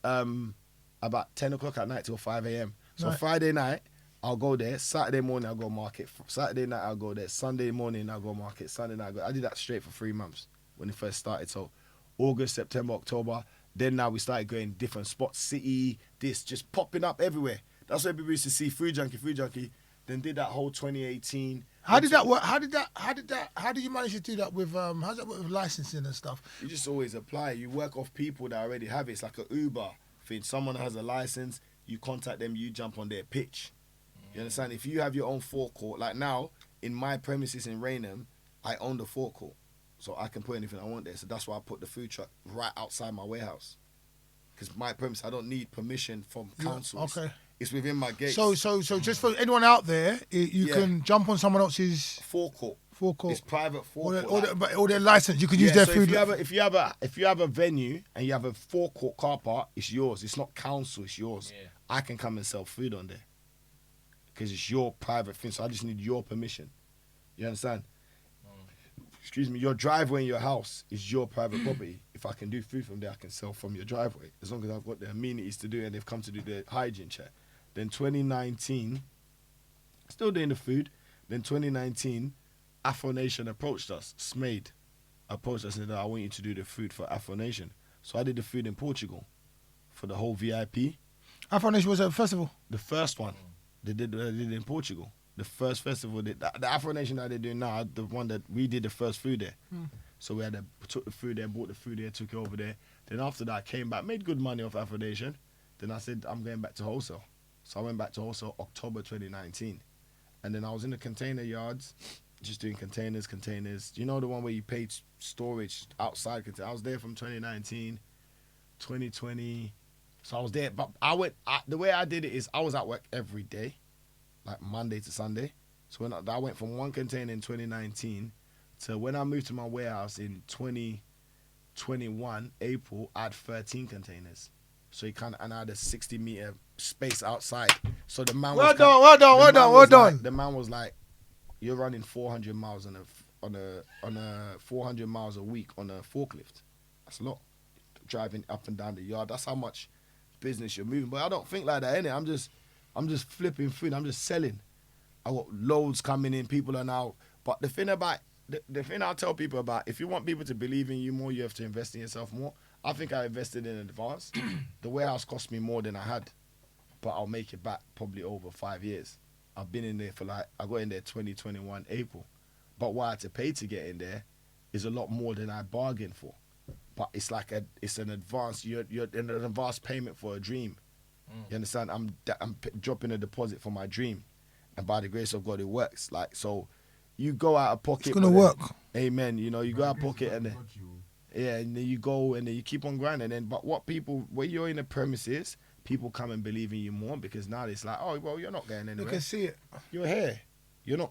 about 10 o'clock at night till 5 a.m. So Right. Friday night, I'll go there. Saturday morning, I'll go market. Saturday night, I'll go there. Sunday morning, I'll go market. Sunday night, I did that straight for 3 months when it first started. So August, September, October. Then now we started going different spots, city, this, just popping up everywhere. That's where people used to see Food Junkie. Then did that whole 2018. How did that work? How did you manage to do that with how's that work with licensing and stuff? You just always apply. You work off people that already have it. It's like a Uber If someone has a license, you contact them, you jump on their pitch. You understand? If you have your own forecourt, like now, in my premises in Raynham, I own the forecourt. So I can put anything I want there. So that's why I put the food truck right outside my warehouse. Because my premise, I don't need permission from councils. Okay. It's within my gates. So just for anyone out there, you can jump on someone else's forecourt. forecourt. It's private forecourt. Or their license, you can use their so food. If you have a venue and you have a forecourt car park, it's yours. It's not council, it's yours. Yeah. I can come and sell food on there. Because it's your private thing, so I just need your permission. You understand? Excuse me, your driveway in your house is your private property. If I can do food from there, I can sell from your driveway. As long as I've got the amenities to do it and they've come to do the hygiene check. Then 2019, still doing the food. Then 2019, Afro Nation approached us. Smade approached us and said, I want you to do the food for Afro Nation. So I did the food in Portugal for the whole VIP. Afro Nation was at a festival. The first one, they did it in Portugal. The first festival, the Afro Nation that they're doing now, the one that we did the first food there. So we took the food there, bought the food there, took it over there. Then after that, I came back, made good money off Afro Nation. Then I said, I'm going back to wholesale. So I went back to wholesale October 2019. And then I was in the container yards, just doing containers. You know the one where you paid storage outside? I was there from 2019, 2020. So I was there. But the way I did it is I was at work every day, like Monday to Sunday. So when I went from one container in 2019 to when I moved to my warehouse in 2021, April, I had 13 containers. So and I had a 60-meter space outside. So the man Well done. The man was like, you're running 400 miles on a 400 miles a week on a forklift. That's a lot. Driving up and down the yard. That's how much business you're moving. But I don't think like that, innit? I'm just flipping food. I'm just selling. I got loads coming in. People are now. But the thing about the thing I'll tell people about, if you want people to believe in you more, you have to invest in yourself more. I think I invested in advance. The warehouse cost me more than I had, but I'll make it back probably over 5 years. I've been in there I got in there 2021 April, but what I had to pay to get in there is a lot more than I bargained for. But it's like it's an advance. You're in an advance payment for a dream. You understand? I'm dropping a deposit for my dream, and by the grace of God, it works. Like so, you go out of pocket. It's gonna work. Amen. You know, you go out of pocket and then. Yeah, and then you go and then you keep on grinding. But when you're in the premises, people come and believe in you more because now it's like, oh, well, you're not going anywhere. You can see it. You're here. You're not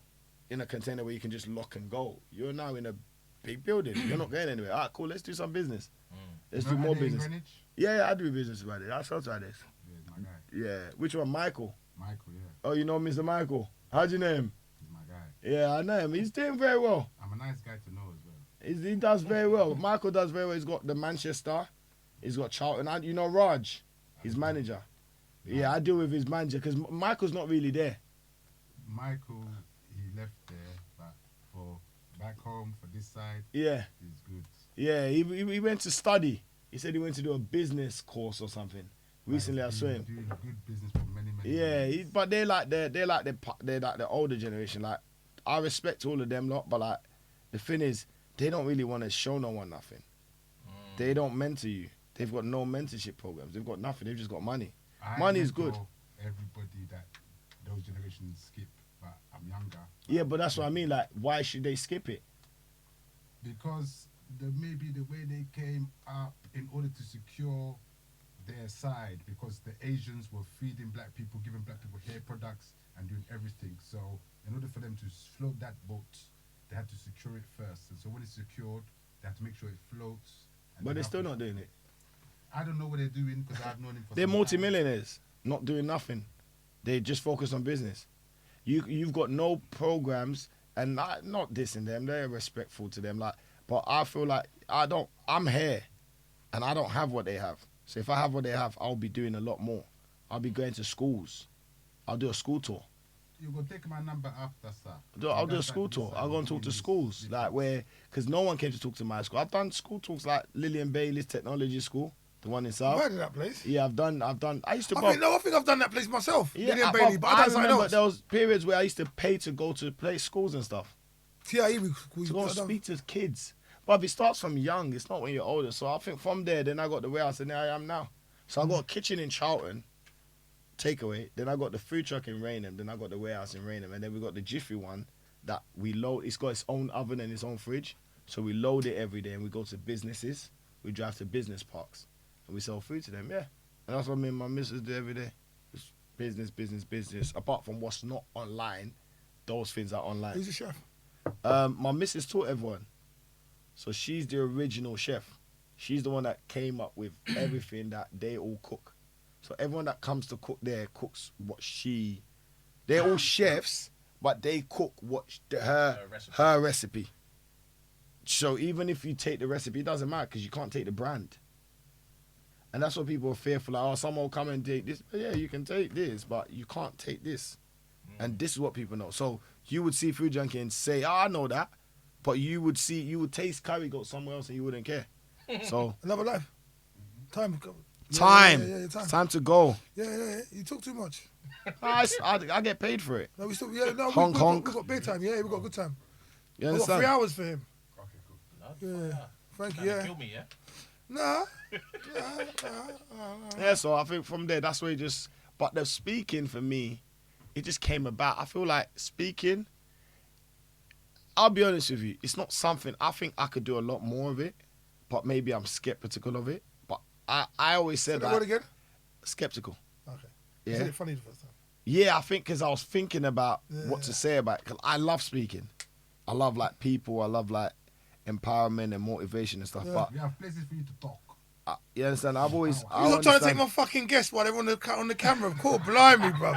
in a container where you can just lock and go. You're now in a big building. You're not going anywhere. All right, cool. Let's do some business. Let's do more business. Yeah, I do business about it. I sort of this. Yeah, my guy. Yeah. Which one? Michael? Michael, yeah. Oh, you know Mr. Michael? How'd you know him? He's my guy. Yeah, I know him. He's doing very well. I'm a nice guy to know as well. He does very well. Michael does very well. He's got the Manchester. He's got Charlton. And you know Raj, his manager. Yeah, I deal with his manager because Michael's not really there. Michael, he left there, but for back home, for this side, Yeah. he's good. Yeah, he went to study. He said he went to do a business course or something. Recently, I saw him. Doing good business for many Yeah, years. but they're like the older generation. Like I respect all of them lot, but like the thing is, they don't really want to show no one nothing. They don't mentor you. They've got no mentorship programs. They've got nothing. They've just got money. Money is good. Everybody that those generations skip, but I'm younger. Yeah, but that's what I mean. Like, why should they skip it? Because maybe the way they came up in order to secure their side, because the Asians were feeding black people, giving black people hair products and doing everything. So in order for them to float that boat, they had to secure it first. And so when it's secured, they have to make sure it floats. But they're still not doing it. I don't know what they're doing because I've known him for They're some time. multimillionaires, not doing nothing. They just focus on business. You've got no programs, and not dissing them. They're respectful to them. Like, but I feel like I'm here, and I don't have what they have. So if I have what they have, I'll be doing a lot more. I'll be going to schools. I'll do a school tour. You go take my number after, sir. I'll do a school tour. I'll go and talk to schools, like because no one came to talk to my school. I've done school talks like Lillian Bailey's Technology School, the one in I've South. heard of that place. Yeah, I've done. I used to. I think I've done that place myself. Yeah, Lillian Bailey, but I don't remember know. there was periods where I used to pay to go to play schools and stuff TIE, to go and speak to kids. But if it starts from young, it's not when you're older. So I think from there, then I got the warehouse and there I am now. So I got a kitchen in Charlton, takeaway. Then I got the food truck in Raynham. Then I got the warehouse in Raynham. And then we got the Jiffy one that we load. It's got its own oven and its own fridge. So we load it every day and we go to businesses. We drive to business parks and we sell food to them. Yeah. And that's what me and my missus do every day. It's business, business, business. Apart from what's not online, those things are online. Who's the chef? My missus taught everyone. So she's the original chef. She's the one that came up with everything that they all cook. So everyone that comes to cook there cooks what they're all chefs, but they cook what her recipe. So even if you take the recipe, it doesn't matter because you can't take the brand. And that's what people are fearful. Like, oh, someone will come and take this. Yeah, you can take this, but you can't take this. And this is what people know. So you would see Food Junkie and say, oh, I know that. But you would taste curry goat somewhere else and you wouldn't care. So Another life. Time. time. Time. Time to go. Yeah. You talk too much. I get paid for it. No, we still. Honk, honk. We got big time. Yeah, we got good time. You We got 3 understand? hours for him. Yeah. Thank you. Yeah. Kill me, yeah? Nah. Yeah, so I think from there, that's where it just... But the speaking, for me, it just came about. I feel like speaking... I'll be honest with you, it's not something... I think I could do a lot more of it, but maybe I'm skeptical of it. But I always said Say that that... word again? Skeptical. Okay. Yeah. Isn't it funny the first time? Yeah, I think because I was thinking about what to say about it. Because I love speaking. I love, like, people. I love, like, empowerment and motivation and stuff. Yeah. But We have places for you to talk. you understand? I've always... You're not trying to take my fucking guest while they're on the camera. Of course, blimey, bro.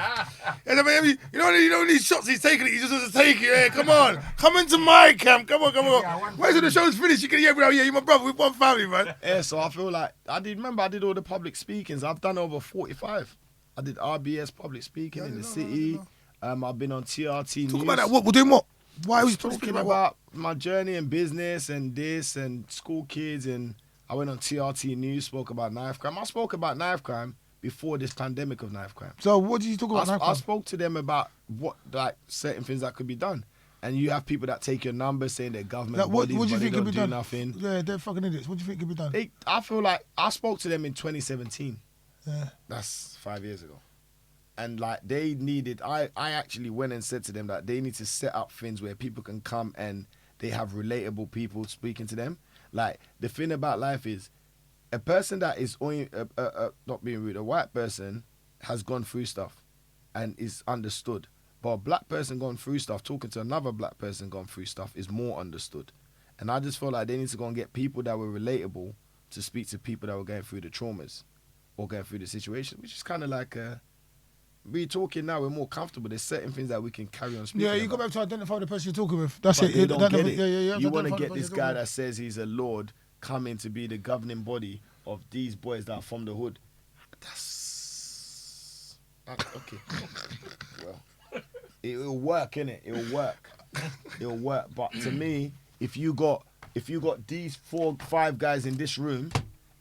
And I mean, you know these shots he's taking it. He just doesn't take it. Hey, come on, come into my camp. Come on. Wait till the show's finished. You can bro. Yeah, you're my brother. We're one family, man. Yeah, so I feel like I did all the public speakings. I've done over 45. I did RBS public speaking in the city. I've been on TRT News. Talk about that. What we're doing? What? Why was you talking about about my journey in business and this and school kids, and I went on TRT News, spoke about knife crime. I spoke about knife crime before this pandemic of knife crime. So what did you talk about? I spoke to them about what, like, certain things that could be done. And you have people that take your number saying they're government What bodies, do you but think they could don't be do done? nothing. Yeah, they're fucking idiots. What do you think could be done? I feel like I spoke to them in 2017. Yeah. That's 5 years ago. And like they needed, I actually went and said to them that they need to set up things where people can come and they have relatable people speaking to them. Like the thing about life is, a person that is only, not being rude, a white person has gone through stuff and is understood. But a black person going through stuff, talking to another black person going through stuff is more understood. And I just feel like they need to go and get people that were relatable to speak to people that were going through the traumas or going through the situation, which is kind of like... we're talking now, we're more comfortable. There's certain things that we can carry on speaking Yeah, you about. got to have to identify the person you're talking with. That's But it. they don't get it. Yeah. You want to get this guy that says he's a lord coming to be the governing body of these boys that are from the hood. That's... Okay. Well, it'll work, innit? It'll work. It'll work. But to me, if you got these 4, 5 guys in this room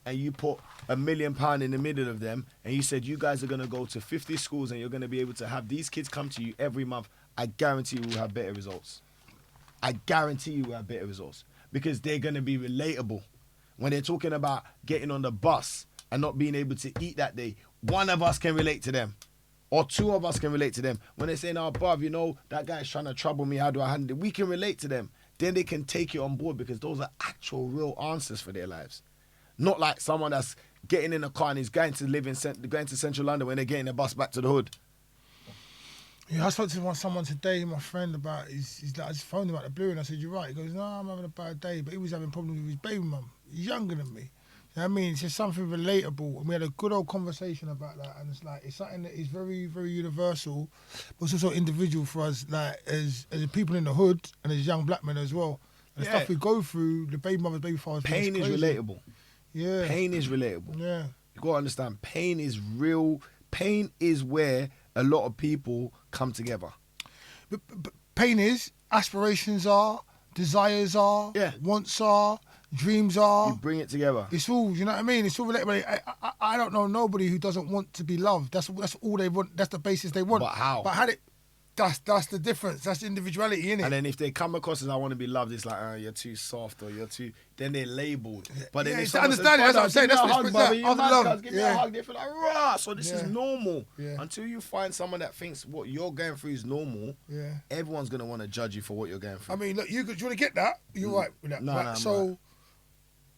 and you put £1 million in the middle of them, and you said you guys are going to go to 50 schools and you're going to be able to have these kids come to you every month, I guarantee you will have better results. I guarantee you will have better results because they're going to be relatable. When they're talking about getting on the bus and not being able to eat that day, one of us can relate to them. Or 2 of us can relate to them. When they're saying, oh, bruv, you know, that guy's trying to trouble me, how do I handle it? We can relate to them. Then they can take it on board because those are actual real answers for their lives. Not like someone that's getting in a car and is going to central London when they're getting a bus back to the hood. Yeah, I spoke to someone today, my friend, about he's like, I just phoned him out the blue and I said, you're right. He goes, no, I'm having a bad day. But he was having problems with his baby mum. He's younger than me. You know what I mean? It's just something relatable. And we had a good old conversation about that. And it's like, it's something that is very, very universal, but it's also individual for us, like as people in the hood and as young black men as well. And the stuff we go through, the baby mothers, baby fathers. Pain is relatable. Yeah. Pain is relatable. Yeah. You got to understand, pain is real. Pain is where a lot of people come together. But pain is, aspirations are, desires are, wants are, dreams are. You bring it together. It's all, you know what I mean? It's all relatable. I don't know nobody who doesn't want to be loved. That's all they want. That's the basis they want. But how? But how That's the difference. That's the individuality, innit? And then if they come across as I want to be loved, it's like, you're too soft or you're too. Then they're labelled. But then Yeah, if it's someone says, understanding, that's what I'm "Brother, saying, give me that's a what hug, it's brother, like, you other mad, love, cuz, give me a yeah. hug." They feel like, rah. So this Yeah. is normal. Yeah. Until you find someone that thinks what you're going through is normal, Yeah. everyone's gonna want to judge you for what you're going through. I mean, look, do you want to get that? You're right with that. No, Right, no, I'm so, right.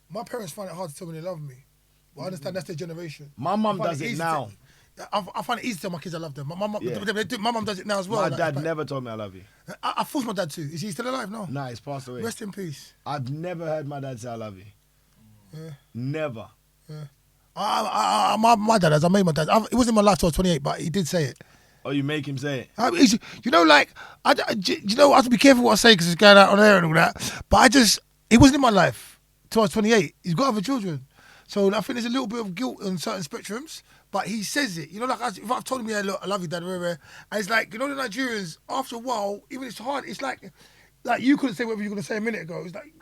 my parents find it hard to tell me they love me. But I understand that's their generation. My mum I find does it easy now. I find it easy to tell my kids I love them. My mum, Yeah. my mum does it now as well. My like, dad like- never told me I love you. I forced my dad to. Is he still alive? No. Nah, he's passed away. Rest in peace. I've never heard my dad say I love you. Yeah. Never. My dad has. I made my dad. It wasn't in my life till I was 28, but he did say it. Oh, you make him say it. You know, like, I have to be careful what I say because it's going out on air and all that. But it wasn't in my life till I was 28. He's got other children. So I think there's a little bit of guilt on certain spectrums. But he says it. You know, like, if I've told him, yeah, look, I love you, Dad, rare. And it's like, you know, the Nigerians, after a while, even it's hard, it's like you couldn't say whatever you were going to say a minute ago. It's like,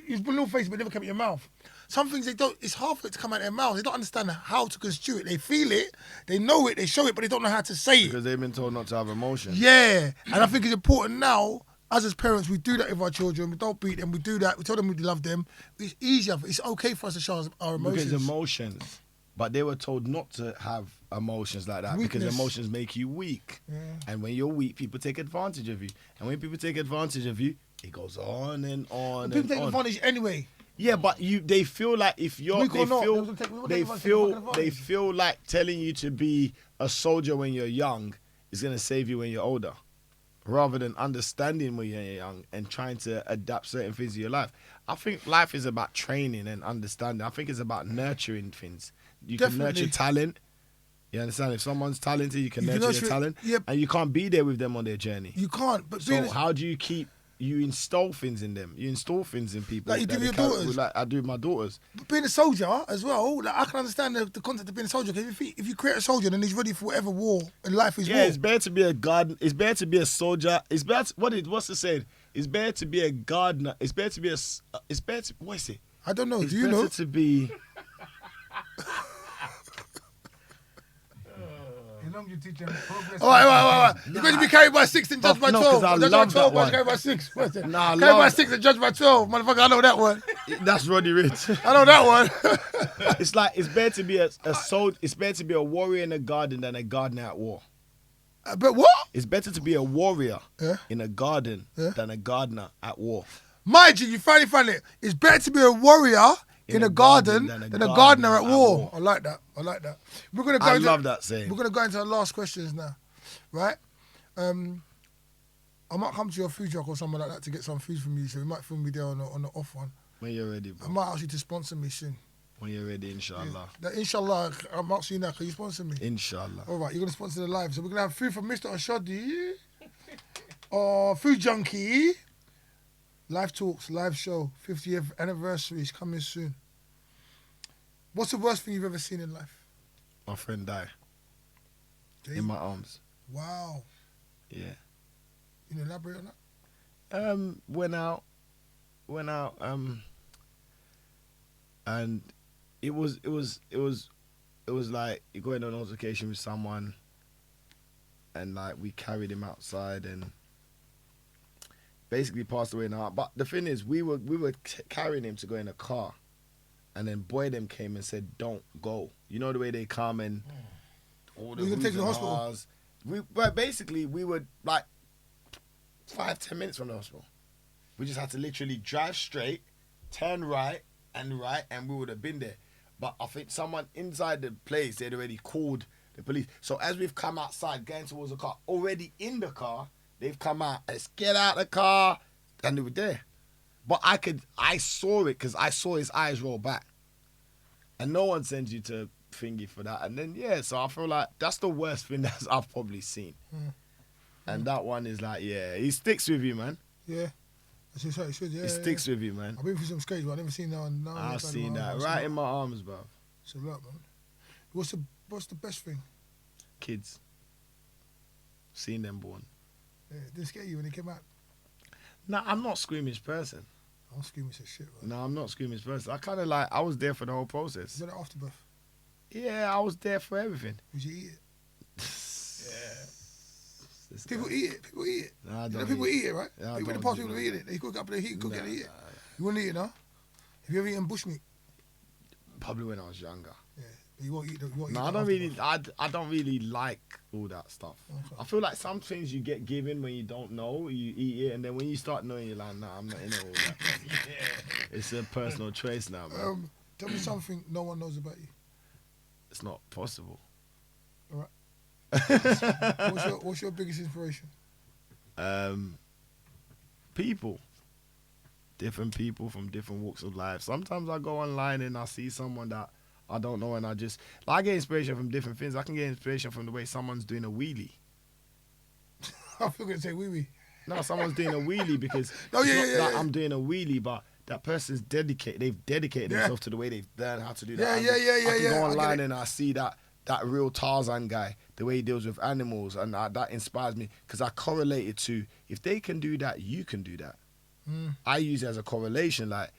you've been a little face, but it never came in your mouth. Some things it's hard for it to come out of their mouths. They don't understand how to construe it. They feel it, they know it, they show it, but they don't know how to say it. Because they've been told not to have emotion. Yeah. And I think it's important now, as parents, we do that with our children. We don't beat them, we do that. We tell them we love them. It's easier. It's okay for us to show our emotions. Because emotions. But they were told not to have emotions like that. Weakness. Because emotions make you weak. Yeah. And when you're weak, people take advantage of you. And when people take advantage of you, it goes on and on People and take on. advantage anyway. Yeah, but they feel like if you're, Weak they or not, feel, they will take they advantage, feel, fucking advantage. they feel like telling you to be a soldier when you're young is gonna save you when you're older, rather than understanding when you're young and trying to adapt certain things to your life. I think life is about training and understanding. I think it's about nurturing things. You Definitely. can nurture talent. You understand? If someone's talented, you can nurture nurture their it, talent, yeah. and you can't be there with them on their journey. You can't. But So how do you keep? You install things in them. You install things in people. Like you do that with they your can't- daughters. Like I do with my daughters. being a soldier as well, like I can understand the concept of being a soldier. Because if you create a soldier, then he's ready for whatever war in life is Yeah, war. it's better to be a gardener. It's better to be a soldier. It's better. What's the saying? It's better to be a gardener. It's better to be a. It's better. What is it? I don't know. It's Do you better know? to be. As long as you teach them progress. All right. You're going to be carried by 6 and judged by No, 12. 'cause I Judged love by 12, that but one. carried by 6. What's it? Nah, I Carried by love 6 and judged by 12. Motherfucker, I know that one. That's Roddy Rich. I know that one. It's like it's better to be a soldier. It's better to be a warrior in a garden than a gardener at war. But what? It's better to be a warrior Yeah. in a garden Yeah. than a gardener at war. Mind you, you find it. It's better to be a warrior in a garden than a gardener at war. I like that. We're gonna go I into, love that saying. We're going to go into our last questions now, right? I might come to your food truck or something like that to get some food from you, so we might film me there on the off one. When you're ready, I bro. might ask you to sponsor me soon. When you're ready, inshallah. Inshallah, I'm asking you now, can you sponsor me? Inshallah. All right, you're going to sponsor the live. So we're going to have food from Mr. Oshodi, Food Junkie, live talks, live show, 50th anniversary is coming soon. What's the worst thing you've ever seen in life? My friend died Okay. in my arms. Wow. Yeah. You can elaborate on that? Went out, and it was like you're going on an altercation with someone, and like we carried him outside and basically passed away now. But the thing is, we were carrying him to go in a car, and then boy them came and said, "Don't go." You know the way they come and all the Were you gonna take him to the whoos and hospital? But basically we were like 5-10 minutes from the hospital. We just had to literally drive straight, turn right, and we would have been there. But I think someone inside the place, they'd already called the police. So as we've come outside, going towards the car, already in the car, they've come out, let's get out the car, and they were there. But I saw it because I saw his eyes roll back. And no one sends you to thingy for that. And then, yeah, so I feel like that's the worst thing that I've probably seen. And that one is like, yeah, he sticks with you, man. Yeah. That's just how it should, yeah. He sticks with you, man. I've been through some scrapes, but I've never seen that one. I've seen that right in my arms, bro. It's a lot, man. What's the best thing? Kids. Seen them born. Yeah, it didn't scare you when it came out? Nah, I'm not squeamish person. I'm screaming some shit, man. No, I'm not squeamish person. I kind of like, I was there for the whole process. Is that an afterbirth? Yeah, I was there for everything. Would you eat it? This People guy. eat it. People eat it. Nah, I You know don't people eat eat it, right? Yeah, I People in the don't past, do people that. eat it. They cook up the heat, cook it and eat it. Nah. You wouldn't eat it, no? Have you ever eaten bushmeat? Probably when I was younger. Yeah. But you won't eat that. No, I don't really. I don't really like all that stuff. Okay. I feel like some things you get given when you don't know, you eat it, and then when you start knowing, you're like, nah, I'm not into all that. It's a personal choice now, man. Tell me something no one knows about you. It's not possible. What's your biggest inspiration? People. Different people from different walks of life. Sometimes I go online and I see someone that I don't know, and I get inspiration from different things. I can get inspiration from the way someone's doing a wheelie. I feel going to say wee wee. No, someone's doing a wheelie because Oh, it's yeah, not yeah, that yeah. I'm doing a wheelie, but that person's dedicated. They've dedicated Yeah. themselves to the way they've learned how to do Yeah, that. yeah, yeah, I yeah, can yeah, go I get online it. and I see that real Tarzan guy, the way he deals with animals, and that inspires me because I correlate it to if they can do that, you can do that. I use it as a correlation, like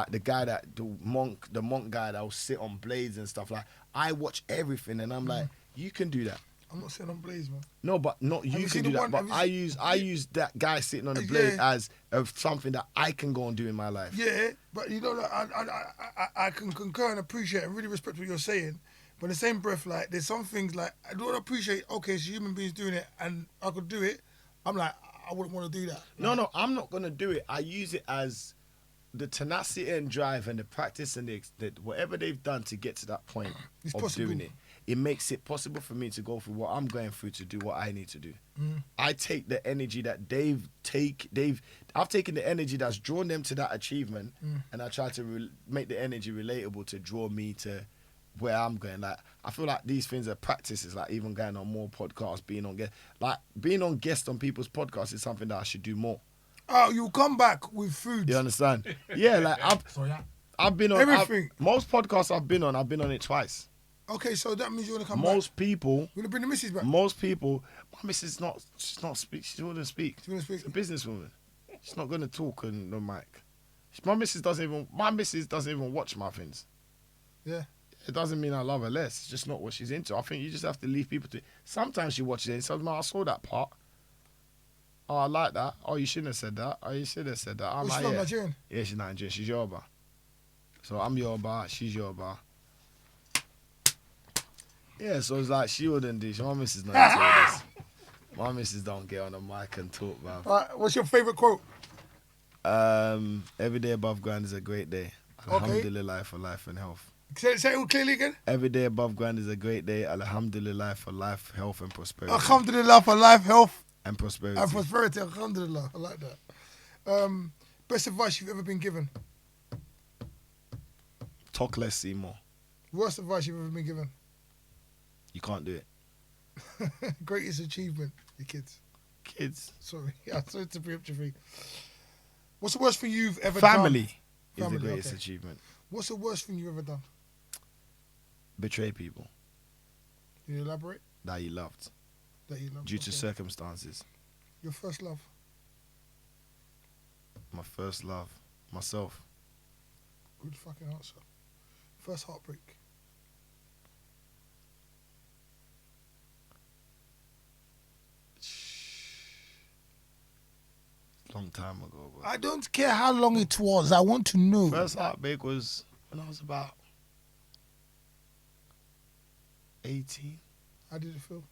the guy the monk guy that will sit on blades and stuff. Like I watch everything and I'm like, you can do that. I'm not sitting on Blaze, man. No, but not Have you you can seen do the that. one- But have you I use that guy sitting on the blade Yeah. as of something that I can go and do in my life. Yeah, but you know, like, I can concur and appreciate and really respect what you're saying. But in the same breath, like, there's some things like I don't appreciate. Okay, so human beings doing it, and I could do it. I'm like, I wouldn't want to do that. No, I'm not gonna do it. I use it as the tenacity and drive and the practice and the whatever they've done to get to that point It's of possible. doing it. It makes it possible for me to go through what I'm going through to do what I need to do. I take the energy that I've taken the energy that's drawn them to that achievement, and I try to make the energy relatable to draw me to where I'm going. Like I feel like these things are practices. Like even going on more podcasts, being on guest on people's podcasts is something that I should do more. Oh, you come back with food. You understand? Yeah, like So yeah, I've been on Everything. most podcasts I've been on it twice. Okay, so that means you're gonna come back. Most people, You're gonna bring the missus back. my missus she's not speak. She wouldn't speak. She wouldn't speak. She's a businesswoman. She's not gonna talk on the mic. My missus doesn't even watch my things. Yeah. It doesn't mean I love her less. It's just not what she's into. I think you just have to leave people to. Sometimes she watches it and says, "Man, I saw that part. Oh, I like that. Oh, you shouldn't have said that. Oh, you should have said that." I'm Well, she's like, not yeah. Nigerian. Yeah, she's Nigerian. She's Yoruba. So I'm Yoruba. She's Yoruba. Yeah, so it's like she wouldn't do. My missus not into all this. My missus don't get on the mic and talk, man. All right, what's your favorite quote? Every day above ground is a great day. Okay. Alhamdulillah for life and health. Say it all clearly again. Every day above ground is a great day. Alhamdulillah for life, health, and prosperity. Alhamdulillah for life, health, And prosperity. and prosperity. Alhamdulillah. I like that. Best advice you've ever been given. Talk less, see more. Worst advice you've ever been given. You can't do it. Greatest achievement, your kids. Kids. Sorry, I'm sorry to preempt your thing. What's the worst thing you've ever done? Family is Family, the greatest okay. achievement. What's the worst thing you've ever done? Betray people Can you elaborate? that you loved That you love. due to Okay. circumstances. Your first love. My first love, myself. Good fucking answer. First heartbreak. Long time ago, bro. I don't care how long it was. I want to know. First heartbreak was when I was about 18. How did it feel?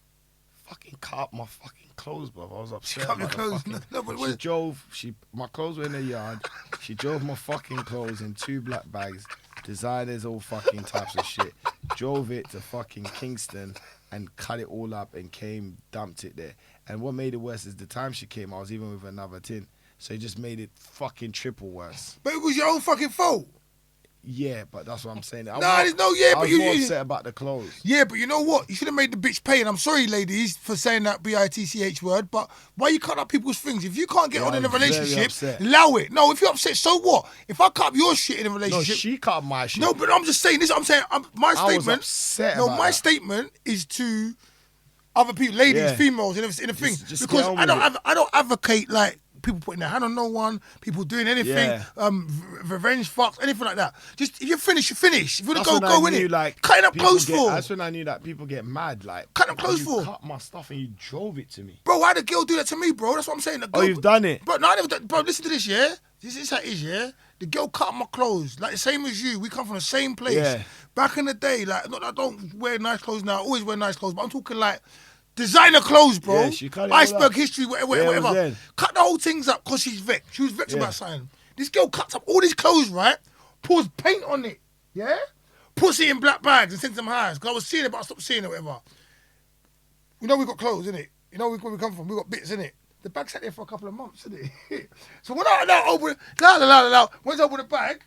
Fucking cut up my fucking clothes, bro. I was upset. cut your about the clothes? fucking- No, but she wait. drove. My clothes were in the yard. She drove my fucking clothes in 2 black bags, designers, all fucking types of shit. Drove it to fucking Kingston and cut it all up and came, dumped it there. And what made it worse is the time she came, I was even with another tin. So it just made it fucking triple worse. But it was your own fucking fault. Yeah, but that's what I'm saying. There's no yeah, I but was you. more upset about the clothes. Yeah, but you know what? You should have made the bitch pay. And I'm sorry, ladies, for saying that bitch word. But why you cut up people's things? If you can't get Yeah, on in a I'm very relationship, upset. allow it. No, if you're upset, so what? If I cut up your shit in a No, relationship, she cut up my shit. no, but I'm just saying this. I'm saying my I was statement. upset No, about my that. statement is to other people, ladies, Yeah. females, in a thing. Just Because get on I with don't advocate like people putting their hand on no one, people doing anything, Yeah. Revenge fucks, anything like that. Just if you finish, you finish. If you want That's to when go I in knew, it. like, Cutting up people clothes get- for. That's when I knew that people get mad. Like, Cutting up clothes you for. cut my stuff and you drove it to me. Bro, why the girl do that to me, bro? That's what I'm saying. The Oh, girl, you've done it. Bro, no, I never done. Bro, listen to this, yeah? This is how it is, yeah? The girl cut up my clothes, like the same as you. We come from the same place. Yeah. Back in the day, like, not, I don't wear nice clothes now. I always wear nice clothes, but I'm talking like designer clothes, bro. Yeah, she cut it all Iceberg up. history, whatever, Yeah, it was whatever. then. Cut the whole things up because she's vexed. She was vexed Yeah. about something. This girl cuts up all these clothes, right? Pours paint on it, yeah? Puts it in black bags and sends them high. Because I was seeing it, but I stopped seeing it, whatever. We know we got clothes, innit? You know where we come from. We got bits, innit? The bag sat there for a couple of months, innit? So when I now open it, when I open the bag,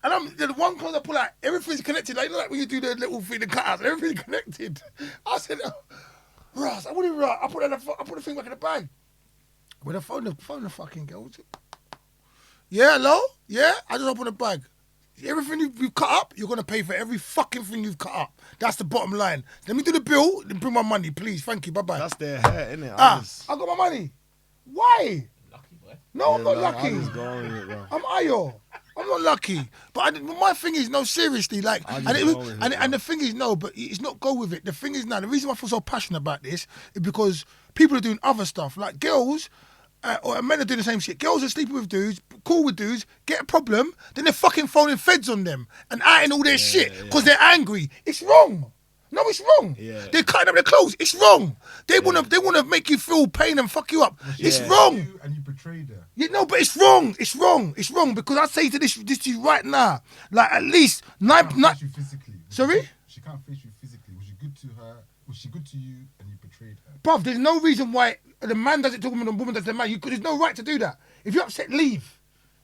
and the one clothes I pull out, everything's connected. Like, you know, like when you do the little thing, the cutouts, everything's connected. I said, Ross, I wouldn't right. I put the thing back in the bag. When I phone the fucking girl. Yeah, hello? Yeah? I just opened the bag. Everything you've cut up, you're going to pay for every fucking thing you've cut up. That's the bottom line. Let me do the bill, then bring my money, please. Thank you. Bye-bye. That's their hair, innit? I got my money. Why? Lucky boy. No, I'm not lucky. I'm just going with it, bro. I'm Ayo. I'm not lucky. But my thing is, no, seriously, like, I just and, go with it, and the thing is, no, but it's not go with it. The thing is now, the reason why I feel so passionate about this is because people are doing other stuff. Like girls, or men are doing the same shit. Girls are sleeping with dudes, cool with dudes, get a problem, then they're fucking phoning feds on them and outing all their shit because they're angry. It's wrong. No, it's wrong. Yeah. They're cutting up their clothes. It's wrong. They wanna make you feel pain and fuck you up. It's Yeah. wrong. And you betrayed her. Yeah, no, but it's wrong. It's wrong. It's wrong because I say to this to you right now, like at least She can't nine. face you physically. Sorry? She can't face you physically. Was she good to her? Was she good to you and you betrayed her? Bruv, there's no reason why the man does it to a woman and the woman does it to the man. There's no right to do that. If you're upset, leave.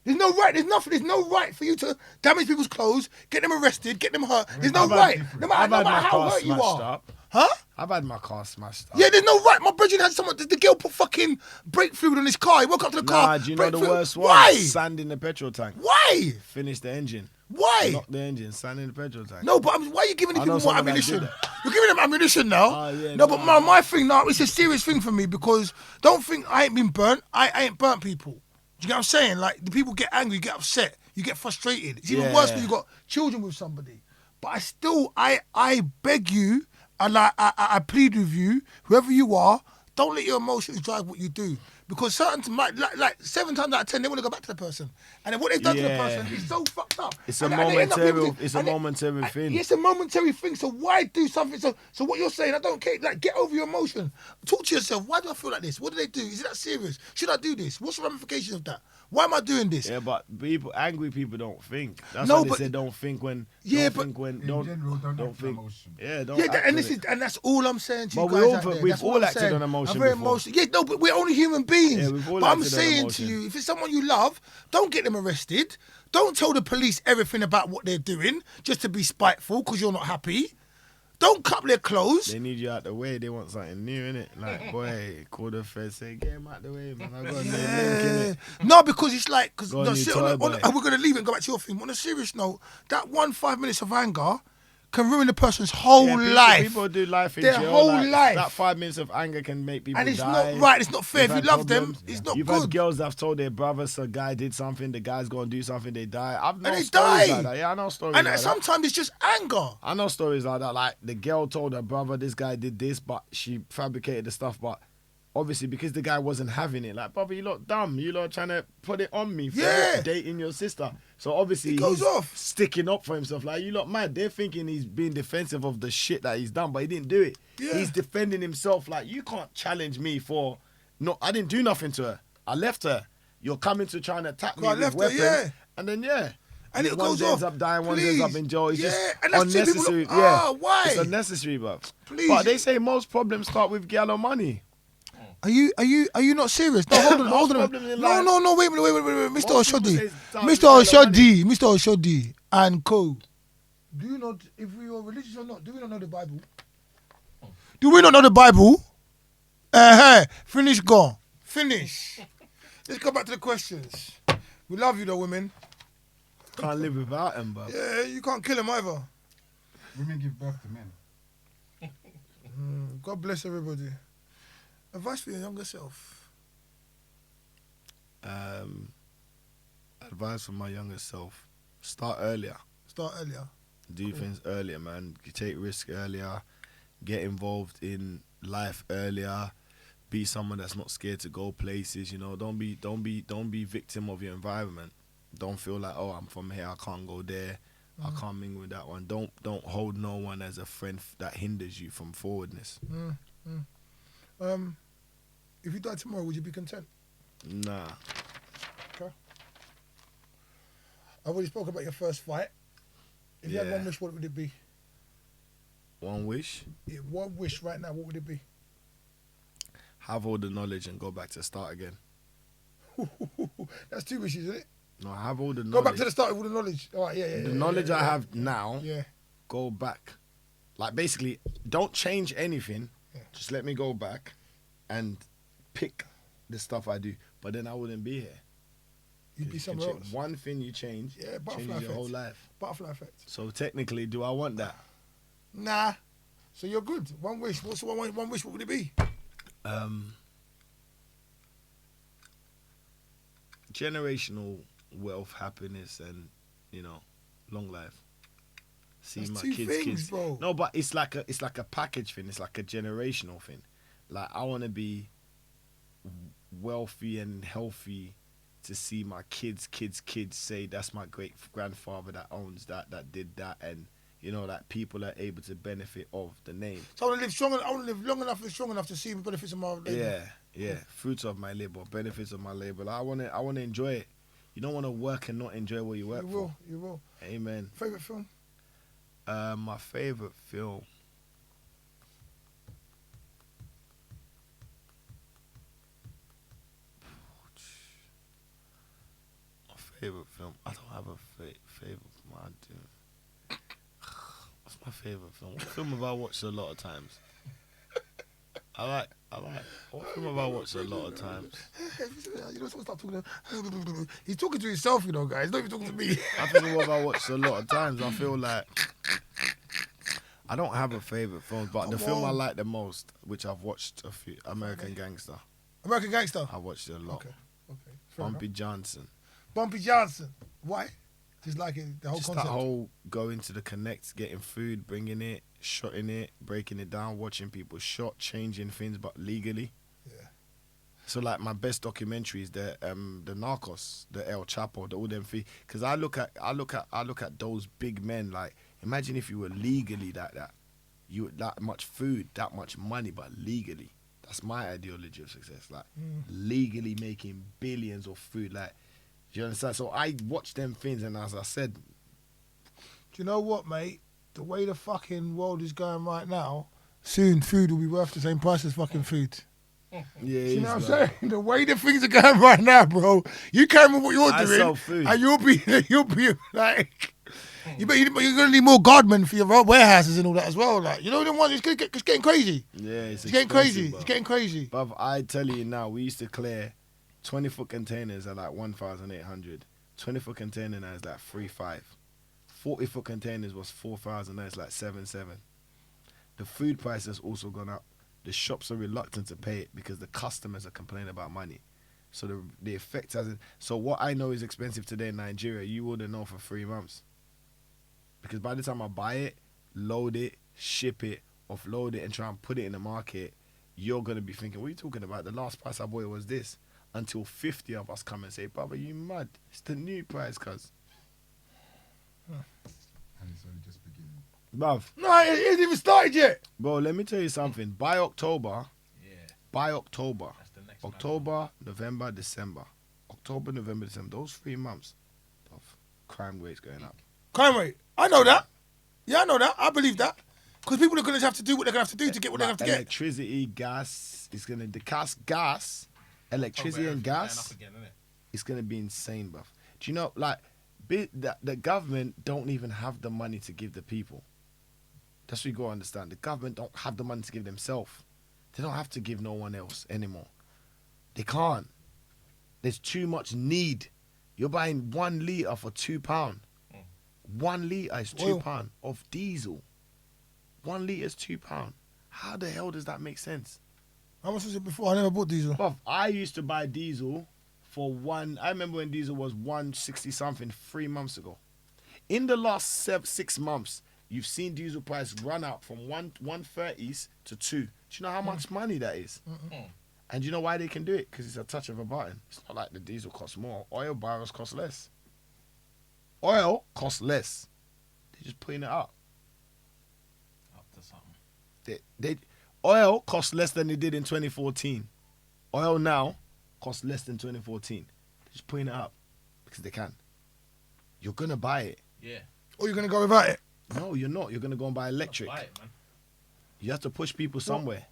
There's no right. There's nothing. There's no right for you to damage people's clothes, get them arrested, get them hurt. There's no I've had right. different- No matter, I've no had matter my how car hurt you smashed are. up. Huh? I've had my car smashed up. Yeah, there's no right. My brother had someone. The girl put fucking brake fluid on his car. He woke up to the car. Nah, do you know brake the fluid. worst one? Why? Sand in the petrol tank. Why? Finish the engine. Why? Not the engine, sand in the petrol tank. No, but why are you giving these I know people more someone that did ammunition? that. You're giving them ammunition now. Oh, yeah, no, no, but no. my thing now, it's a serious thing for me because don't think I ain't been burnt. I ain't burnt people. Do you get what I'm saying? Like, the people get angry, you get upset, you get frustrated. It's even worse when you got children with somebody. But I beg you, and I plead with you, whoever you are, don't let your emotions drive what you do. Because like 7 times out of 10, they want to go back to the person. And then what they've done to the Yeah. person is so fucked up. It's a And they end up momentary. people- It's a and they- momentary thing. It's a momentary thing. So why do something? So what you're saying, I don't care. Like, get over your emotion. Talk to yourself. Why do I feel like this? What do they do? Is it that serious? Should I do this? What's the ramifications of that? Why am I doing this? Yeah, but angry people don't think. That's No, why they but- say don't think when. Yeah, don't but- think when. In Don't general, don't act on think. emotion. Yeah, don't. Yeah, act and on it. that's all I'm saying to you But guys we've out there. we've That's what all I'm acted saying. on emotion I'm very before. emotional. Yeah, no, but we're only human beings. Yeah, we've all but I'm acted on saying to emotion. you, if it's someone you love, don't get them arrested. Don't tell the police everything about what they're doing just to be spiteful because you're not happy. Don't cut their clothes. They need you out the way. They want something new, innit? Like, boy, call the feds, say, get him out the way, man. I got a new link, innit? No, because it's like, because Go on, you toy boy. we're going to leave it and go back to your thing. On a serious note, that 5 minutes of anger can ruin the person's whole Yeah, life. People do life in Their jail. whole like, life. That 5 minutes of anger can make people And it's die. not right, it's not fair. You've If you had love them, problems. it's not You've good. had girls that have told their brothers a guy did something, the guy's going to do something, they die. I've known they stories die. like that. Yeah, I know stories And like that. sometimes it's just anger. I know stories like that. Like, the girl told her brother this guy did this, but she fabricated the stuff, but obviously because the guy wasn't having it, like, brother, you look dumb. You lot trying to put it on me for Yeah. dating your sister. So obviously He goes he's off. sticking up for himself. Like, you lot mad. They're thinking he's being defensive of the shit that he's done, but he didn't do it. Yeah. He's defending himself. Like, you can't challenge me for, no, I didn't do nothing to her. I left her. You're coming to try and attack me I with left her, weapons. yeah. And then, yeah. And it one goes ends off. up dying, one Please. ends up in jail. It's Yeah, just and that's two people unnecessary. that- yeah. why? It's unnecessary, bruv. Please. But they say most problems start with gal or money. Are you not serious? No, hold on, hold on. problems in life- No, wait, Mr. Most people Oshodi. say start Mr. with gal or Oshodi, Mr. Oshodi and co. Do you not, if we are religious or not, do we not know the Bible? Do we not know the Bible? Finish, go. Finish. Let's go back to the questions. We love you though, women. Can't live without him, bruv. Yeah, you can't kill them either. Women give birth to men. God bless everybody. Advice for your younger self. Advice from my younger self: start earlier. Start earlier. Do things earlier, man. You take risk earlier. Get involved in life earlier. Be someone that's not scared to go places. You know, don't be victim of your environment. Don't feel like, oh, I'm from here, I can't go there, I can't mingle with that one. Don't hold no one as a friend that hinders you from forwardness. If you died tomorrow, would you be content? Nah. Okay. I've already spoken about your first fight. If you had one wish, what would it be? One wish? Yeah, one wish right now, what would it be? Have all the knowledge and go back to the start again. That's two wishes, isn't it? No, have all the knowledge. Go back to the start with all the knowledge. All right, The knowledge I have now, Yeah. go back. Like, basically, don't change anything. Yeah. Just let me go back and pick the stuff I do. But then I wouldn't be here. You'd be You can somewhere change- else. One thing you change, Yeah, butterfly changes your effect. whole life. Butterfly effect. So technically, do I want that? Nah. So you're good. One wish. What's the one wish? What would it be? Generational wealth, happiness, and long life. See That's my two kids, things, bro. No, but it's like a package thing. It's like a generational thing. Like, I want to be wealthy and healthy to see my kids say that's my great grandfather that owns that did that, and that people are able to benefit of the name. So I want to live strong. I want to live long enough and strong enough to see the benefits of my labor. Yeah. Fruits of my labor, benefits of my labor. I want to enjoy it. You don't want to work and not enjoy what you work for. You will. Amen. Favorite film? My favorite film. My favorite film. I don't have a favorite film. I do. What's my favorite film? What film have I watched a lot of times? I like. What film have I watched a lot of times? You know, stop talking. He's talking to himself, guys. He's not even talking to me. I think what I've watched a lot of times. I feel like I don't have a favorite film, but the film I like the most, which I've watched a few, American Gangster. American Gangster. I watched it a lot. Okay. Fair Bumpy enough. Johnson. Bumpy Johnson. Why? Just like it, the whole Just concept. that whole going to the connect, getting food, bringing it, shotting it, breaking it down, watching people shot, changing things, but legally. Yeah. So like my best documentary is the Narcos, the El Chapo, the all them things. Because I look at those big men. Like, imagine if you were legally that that much food, that much money, but legally. That's my ideology of success. Like legally making billions of food. Like, do you understand? So I watch them things, and as I said, Do you know what, mate? The way the fucking world is going right now, soon food will be worth the same price as fucking food. yeah, You know what I'm saying? The way the things are going right now, bro. You carry on with what you're I doing, sell food. and you'll be like, you're gonna need more guardmen for your warehouses and all that as well. Like, you know, them ones, it's getting crazy. yeah, It's getting crazy. Bro. It's getting crazy. But I tell you now, we used to clear 20-foot containers at like 1,800. 20-foot container now is like 3,500. 40-foot containers was 4,000. Now it's like 7,700. The food price has also gone up. The shops are reluctant to pay it because the customers are complaining about money. So the effect hasn't. So what I know is expensive today in Nigeria, you wouldn't know for 3 months. Because by the time I buy it, load it, ship it, offload it, and try and put it in the market, you're going to be thinking, what are you talking about? The last price I bought it was this. Until 50 of us come and say, Baba, you mad? It's the new price, cuz. And it's only just beginning. Bruv, No, it hasn't even started yet. bro, let me tell you something. By October, That's the next October, November, December. October, November, December. Those 3 months of crime rates going up. Crime rate. I know that. Yeah, I know that. I believe that. Because people are going to have to do what they're going to have to do to get what they have to get. Electricity, gas, it's going to, gas, electricity and gas, it's going to be insane, bruv. Do you know, like, the government don't even have the money to give the people. That's what you got to understand. The government don't have the money to give themselves. They don't have to give no one else anymore. They can't. There's too much need. You're buying 1 litre for £2. 1 litre is £2 of diesel. 1 litre is £2. How the hell does that make sense? How much was it before? I never bought diesel. Bruv, I used to buy diesel for one. I remember when diesel was 160 something 3 months ago. In the last 6 months, you've seen diesel price run up from 130s to 2. Do you know how much money that is? And do you know why they can do it? Because it's a touch of a button. It's not like the diesel costs more. Oil barrels cost less. Oil costs less. They're just putting it up. Up to something. Oil costs less than it did in 2014. Oil now costs less than 2014. They're just putting it up because they can. You're going to buy it. Yeah. Or you're going to go without it. No, you're not. You're going to go and buy electric. Buy it, man. You have to push people somewhere.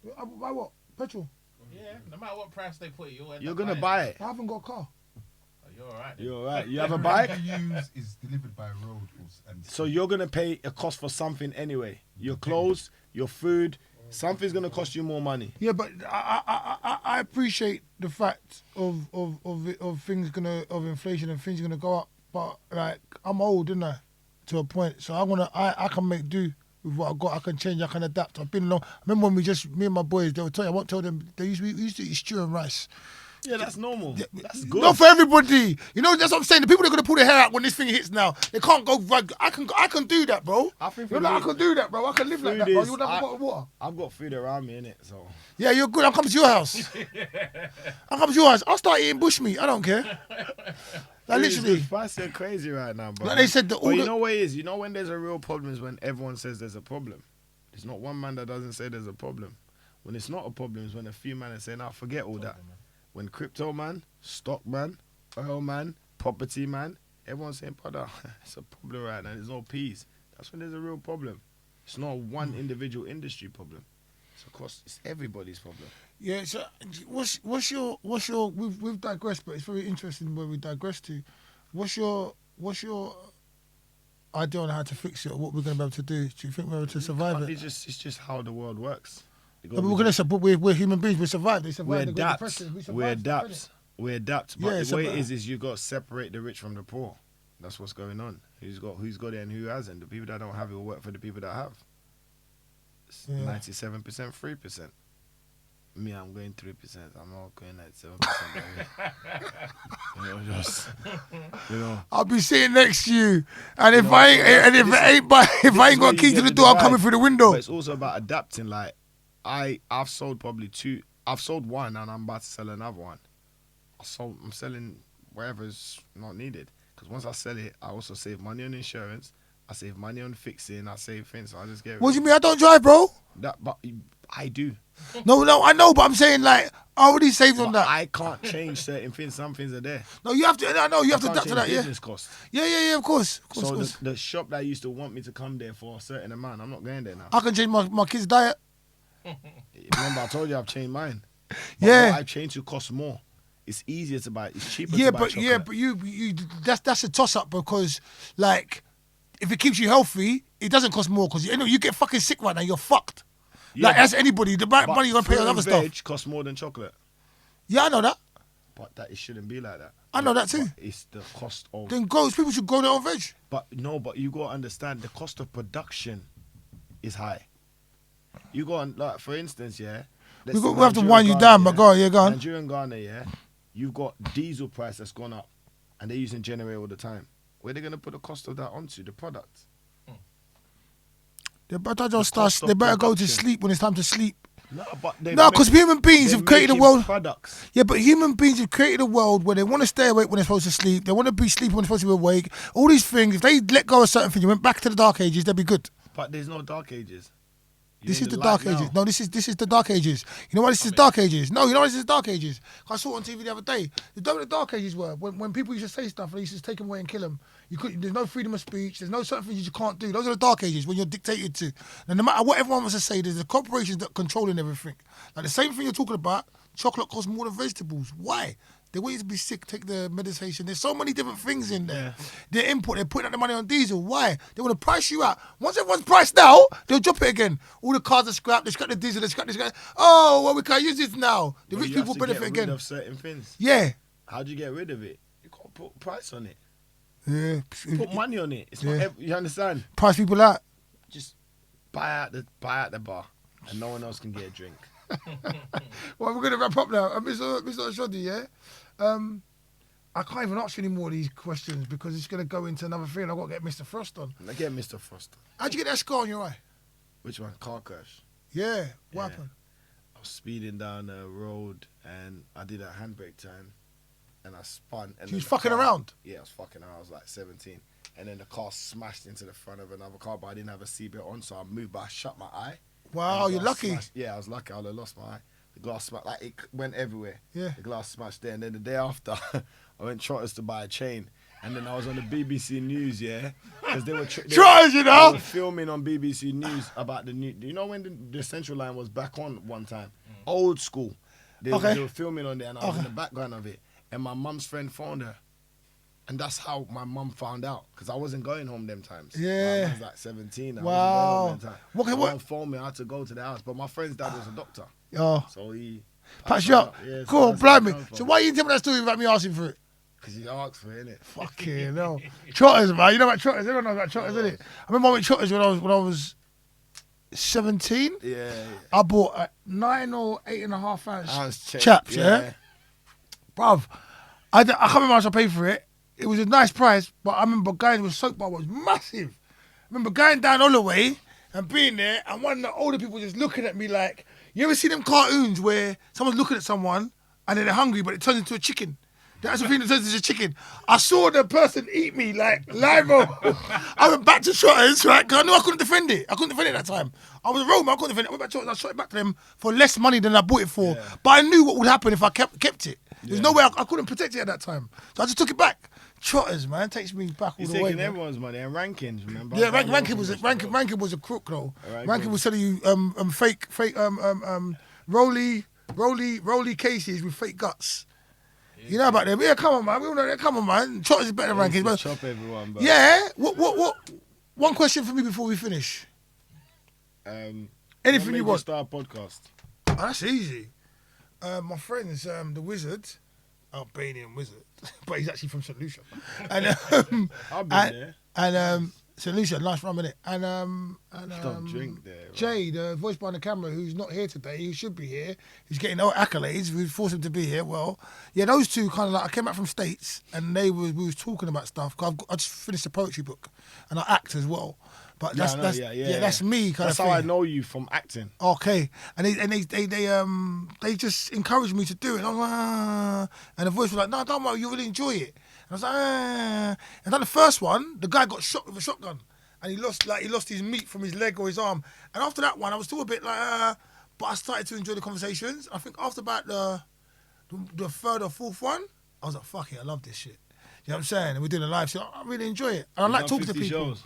Buy what? Petrol? Yeah. No matter what price they put it, You're going to buy it. I haven't got a car. Oh, you're alright. You're all right. You have a bike? Everything you use is delivered by road. And So you're going to pay a cost for something anyway. Your clothes, your food, something's going to cost you more money. Yeah, but I appreciate the fact of things of inflation and things gonna go up. But like I'm old, isn't I? To a point, so I can make do with what I got. I can change. I can adapt. I've been long. I remember when me and my boys, they would tell you. I won't tell them. We used to eat stew and rice. Yeah, that's normal. That's good. Not for everybody. You know, that's what I'm saying. The people that are gonna pull their hair out when this thing hits now, they can't go. I can do that, bro. I think You're like, I can do that, bro. I can live like food that, bro. is- You would have a bottle of water. I've got food around me, innit? So Yeah, you're good. I'll come to your house. I'll come to your house. I'll start eating bushmeat. I don't care. Like literally. Prices are crazy right now, bro. Like they said, But you know what it is? You know when there's a real problem is when everyone says there's a problem. There's not one man that doesn't say there's a problem. When it's not a problem is when a few men are saying, "Nah, forget all that." When crypto man, stock man, oil man, property man, everyone's saying, "Brother, it's a problem right now. There's no peace." That's when there's a real problem. It's not one individual industry problem. It's everybody's problem. Yeah. So, what's your? We've digressed, but it's very interesting where we digress to. What's your idea on how to fix it, or what we're going to be able to do? Do you think we're able to survive it? It's just how the world works. No, but we're going to. But we're human beings. We survive. They We survive the Great adapt. Depression. We survived stuff, adapt. innit? We adapt. Yeah, But it's the way about- it is you got to separate the rich from the poor. That's what's going on. Who's got it and who hasn't? The people that don't have it will work for the people that have. It's Yeah. 97%, 3%. Me, I'm going 3%. I'm not going like 7%. I'll be sitting next to you, and if I ain't got a key to the door, I'm coming through the window. But it's also about adapting. Like I've sold probably 2. I've sold one, and I'm about to sell another one. I'm selling wherever's not needed. Because once I sell it, I also save money on insurance. I save money on fixing. I save things. So I just get rid What of do you mean? I don't drive, bro. that. But I do. No, I know, but I'm saying like I already saved on But that. I can't change certain things. Some things are there. No, you have to. I know you have to I adapt can't to that. change Yeah. business costs. Yeah. Of course. So the shop that used to want me to come there for a certain amount, I'm not going there now. I can change my kids' diet. Remember, I told you I've changed mine. But Yeah. what I've changed to cost more. It's easier to buy. It's cheaper Yeah, to buy but chocolate. you that's a toss up because like if it keeps you healthy, it doesn't cost more because you get fucking sick right now. You're fucked. Yeah, Like but- as anybody, the money you're gonna pay fruit on and other stuff. veg costs more than chocolate. Yeah, I know that. But it shouldn't be like that. I know that too. But it's the cost of. Then people should grow their own veg. But you got to understand the cost of production is high. You go on, like, for instance, yeah. We have to wind you down, but go on, go on. Nigerian Ghana, yeah. You've got diesel price that's gone up, and they're using generator all the time. Where are they going to put the cost of that onto the product? They better just cost start. of They better go to production. sleep when it's time to sleep. No, but No, because human beings have created a world. Products. Yeah, but human beings have created a world where they want to stay awake when they're supposed to sleep. They want to be sleeping when they're supposed to be awake. All these things, if they let go of certain things, you went back to the dark ages, they'd be good. But there's no dark ages. You're This in is the light dark now. ages. No, this is the dark ages. You know why this is dark ages? No, you know why this is dark ages? I saw it on TV the other day. You know what the dark ages were? When people used to say stuff and they used to take them away and kill them. There's no freedom of speech. There's no certain things you can't do. Those are the dark ages when you're dictated to. And no matter what everyone wants to say, there's the corporations that are controlling everything. Like the same thing you're talking about, chocolate costs more than vegetables. Why? They want you to be sick, take the medication. There's so many different things in there. Their input, they're putting out the money on diesel. Why? They want to price you out. Once everyone's priced out, they'll drop it again. All the cars are scrapped, they scrap the diesel, they scrap this. Oh, well, we can't use this now. The Well, rich you have people to benefit get again. rid of certain things. Yeah. How do you get rid of it? You can't put price on it. Yeah. Put money on it. It's Yeah. not. You understand? Price people out. Just buy out the bar, and no one else can get a drink. Well, we're going to wrap up now. Mr. Oshodi, yeah? I can't even ask you any more of these questions because it's going to go into another thing. I've got to get Mr. Frost on. I get Mr. Frost. How'd you get that scar on your eye? Which one? Car crash. Yeah, what Yeah. happened? I was speeding down a road and I did a handbrake turn and I spun. And You was then the fucking car- around? Yeah, I was fucking around. I was like 17. And then the car smashed into the front of another car, but I didn't have a seatbelt on, so I moved, but I shut my eye. Wow, And the you're glass lucky. smashed- Yeah, I was lucky. I would have lost my eye. The glass smashed, like it went everywhere. Yeah. The glass smashed there. And then the day after, I went Trotters to buy a chain. And then I was on the BBC News, yeah? Because they were Trotters, you know? they were filming on BBC News about the new. Do you know when the Central Line was back on one time? Old school. They were filming on there, and I was in the background of it. And my mum's friend phoned her. And that's how my mum found out, because I wasn't going home them times. Yeah. I was like 17. I Wow. wasn't going home them times. Okay, So what- my mum phoned me. I had to go to the house. But my friend's dad was a doctor. Oh, So he... patch you up. Yeah, so Cool, that's where blind it me. come from. So why you tell me that story without me asking for it? Because he asked for it, innit? Fucking hell. Trotters, man. You know about Trotters? Everyone knows about Trotters, innit? I remember I went Trotters when I was 17. Yeah. I bought a 9 or 8.5 ounce Ounce check, chaps, yeah? Bruv, I can't remember how much I paid for it. It was a nice price, but I remember going to a soap bar was massive. I remember going down Holloway and being there, and one of the older people just looking at me like, you ever see them cartoons where someone's looking at someone and then they're hungry, but it turns into a chicken? That's the thing that turns into a chicken. I saw the person eat me like live. I went back to Trotters, right? Because I knew I couldn't defend it. I couldn't defend it that time. I was a Roman, I couldn't defend it. I went back to Trotters, I shot it back to them for less money than I bought it for. But I knew what would happen if I kept it. There's no way I couldn't protect it at that time. So I just took it back. Trotters, man, takes me back all He's the way. taking man. everyone's money and rankings, remember? Yeah, Rankin was a crook though. Rankin was selling you fake roly cases with fake guts. You know about them? Yeah, come on, man. We all know that. Come on, man. Trotters is better than Rankins, but Chop everyone, but yeah. What? One question for me before we finish. Anything you want? Start a podcast. Oh, that's easy. My friend's the Wizard, Albanian Wizard, but he's actually from St. Lucia. And I've been there. And St. Lucia, nice rum in it. And Don't drink there. Right? Jay, the voice behind the camera, who's not here today, he should be here. He's getting no accolades. We forced him to be here. Well, yeah, those two kind of like I came back from States and we was talking about stuff. Cause I just finished a poetry book, and I act as well. But that's that's me kind That's of how thing. I know you from acting. Okay, and they just encouraged me to do it. And I was like, and the voice was like, no, don't worry, you really enjoy it. And I was like, and then the first one, the guy got shot with a shotgun, and he lost his meat from his leg or his arm. And after that one, I was still a bit like, but I started to enjoy the conversations. I think after about the third or fourth one, I was like, fuck it, I love this shit. You know what I'm saying? And we're doing a live show. I really enjoy it. And I like talking to 50 people. shows?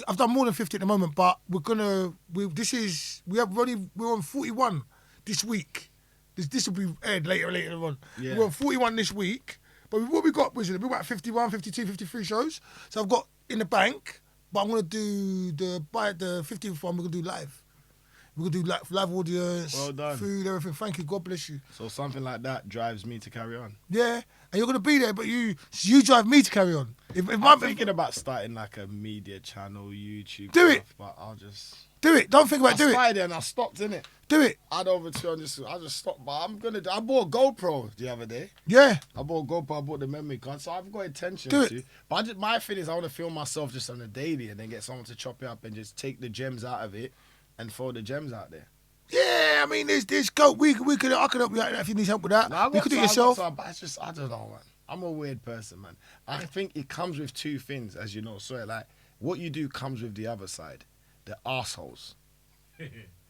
I've done more than 50 at the moment, but we're on 41 this week. This will be aired later on. Yeah. We're on 41 this week. But what we got, Wizard, we're about 51, 52, 53 shows. So I've got in the bank, but I'm going to do the 50th one, we're going to do live. We're going to do live audience, Well done. food, everything. Thank you. God bless you. So something like that drives me to carry on. Yeah. And you're going to be there, but you drive me to carry on. If I'm thinking about starting like a media channel, YouTube. Do it. stuff, But I'll just... do it. Don't think about it. I Do it. started it and I stopped, innit? Do it. I had over 200, I just stopped. But I bought a GoPro the other day. Yeah. I bought a GoPro, I bought the memory card, so I've got intention Do it. to. But my thing is I want to film myself just on a daily and then get someone to chop it up and just take the gems out of it and throw the gems out there. Yeah, I mean, there's go. I could help you out if you need help with that. Now, You could do it yourself. But it's just, I don't know, man. I'm a weird person, man. I think it comes with two things, as you know. So, like, what you do comes with the other side, the arseholes.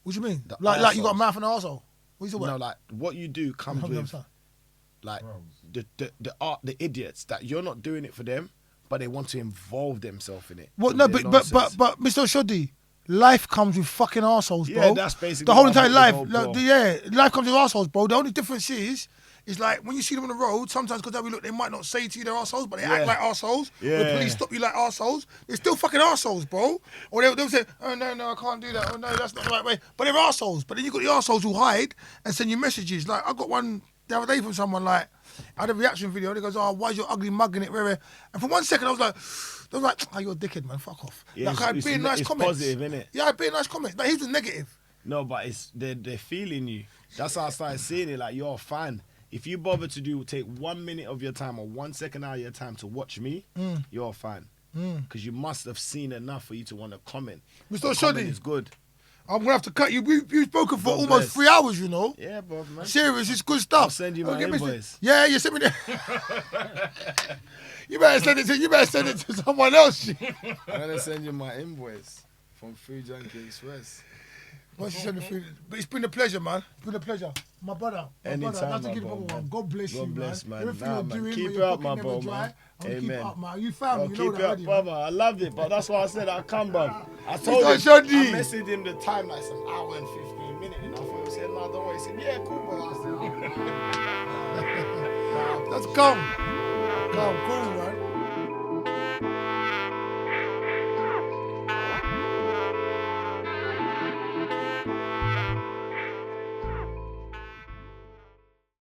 What do you mean? The Like you got a arseholes. mouth and an arsehole? What are you talking No, about? like, what you do comes Hold on, with, sorry. like, Bros. the idiots that you're not doing it for them, but they want to involve themselves in it. What? with No, their but nonsense. Mr. Oshodi, life comes with fucking arseholes, bro. Yeah, that's basically the whole what entire I'm life. with the whole Life comes with arseholes, bro. The only difference is like when you see them on the road, sometimes because they look, they might not say to you they're arseholes, but they act like arseholes. Yeah. The police stop you like arseholes. They're still fucking arseholes, bro. Or they'll say, oh no, I can't do that. Oh no, that's not the right way. But they're arseholes. But then you got the arseholes who hide and send you messages. Like I got one the other day from someone like I had a reaction video. And he goes, oh, why is your ugly mug in it? Rare? And for 1 second I was like, oh, you're a dickhead, man. Fuck off. Yeah, like I had being nice it's comments. positive, innit? Yeah, I had being nice comments. Like he was negative. No, but it's they're feeling you. That's how I started seeing it. Like you're a fan. If you bother to take 1 minute of your time or 1 second out of your time to watch me, you're a fan. Because you must have seen enough for you to want to comment. Mr. Comment Oshodi, is good. I'm gonna have to cut you. You've spoken for God almost bless. 3 hours, you know. Yeah, bro, man. Serious, it's good stuff. I'll send you my Okay, Mr. invoice. Yeah, you sent me the. You better send it to someone else. I'm gonna send you my invoice from Food Junkie Express. Once you send the food, but it's been a pleasure, man. It's been a pleasure, my brother. Anytime, That's my to give bro, one. man. God bless you, God bless, man. Everything Nah, you're man. doing, Keep with it your up, my cooking bro, never dry. man. I'll keep it Amen. up, man. You found me, you know Keep that it up, already, brother. man. I loved it, but that's why I said I'd come, bro. I told Mr. him. Oshodi. I messaged him the time, like some hour and 15 minutes, and I thought he was saying, no, don't worry. He said, yeah, cool, bro. I said, Let's come. Come, cool, man.